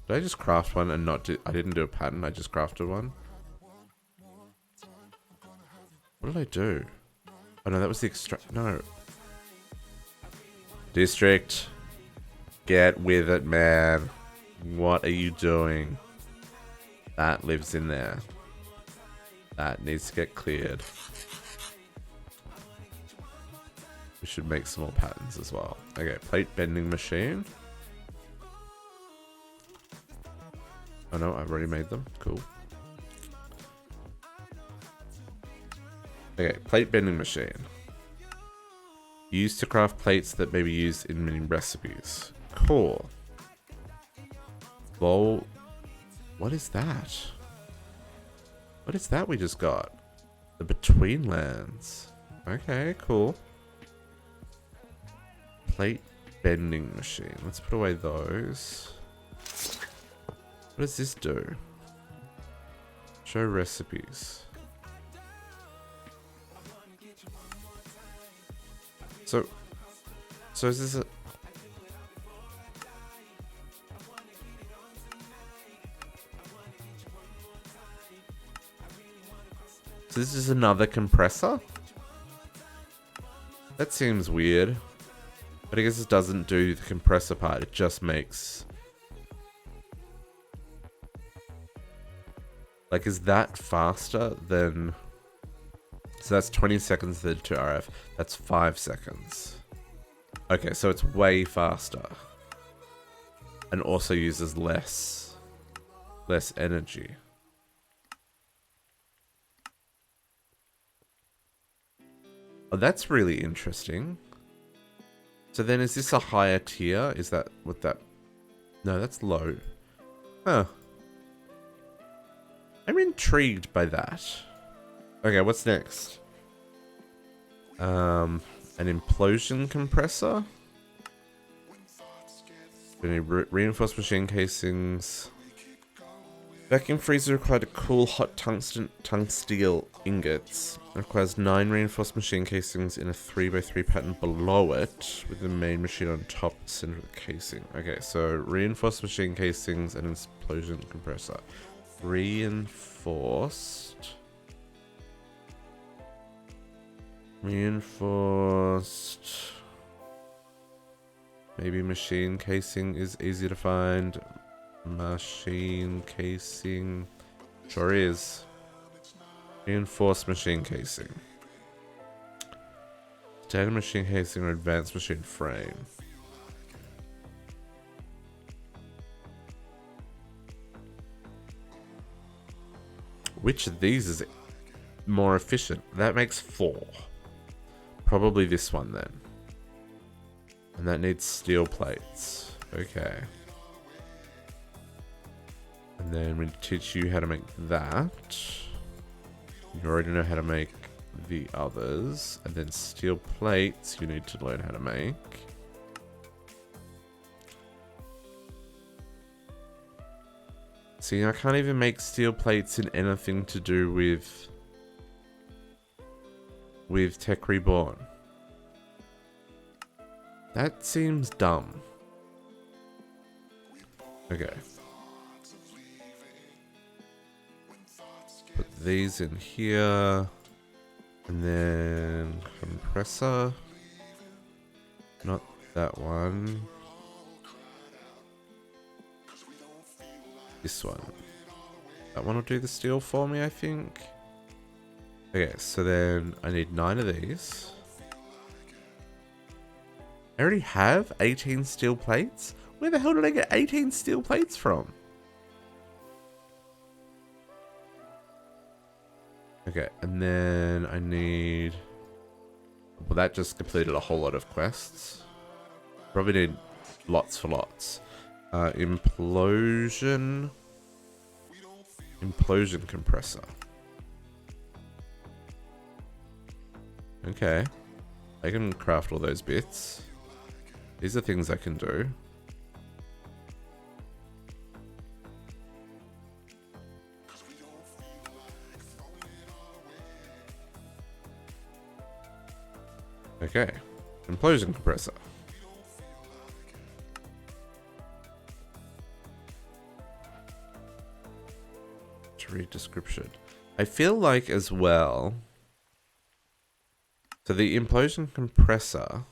Did I just craft one and not do... I didn't do a pattern, I just crafted one. What did I do? Oh no, that was the extract... No. District. Get with it, man. What are you doing? That lives in there. That needs to get cleared. We should make some more patterns as well. Okay, plate bending machine. Oh no, I've already made them. Cool. Okay, plate bending machine. Used to craft plates that may be used in many recipes. Cool. Bowl. What is that? What is that we just got? The Between Lands. Okay, cool. Plate bending machine. Let's put away those. What does this do? Show recipes. So is this a... So this is another compressor? That seems weird. But I guess it doesn't do the compressor part, it just makes... Like, is that faster than... So that's 20 seconds to 2 RF. That's 5 seconds. Okay, so it's way faster. And also uses less energy. Oh, that's really interesting. So then is this a higher tier? Is that what that... No, that's low. Huh. I'm intrigued by that. Okay, what's next? An implosion compressor. We need reinforced machine casings. Vacuum freezer required to cool hot tungsteel ingots. It requires 9 reinforced machine casings in a 3x3 pattern below it, with the main machine on top, center of the casing. Okay, so reinforced machine casings and implosion compressor. Reinforced. Maybe machine casing is easy to find. Machine casing. Sure is. Reinforced machine casing. Standard machine casing or advanced machine frame. Which of these is more efficient? That makes 4. Probably this one then. And that needs steel plates. Okay. And then we teach you how to make that. You already know how to make the others. And then steel plates you need to learn how to make. See, I can't even make steel plates in anything to do with Tech Reborn. That seems dumb. Okay. Put these in here. And then compressor. Not that one. This one. That one will do the steel for me, I think. Okay, so then I need 9 of these. I already have 18 steel plates? Where the hell did I get 18 steel plates from? Okay, and then I need... Well, that just completed a whole lot of quests. Probably need lots for lots. Implosion Compressor. Okay. I can craft all those bits. These are things I can do. Okay. Implosion Compressor. To read description. I feel like as well... So the Implosion Compressor...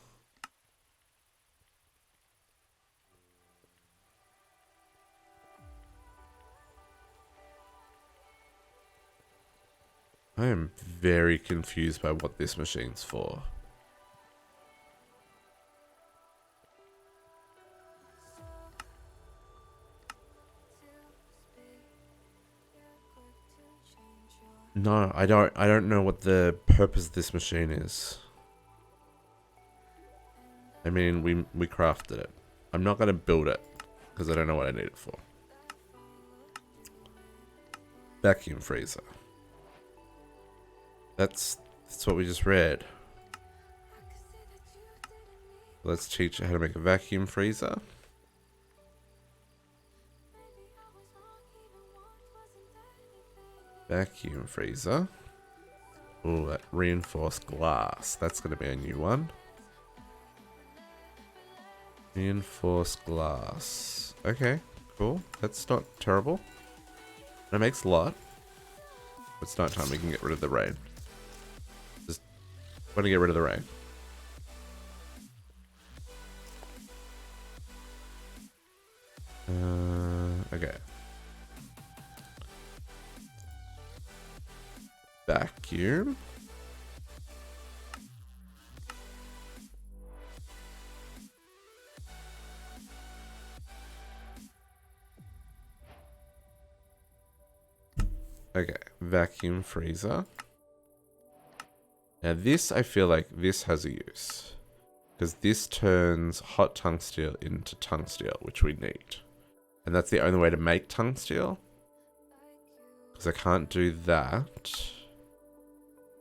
I am very confused by what this machine's for. No, I don't know what the purpose of this machine is. I mean, we crafted it. I'm not gonna build it because I don't know what I need it for. Vacuum freezer. That's what we just read. Let's teach you how to make a vacuum freezer. Vacuum freezer. Oh, that reinforced glass. That's going to be a new one. Reinforced glass. Okay, cool. That's not terrible. And it makes a lot. It's night time. We can get rid of the rain. Just want to get rid of the rain. Okay. Vacuum. Okay, vacuum freezer. Now this, I feel like this has a use. Because this turns hot tungsteel into tungsteel, which we need. And that's the only way to make tungsteel. Because I can't do that.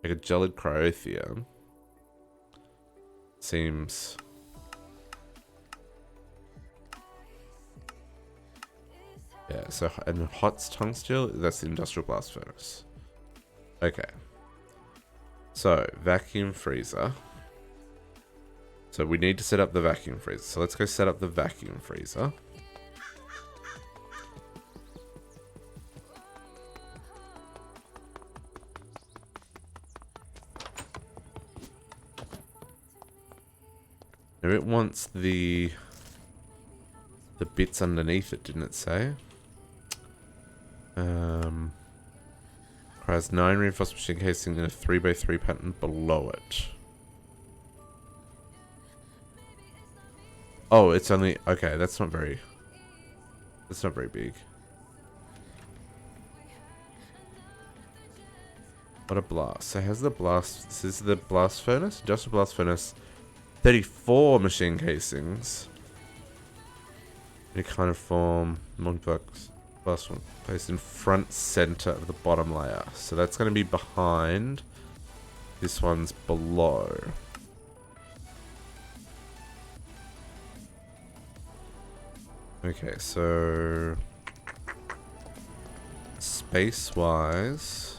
Like a gelid cryothium. Seems... Yeah, so, and hot tungsteel, that's the industrial blast furnace. Okay. So, vacuum freezer. So we need to set up the vacuum freezer. So let's go set up the vacuum freezer. Now it wants the bits underneath it, didn't it say? Requires 9 reinforced machine casing in a 3x3 pattern below it. Oh, it's only... Okay, that's not very... That's not very big. What a blast. So how's the blast... This is the blast furnace? Industrial blast furnace 34 machine casings. Any kind of form, multi-box, last one placed in front center of the bottom layer. So that's going to be behind. This one's below. Okay, so space-wise,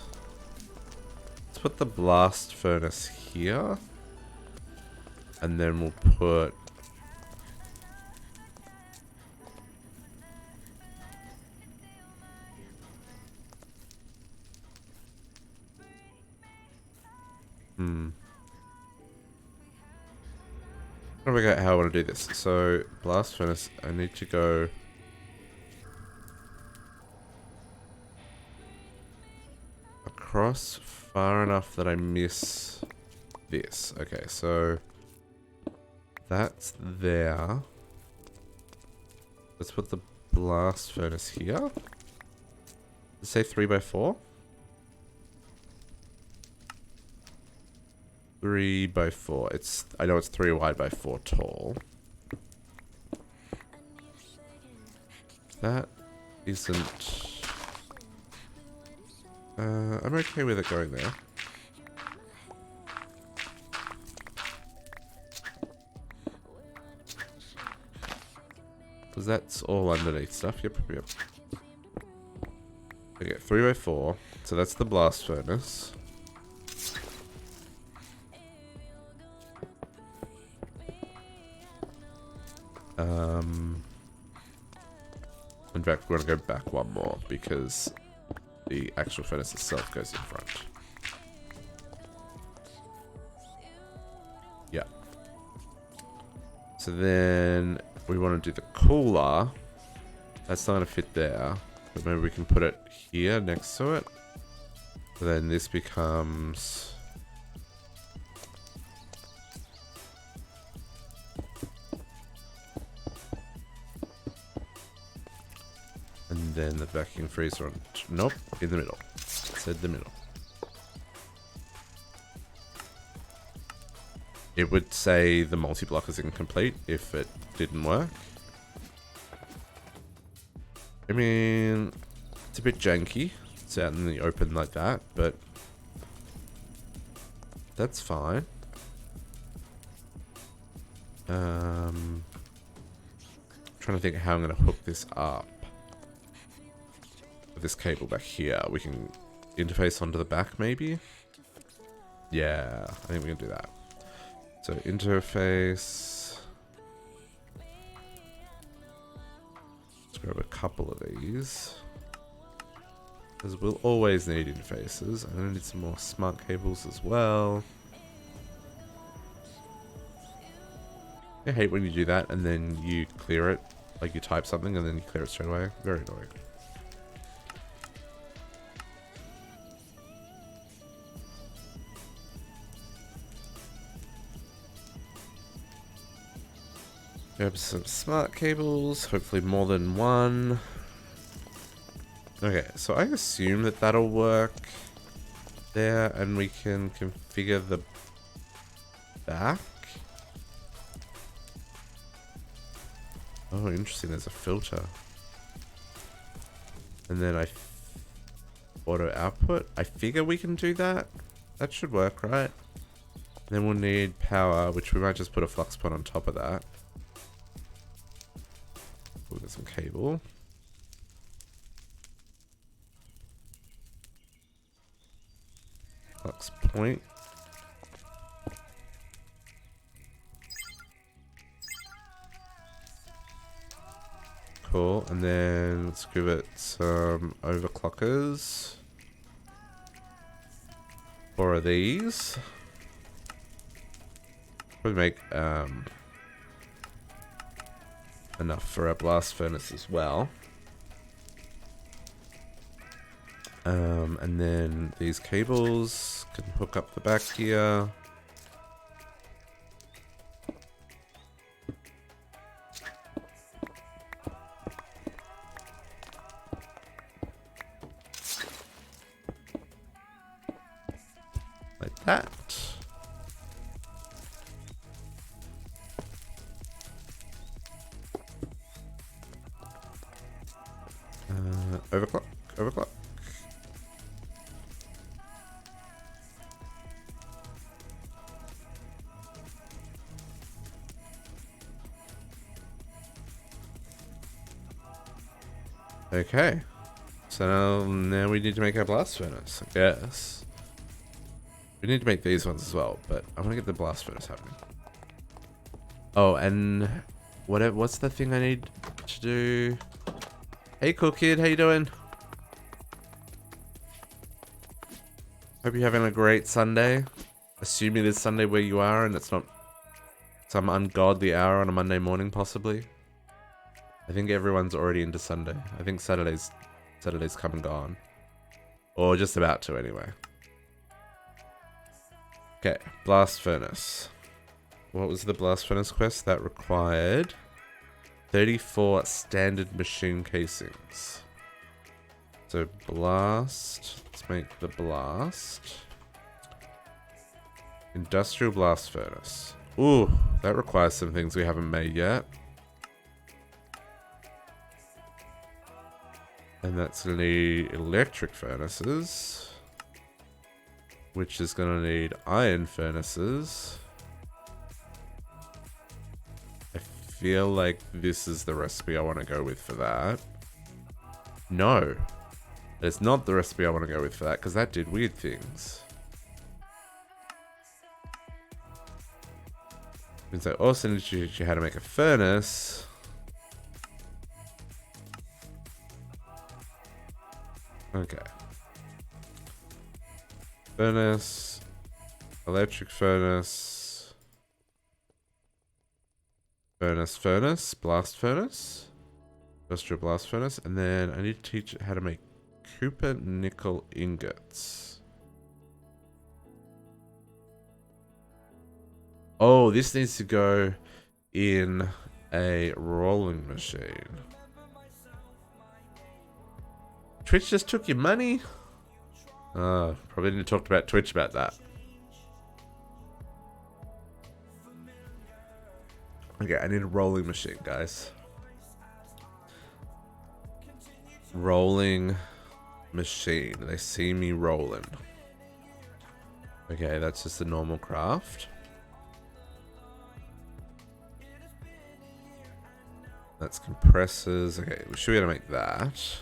let's put the blast furnace here, and then we'll put trying to figure out how I want to do this. So, blast furnace, I need to go across far enough that I miss this. Okay, so that's there. Let's put the blast furnace here. Let's say 3x4. 3x4. It's, I know it's 3 wide by 4 tall. That isn't... I'm okay with it going there. Because that's all underneath stuff. Yep. Okay, 3x4. So that's the blast furnace. In fact, we're going to go back one more because the actual furnace itself goes in front. Yeah. So then we want to do the cooler. That's not going to fit there. But maybe we can put it here next to it. So then this becomes... And then the vacuum freezer on... Nope, in the middle. Said the middle. It would say the multi-block is incomplete if it didn't work. I mean, it's a bit janky. It's out in the open like that, but... that's fine. Trying to think how I'm going to hook this up. This cable back here, we can interface onto the back maybe? Yeah, I think we can do that. So interface, let's grab a couple of these because we'll always need interfaces. I'm gonna need some more smart cables as well. I hate when you do that and then you clear it, like you type something and then you clear it straight away. Very annoying. Grab some smart cables, hopefully more than one. Okay, so I assume that that'll work there, and we can configure the back. Oh, interesting, there's a filter. And then auto output. I figure we can do that. That should work, right? Then we'll need power, which we might just put a flux pot on top of that. We'll get some cable. Flux point. Cool, and then let's give it some overclockers. 4 of these. Probably make enough for our blast furnace as well. And then these cables can hook up the back here. Like that. Overclock. Overclock. Okay. So now we need to make our blast furnace, I guess. We need to make these ones as well, but I want to get the blast furnace happening. Oh, and what's the thing I need to do? Hey, cool kid, how you doing? Hope you're having a great Sunday. Assume it is Sunday where you are and it's not some ungodly hour on a Monday morning, possibly. I think everyone's already into Sunday. I think Saturday's come and gone. Or just about to, anyway. Okay, blast furnace. What was the blast furnace quest? That required 34 standard machine casings. So blast. Let's make the blast. Industrial blast furnace. Ooh, that requires some things we haven't made yet. And that's going to need electric furnaces. Which is going to need iron furnaces. I feel like this is the recipe I want to go with for that. No. It's not the recipe I want to go with for that, because that did weird things. Means I also need to teach you how to make a furnace. Okay. Furnace. Electric furnace. Furnace. Blast furnace. Industrial blast furnace. And then I need to teach it how to make Cooper nickel ingots. Oh, this needs to go in a rolling machine. Twitch just took your money? Probably didn't talk about Twitch about that. Okay, I need a rolling machine, guys. Rolling machine. They see me rolling. Okay, that's just a normal craft. That's compressors. Okay, we should be able to make that.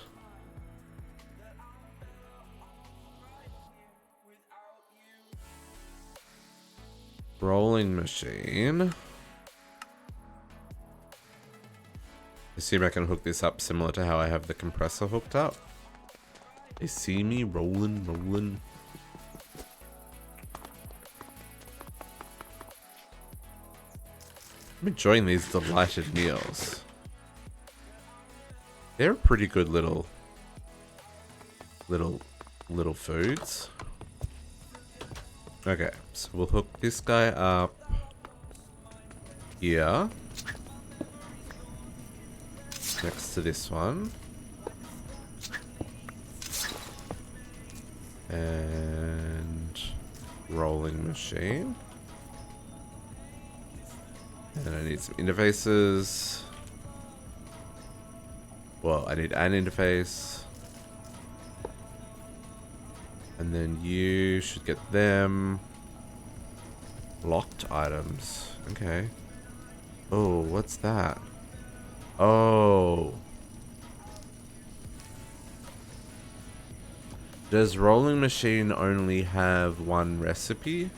Rolling machine. Assume I can hook this up similar to how I have the compressor hooked up. They see me rolling. I'm enjoying these delighted meals. They're pretty good little foods. Okay, so we'll hook this guy up here. Next to this one. And rolling machine. And I need some interfaces. Well, I need an interface. And then you should get them. Locked items. Okay. Oh, what's that? Oh. Does rolling machine only have one recipe?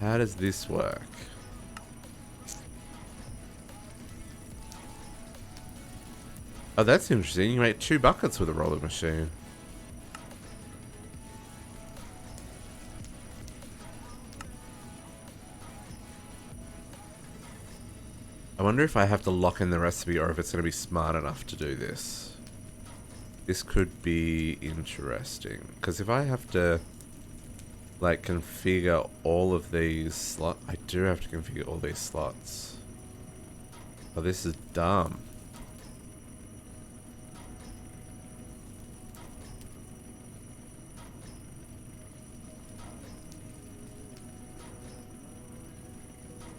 How does this work? Oh, that's interesting. You make 2 buckets with a rolling machine. I wonder if I have to lock in the recipe or if it's going to be smart enough to do this. This could be interesting. Because if I have to, like, configure all of these slots... I do have to configure all these slots. Oh, this is dumb.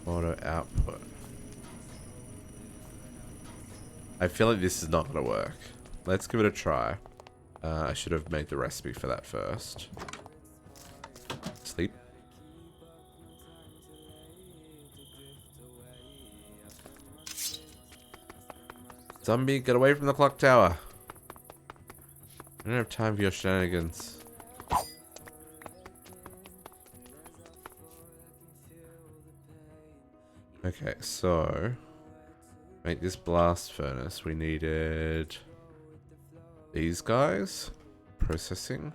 Auto output. I feel like this is not going to work. Let's give it a try. I should have made the recipe for that first. Sleep. Zombie, get away from the clock tower. I don't have time for your shenanigans. Okay, so make this blast furnace. We needed these guys. Processing.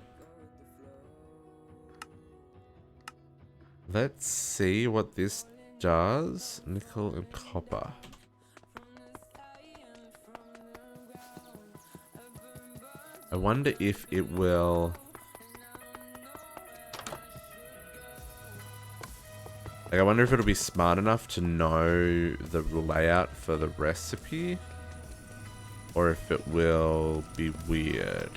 Let's see what this does. Nickel and copper. I wonder if it will... Like, I wonder if it'll be smart enough to know the layout for the recipe. Or if it will be weird.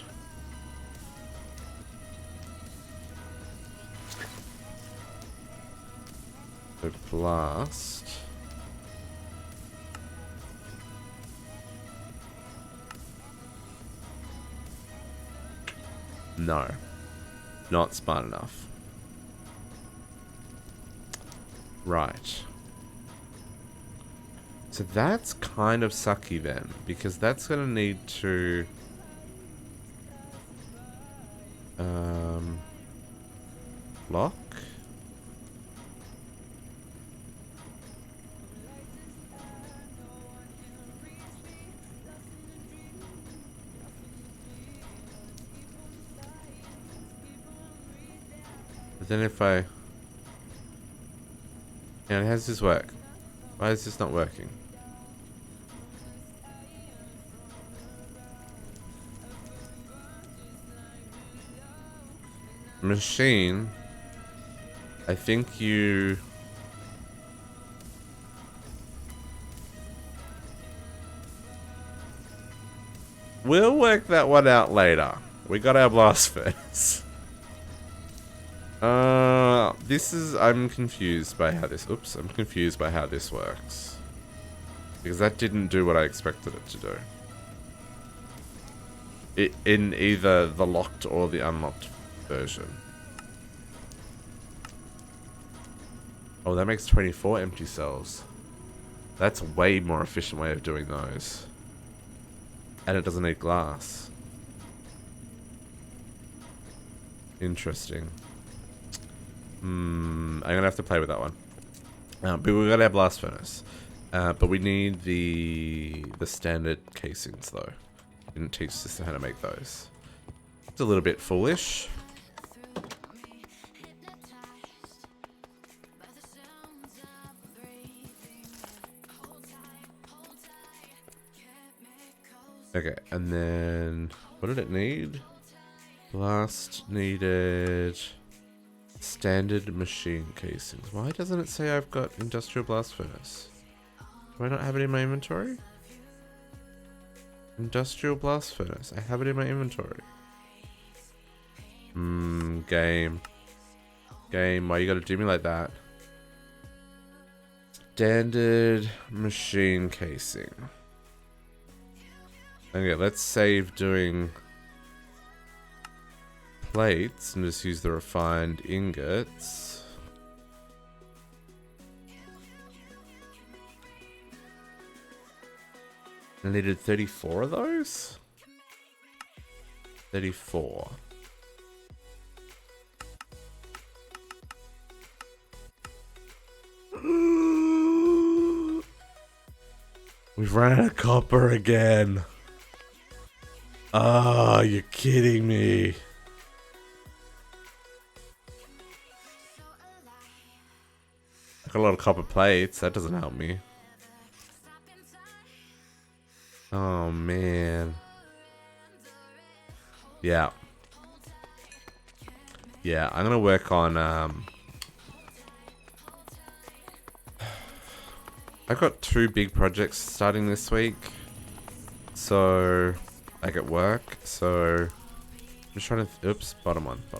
So blast. No. Not smart enough. Right. So that's kind of sucky then, because that's going to need to lock. But then if I... And how does this work? Why is this not working? Machine. I think you... We'll work that one out later. We got our blast furnace. This is... I'm confused by how this... Oops, I'm confused by how this works. Because that didn't do what I expected it to do. In either the locked or the unlocked version. Oh, that makes 24 empty cells. That's a way more efficient way of doing those. And it doesn't need glass. Interesting. I'm gonna have to play with that one. But we've got our blast furnace. But we need the standard casings though. Didn't teach us how to make those. It's a little bit foolish. Okay, and then what did it need? Blast needed standard machine casings. Why doesn't it say I've got industrial blast furnace? Do I not have it in my inventory? Industrial blast furnace. I have it in my inventory. Game. Game, why you gotta do me like that? Standard machine casing. Okay, let's save doing plates and just use the refined ingots. I needed 34 of those? 34. We've run out of copper again. Oh, you're kidding me. I got a lot of copper plates. That doesn't help me. Oh, man. Yeah. Yeah, I'm gonna work on, I've got 2 big projects starting this week. So, like at work. So, I'm just trying to, oops, bottom one. So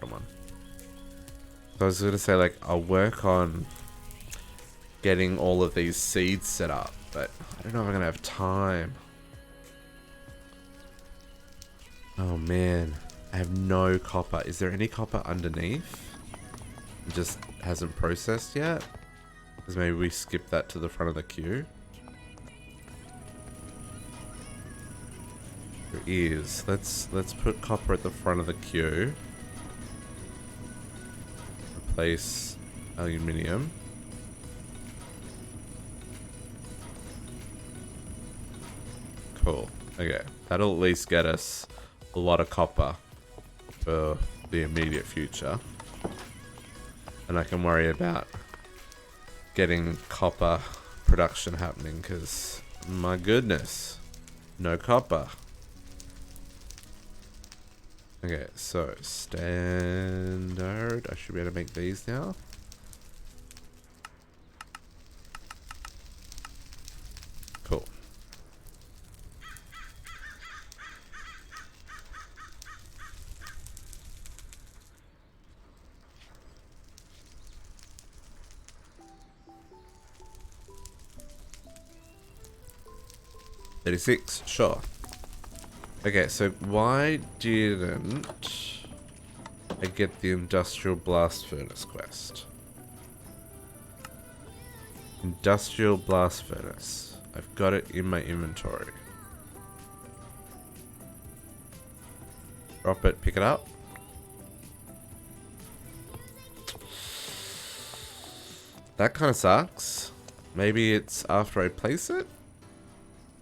I was gonna say, like, I'll work on getting all of these seeds set up. But I don't know if I'm gonna have time. Oh man, I have no copper. Is there any copper underneath? It just hasn't processed yet? Because maybe we skip that to the front of the queue. There is. Let's put copper at the front of the queue. Replace aluminium. Cool. Okay, that'll at least get us a lot of copper for the immediate future. And I can worry about getting copper production happening because, my goodness, no copper. Okay, so standard. I should be able to make these now. Cool. $36, sure. Okay, so why didn't I get the Industrial Blast Furnace quest? Industrial Blast Furnace. I've got it in my inventory. Drop it, pick it up. That kind of sucks. Maybe it's after I place it?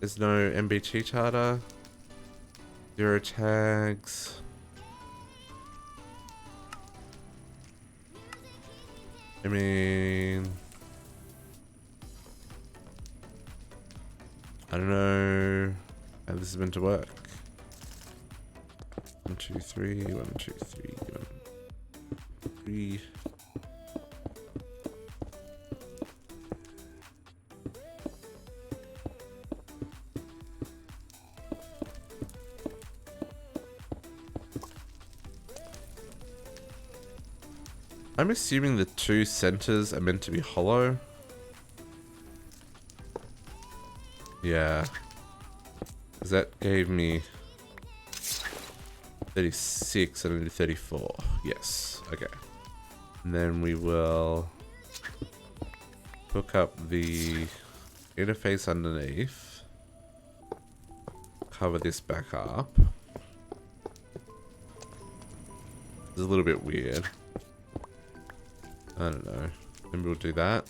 There's no MBT charter. 0 tags. I mean, I don't know how this is meant to work. 1, 2, 3, 1, 2, 3, 1, 3. I'm assuming the 2 centers are meant to be hollow. Yeah. Because that gave me 36 and I did 34. Yes. Okay. And then we will hook up the interface underneath. Cover this back up. It's a little bit weird. I don't know. Maybe we'll do that.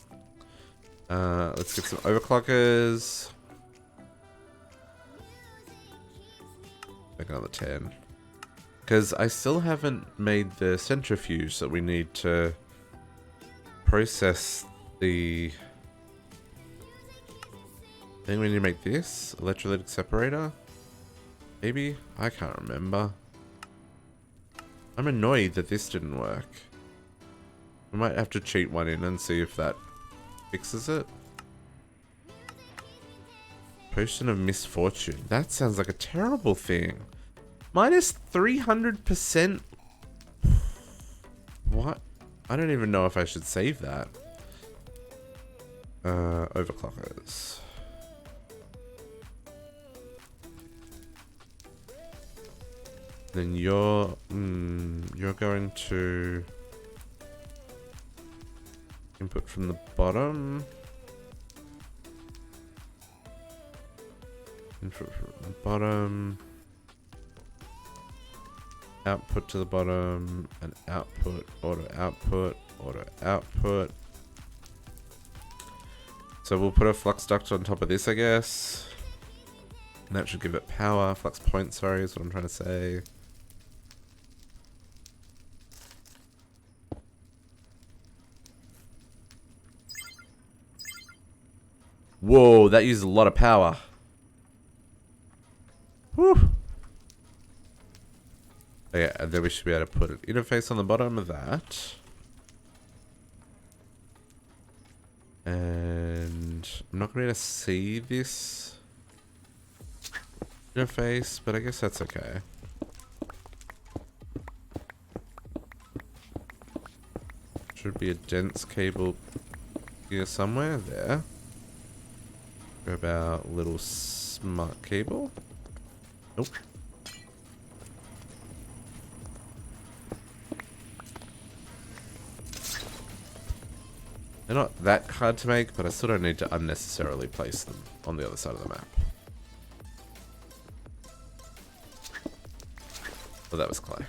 Let's get some overclockers. Make another 10. Because I still haven't made the centrifuge that we need to process the... I think we need to make this. Electrolytic separator. Maybe? I can't remember. I'm annoyed that this didn't work. I might have to cheat one in and see if that fixes it. Potion of Misfortune. That sounds like a terrible thing. Minus 300%. What? I don't even know if I should save that. Overclockers. Then you're going to input from the bottom. Input from the bottom. Output to the bottom. And output. Auto output. Auto output. So we'll put a flux duct on top of this, I guess. And that should give it power. Flux point, sorry, is what I'm trying to say. Whoa, that used a lot of power. Whew. Okay, and then we should be able to put an interface on the bottom of that. And I'm not going to be able to see this interface, but I guess that's okay. Should be a dense cable here somewhere. There. About little smart cable. Nope. They're not that hard to make, but I still don't need to unnecessarily place them on the other side of the map. Well, that was clay.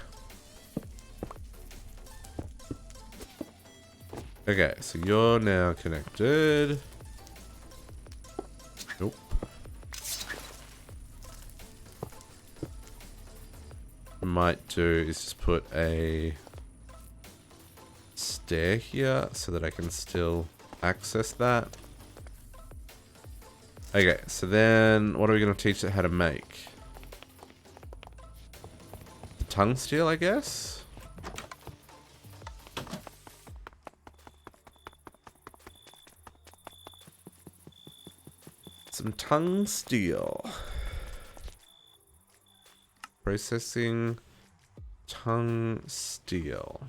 Okay, so you're now connected. Nope. What I might do is just put a stair here so that I can still access that. Okay, so then what are we going to teach it how to make? The tongue steel, I guess? Some tongue steel. Processing tongue steel.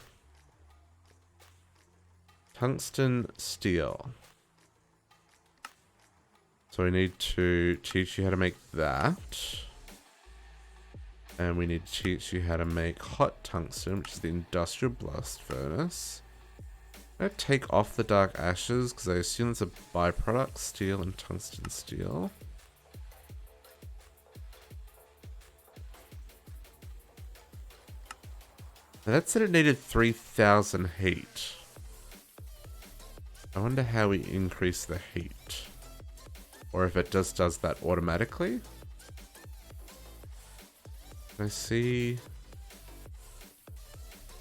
Tungsten steel. So we need to teach you how to make that. And we need to teach you how to make hot tungsten, which is the industrial blast furnace. I'm going to take off the dark ashes because I assume it's a byproduct, steel and tungsten steel. Now that said it needed 3000 heat. I wonder how we increase the heat. Or if it just does that automatically. Can I see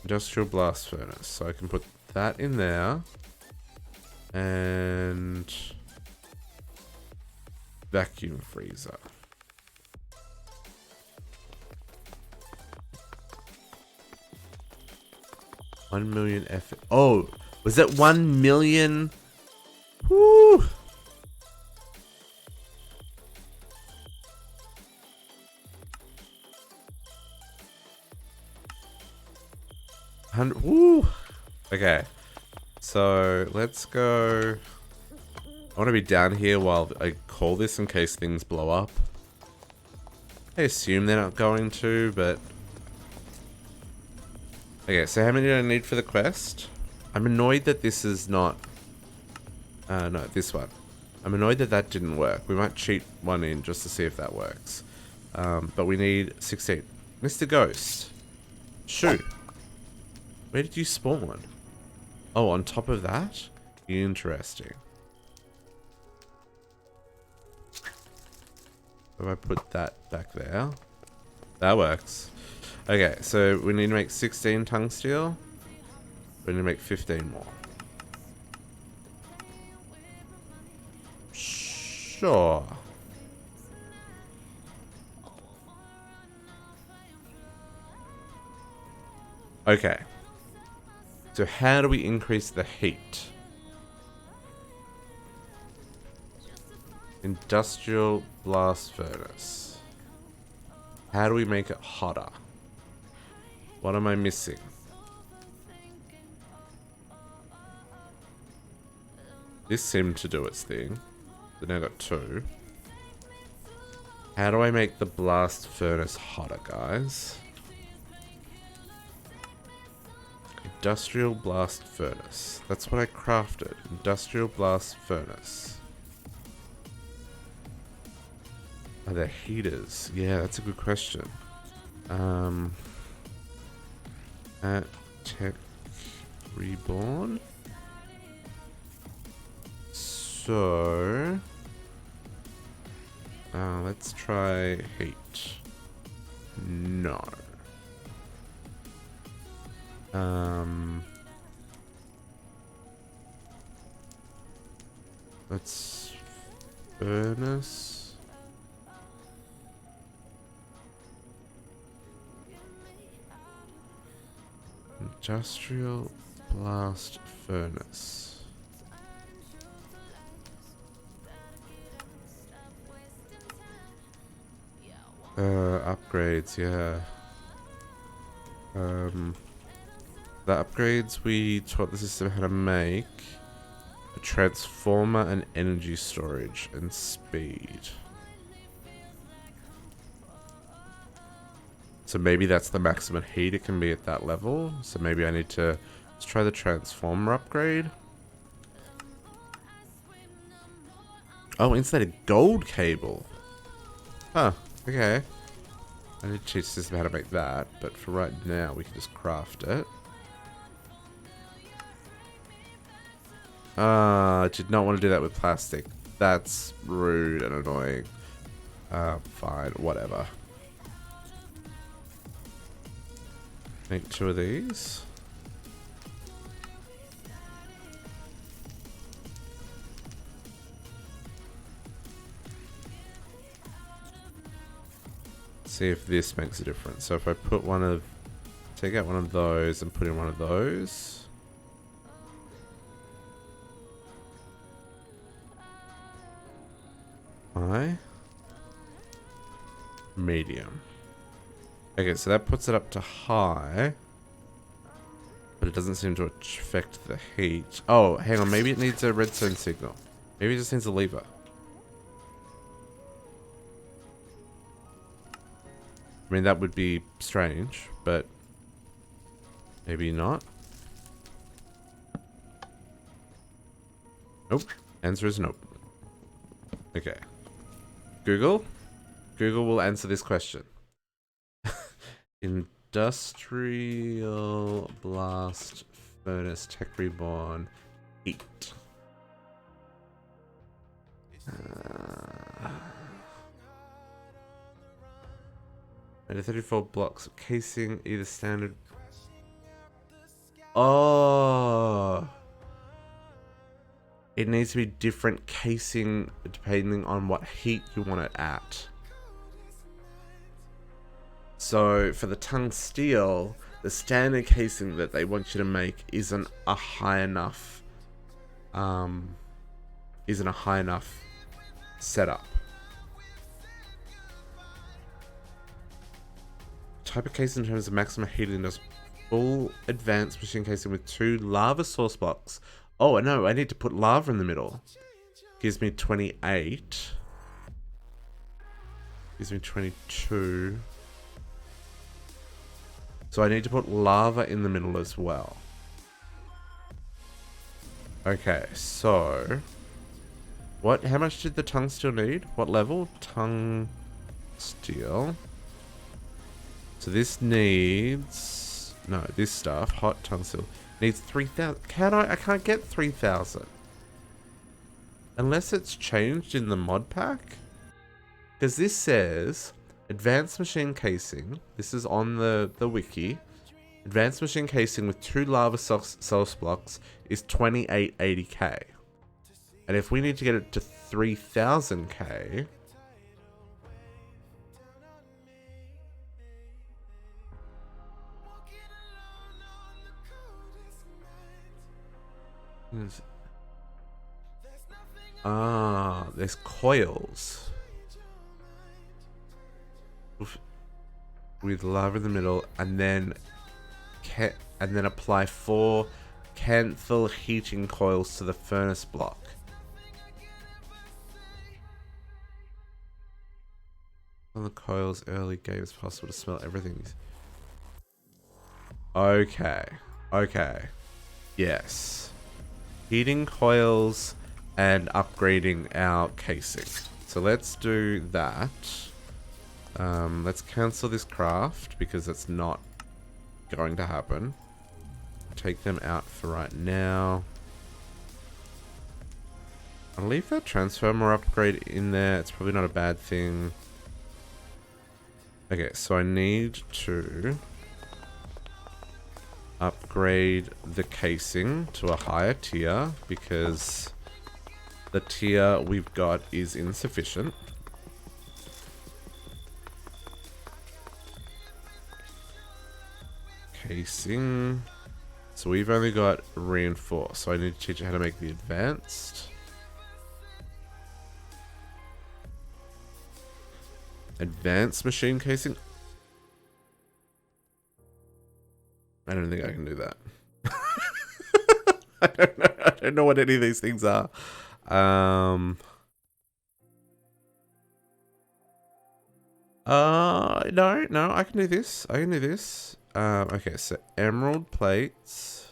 industrial blast furnace? So I can put that in there. And vacuum freezer. $1 million F. Oh, was that 1 million? Woo! Woo! Okay, so let's go. I want to be down here while I call this in case things blow up. I assume they're not going to, but okay. So how many do I need for the quest? I'm annoyed that this is not. No, this one. I'm annoyed that that didn't work. We might cheat one in just to see if that works. But we need 16. Mr. Ghost. Shoot. Where did you spawn? Oh, on top of that? Interesting. If I put that back there. That works. Okay, so we need to make 16 tongue steel. We need to make 15 more. Sure. Okay. So how do we increase the heat? Industrial blast furnace. How do we make it hotter? What am I missing? This seemed to do its thing. But now I've got 2. How do I make the blast furnace hotter, guys? Industrial blast furnace. That's what I crafted. Industrial blast furnace. Are there heaters? Yeah, that's a good question. At Tech Reborn. So let's try heat. No. Let's furnace. Industrial blast furnace. Upgrades, yeah. The upgrades we taught the system how to make a transformer and energy storage and speed. So maybe that's the maximum heat it can be at that level. So maybe I need to let's try the transformer upgrade. Oh, insulated gold cable. Huh, okay. I need to teach the system how to make that, but for right now, we can just craft it. I did not want to do that with plastic. That's rude and annoying. Fine, whatever. Make 2 of these. See if this makes a difference. So if I put take out one of those and put in one of those. High. Medium. Okay, so that puts it up to high. But it doesn't seem to affect the heat. Oh, hang on. Maybe it needs a redstone signal. Maybe it just needs a lever. I mean, that would be strange, but maybe not. Nope. Answer is nope. Okay. Google? Google will answer this question. Industrial blast furnace tech reborn heat. And 34 blocks of casing, either standard. Oh, it needs to be different casing depending on what heat you want it at. So for the tung steel, the standard casing that they want you to make isn't a high enough setup. Type of casing in terms of maximum heating does full advanced machine casing with 2 lava source blocks. Oh no, I need to put lava in the middle. Gives me 28. Gives me 22. So I need to put lava in the middle as well. Okay, so how much did the tung steel need? What level? Tung steel. So this needs, no, this stuff, hot tung steel, needs 3,000. I can't get 3,000. Unless it's changed in the mod pack. Because this says, advanced machine casing, this is on the wiki, advanced machine casing with 2 lava source blocks is 2880k. And if we need to get it to 3000k, there's coils with lava in the middle, and then apply 4 Canthal heating coils to the furnace block. On the coils early game, it's possible to smell everything. Okay. Yes. Heating coils and upgrading our casing. So let's do that. Let's cancel this craft because that's not going to happen. Take them out for right now. I'll leave that transformer upgrade in there. It's probably not a bad thing. Okay, so I need to upgrade the casing to a higher tier because the tier we've got is insufficient. Casing. So we've only got reinforced, so I need to teach you how to make the advanced. Advanced machine casing. I don't think I can do that. I don't know what any of these things are. No, I can do this. Okay, so emerald plates.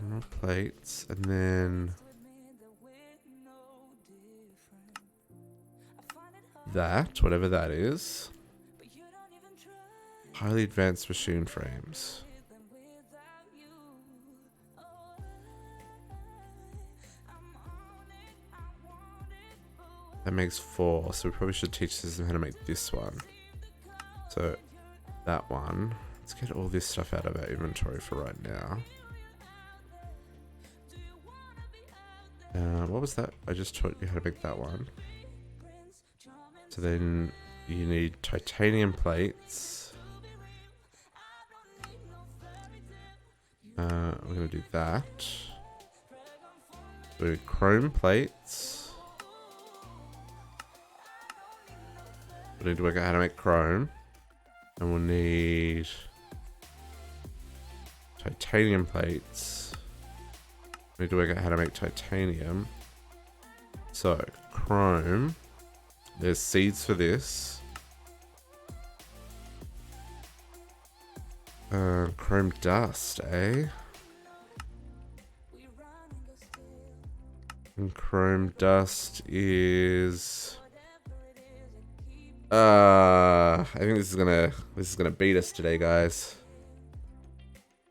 More plates, and then that, whatever that is. Highly advanced machine frames. That makes 4, so we probably should teach this how to make this one. So, that one. Let's get all this stuff out of our inventory for right now. What was that? I just taught you how to make that one. So then you need titanium plates. We're going to do that. We need chrome plates. We need to work out how to make chrome. And we'll need titanium plates. We need to work out how to make titanium. So, chrome. There's seeds for this. Chrome dust, eh? And chrome dust is... I think this is gonna beat us today, guys.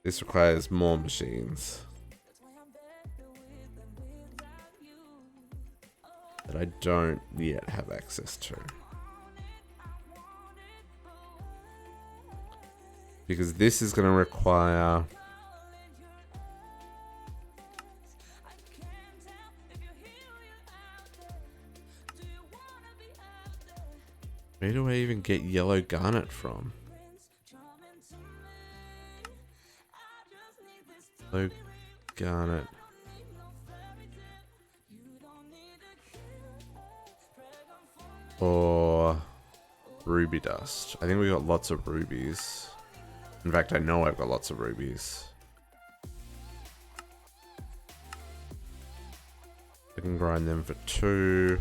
This requires more machines that I don't yet have access to. Because this is gonna require... Where do I even get yellow garnet from? Yellow garnet. Or ruby dust. I think we got lots of rubies. In fact, I know I've got lots of rubies. I can grind them for 2.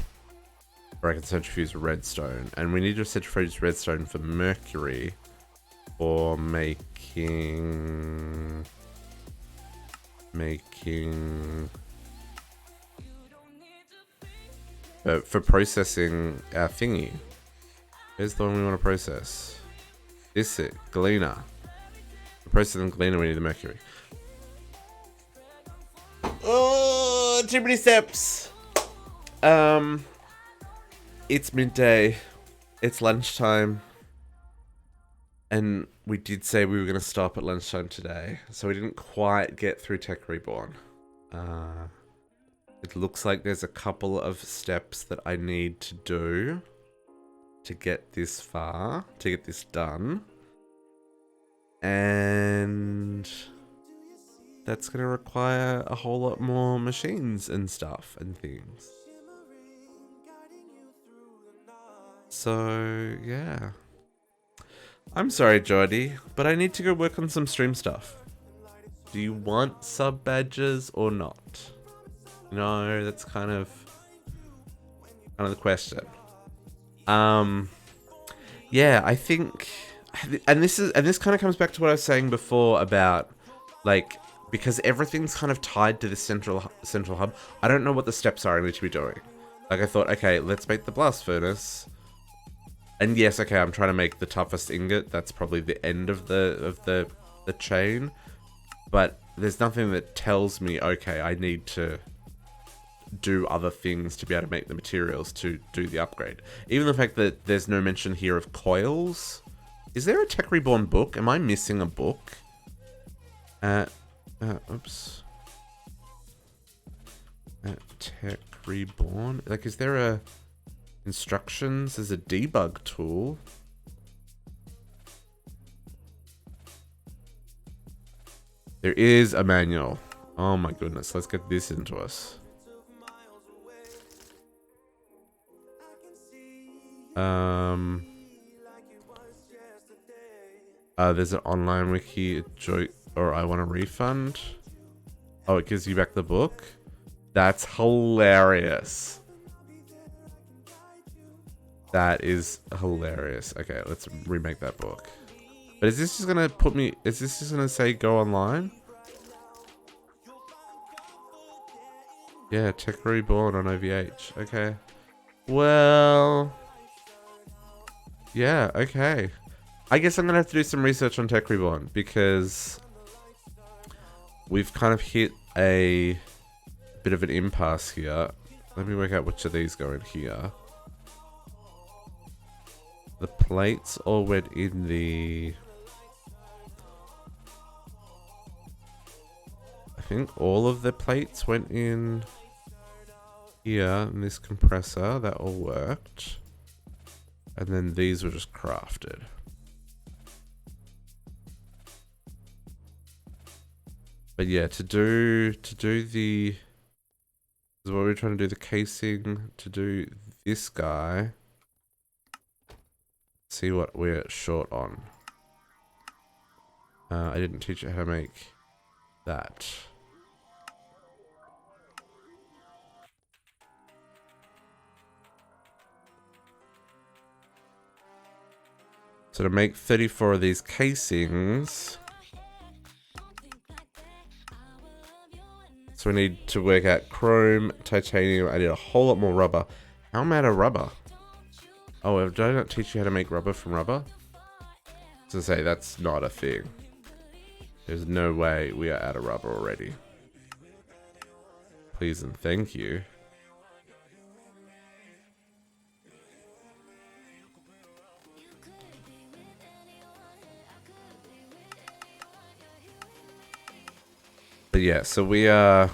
Or I can centrifuge redstone. And we need to centrifuge redstone for mercury. For making... for processing our thingy. Here's the one we want to process. This it, Galena. For processing Galena, we need the mercury. Oh, too many steps. It's midday. It's lunchtime. And we did say we were going to stop at lunchtime today. So we didn't quite get through Tech Reborn. It looks like there's a couple of steps that I need to do to get this far, to get this done. And that's going to require a whole lot more machines and stuff and things. So, yeah. I'm sorry, Jordy, but I need to go work on some stream stuff. Do you want sub badges or not? No, that's kind of the question. Yeah, I think, and this kind of comes back to what I was saying before about, like, because everything's kind of tied to the central hub. I don't know what the steps are I need to be doing. Like, I thought, okay, let's make the blast furnace. And yes, okay, I'm trying to make the toughest ingot. That's probably the end of the chain. But there's nothing that tells me, okay, I need to do other things to be able to make the materials to do the upgrade. Even the fact that there's no mention here of coils. Is there a Tech Reborn book? Am I missing a book? Oops. Tech Reborn? Like, is there a... Instructions? There's a debug tool. There is a manual. Oh my goodness, let's get this into us. There's an online wiki, or I want a refund. Oh, it gives you back the book? That's hilarious. That is hilarious. Okay, let's remake that book. But is this just gonna put me... Is this just gonna say go online? Yeah, Tech Reborn on OVH. Okay. Well... Yeah, okay. I guess I'm going to have to do some research on Tech Reborn because we've kind of hit a bit of an impasse here. Let me work out which of these go in here. The plates all went in the... I think all of the plates went in here in this compressor. That all worked. And then these were just crafted. But yeah, to do the... Is what we're trying to do, the casing, to do this guy. See what we're short on. I didn't teach you how to make that. So to make 34 of these casings, so we need to work out chrome, titanium. I need a whole lot more rubber. How am I out of rubber? Oh, did I not teach you how to make rubber from rubber? To say that's not a thing. There's no way we are out of rubber already. Please and thank you. But yeah, so we are...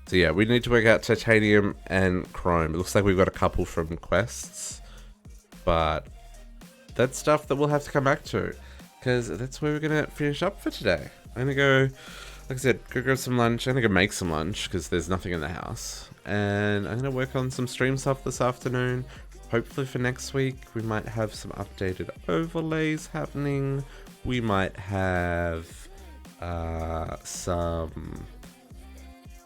So yeah, we need to work out titanium and chrome. It looks like we've got a couple from quests. But that's stuff that we'll have to come back to. Because that's where we're going to finish up for today. I'm going to go, like I said, go grab some lunch. I'm going to go make some lunch because there's nothing in the house. And I'm going to work on some stream stuff this afternoon. Hopefully for next week, we might have some updated overlays happening. We might have... some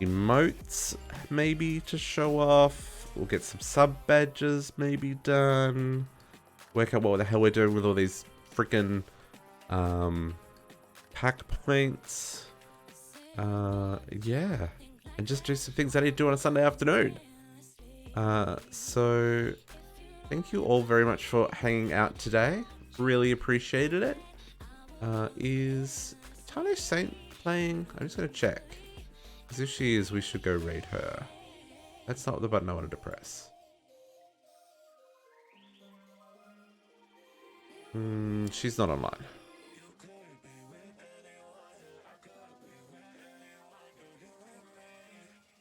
emotes maybe to show off. We'll get some sub badges maybe done. Work out what the hell we're doing with all these freaking pack points. Yeah, and just do some things I need to do on a Sunday afternoon. So thank you all very much for hanging out today. Really appreciated it. Is Tano Saint playing? I'm just gonna check. Because if she is, we should go raid her. That's not the button I wanted to press. She's not online.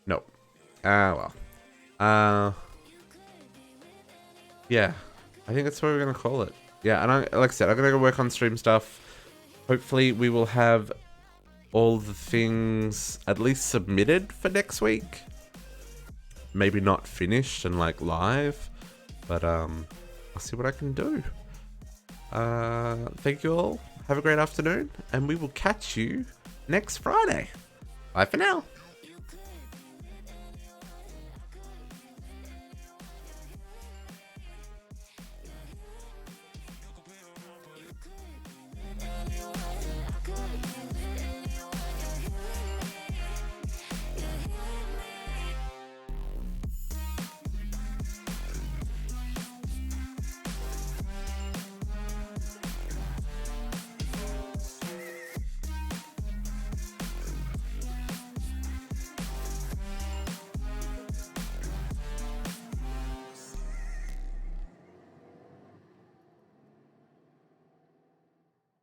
Nope. Well. Yeah. I think that's what we're gonna call it. Yeah, and like I said, I'm gonna go work on stream stuff. Hopefully we will have all the things at least submitted for next week. Maybe not finished and like live, but I'll see what I can do. Thank you all. Have a great afternoon, and we will catch you next Friday. Bye for now.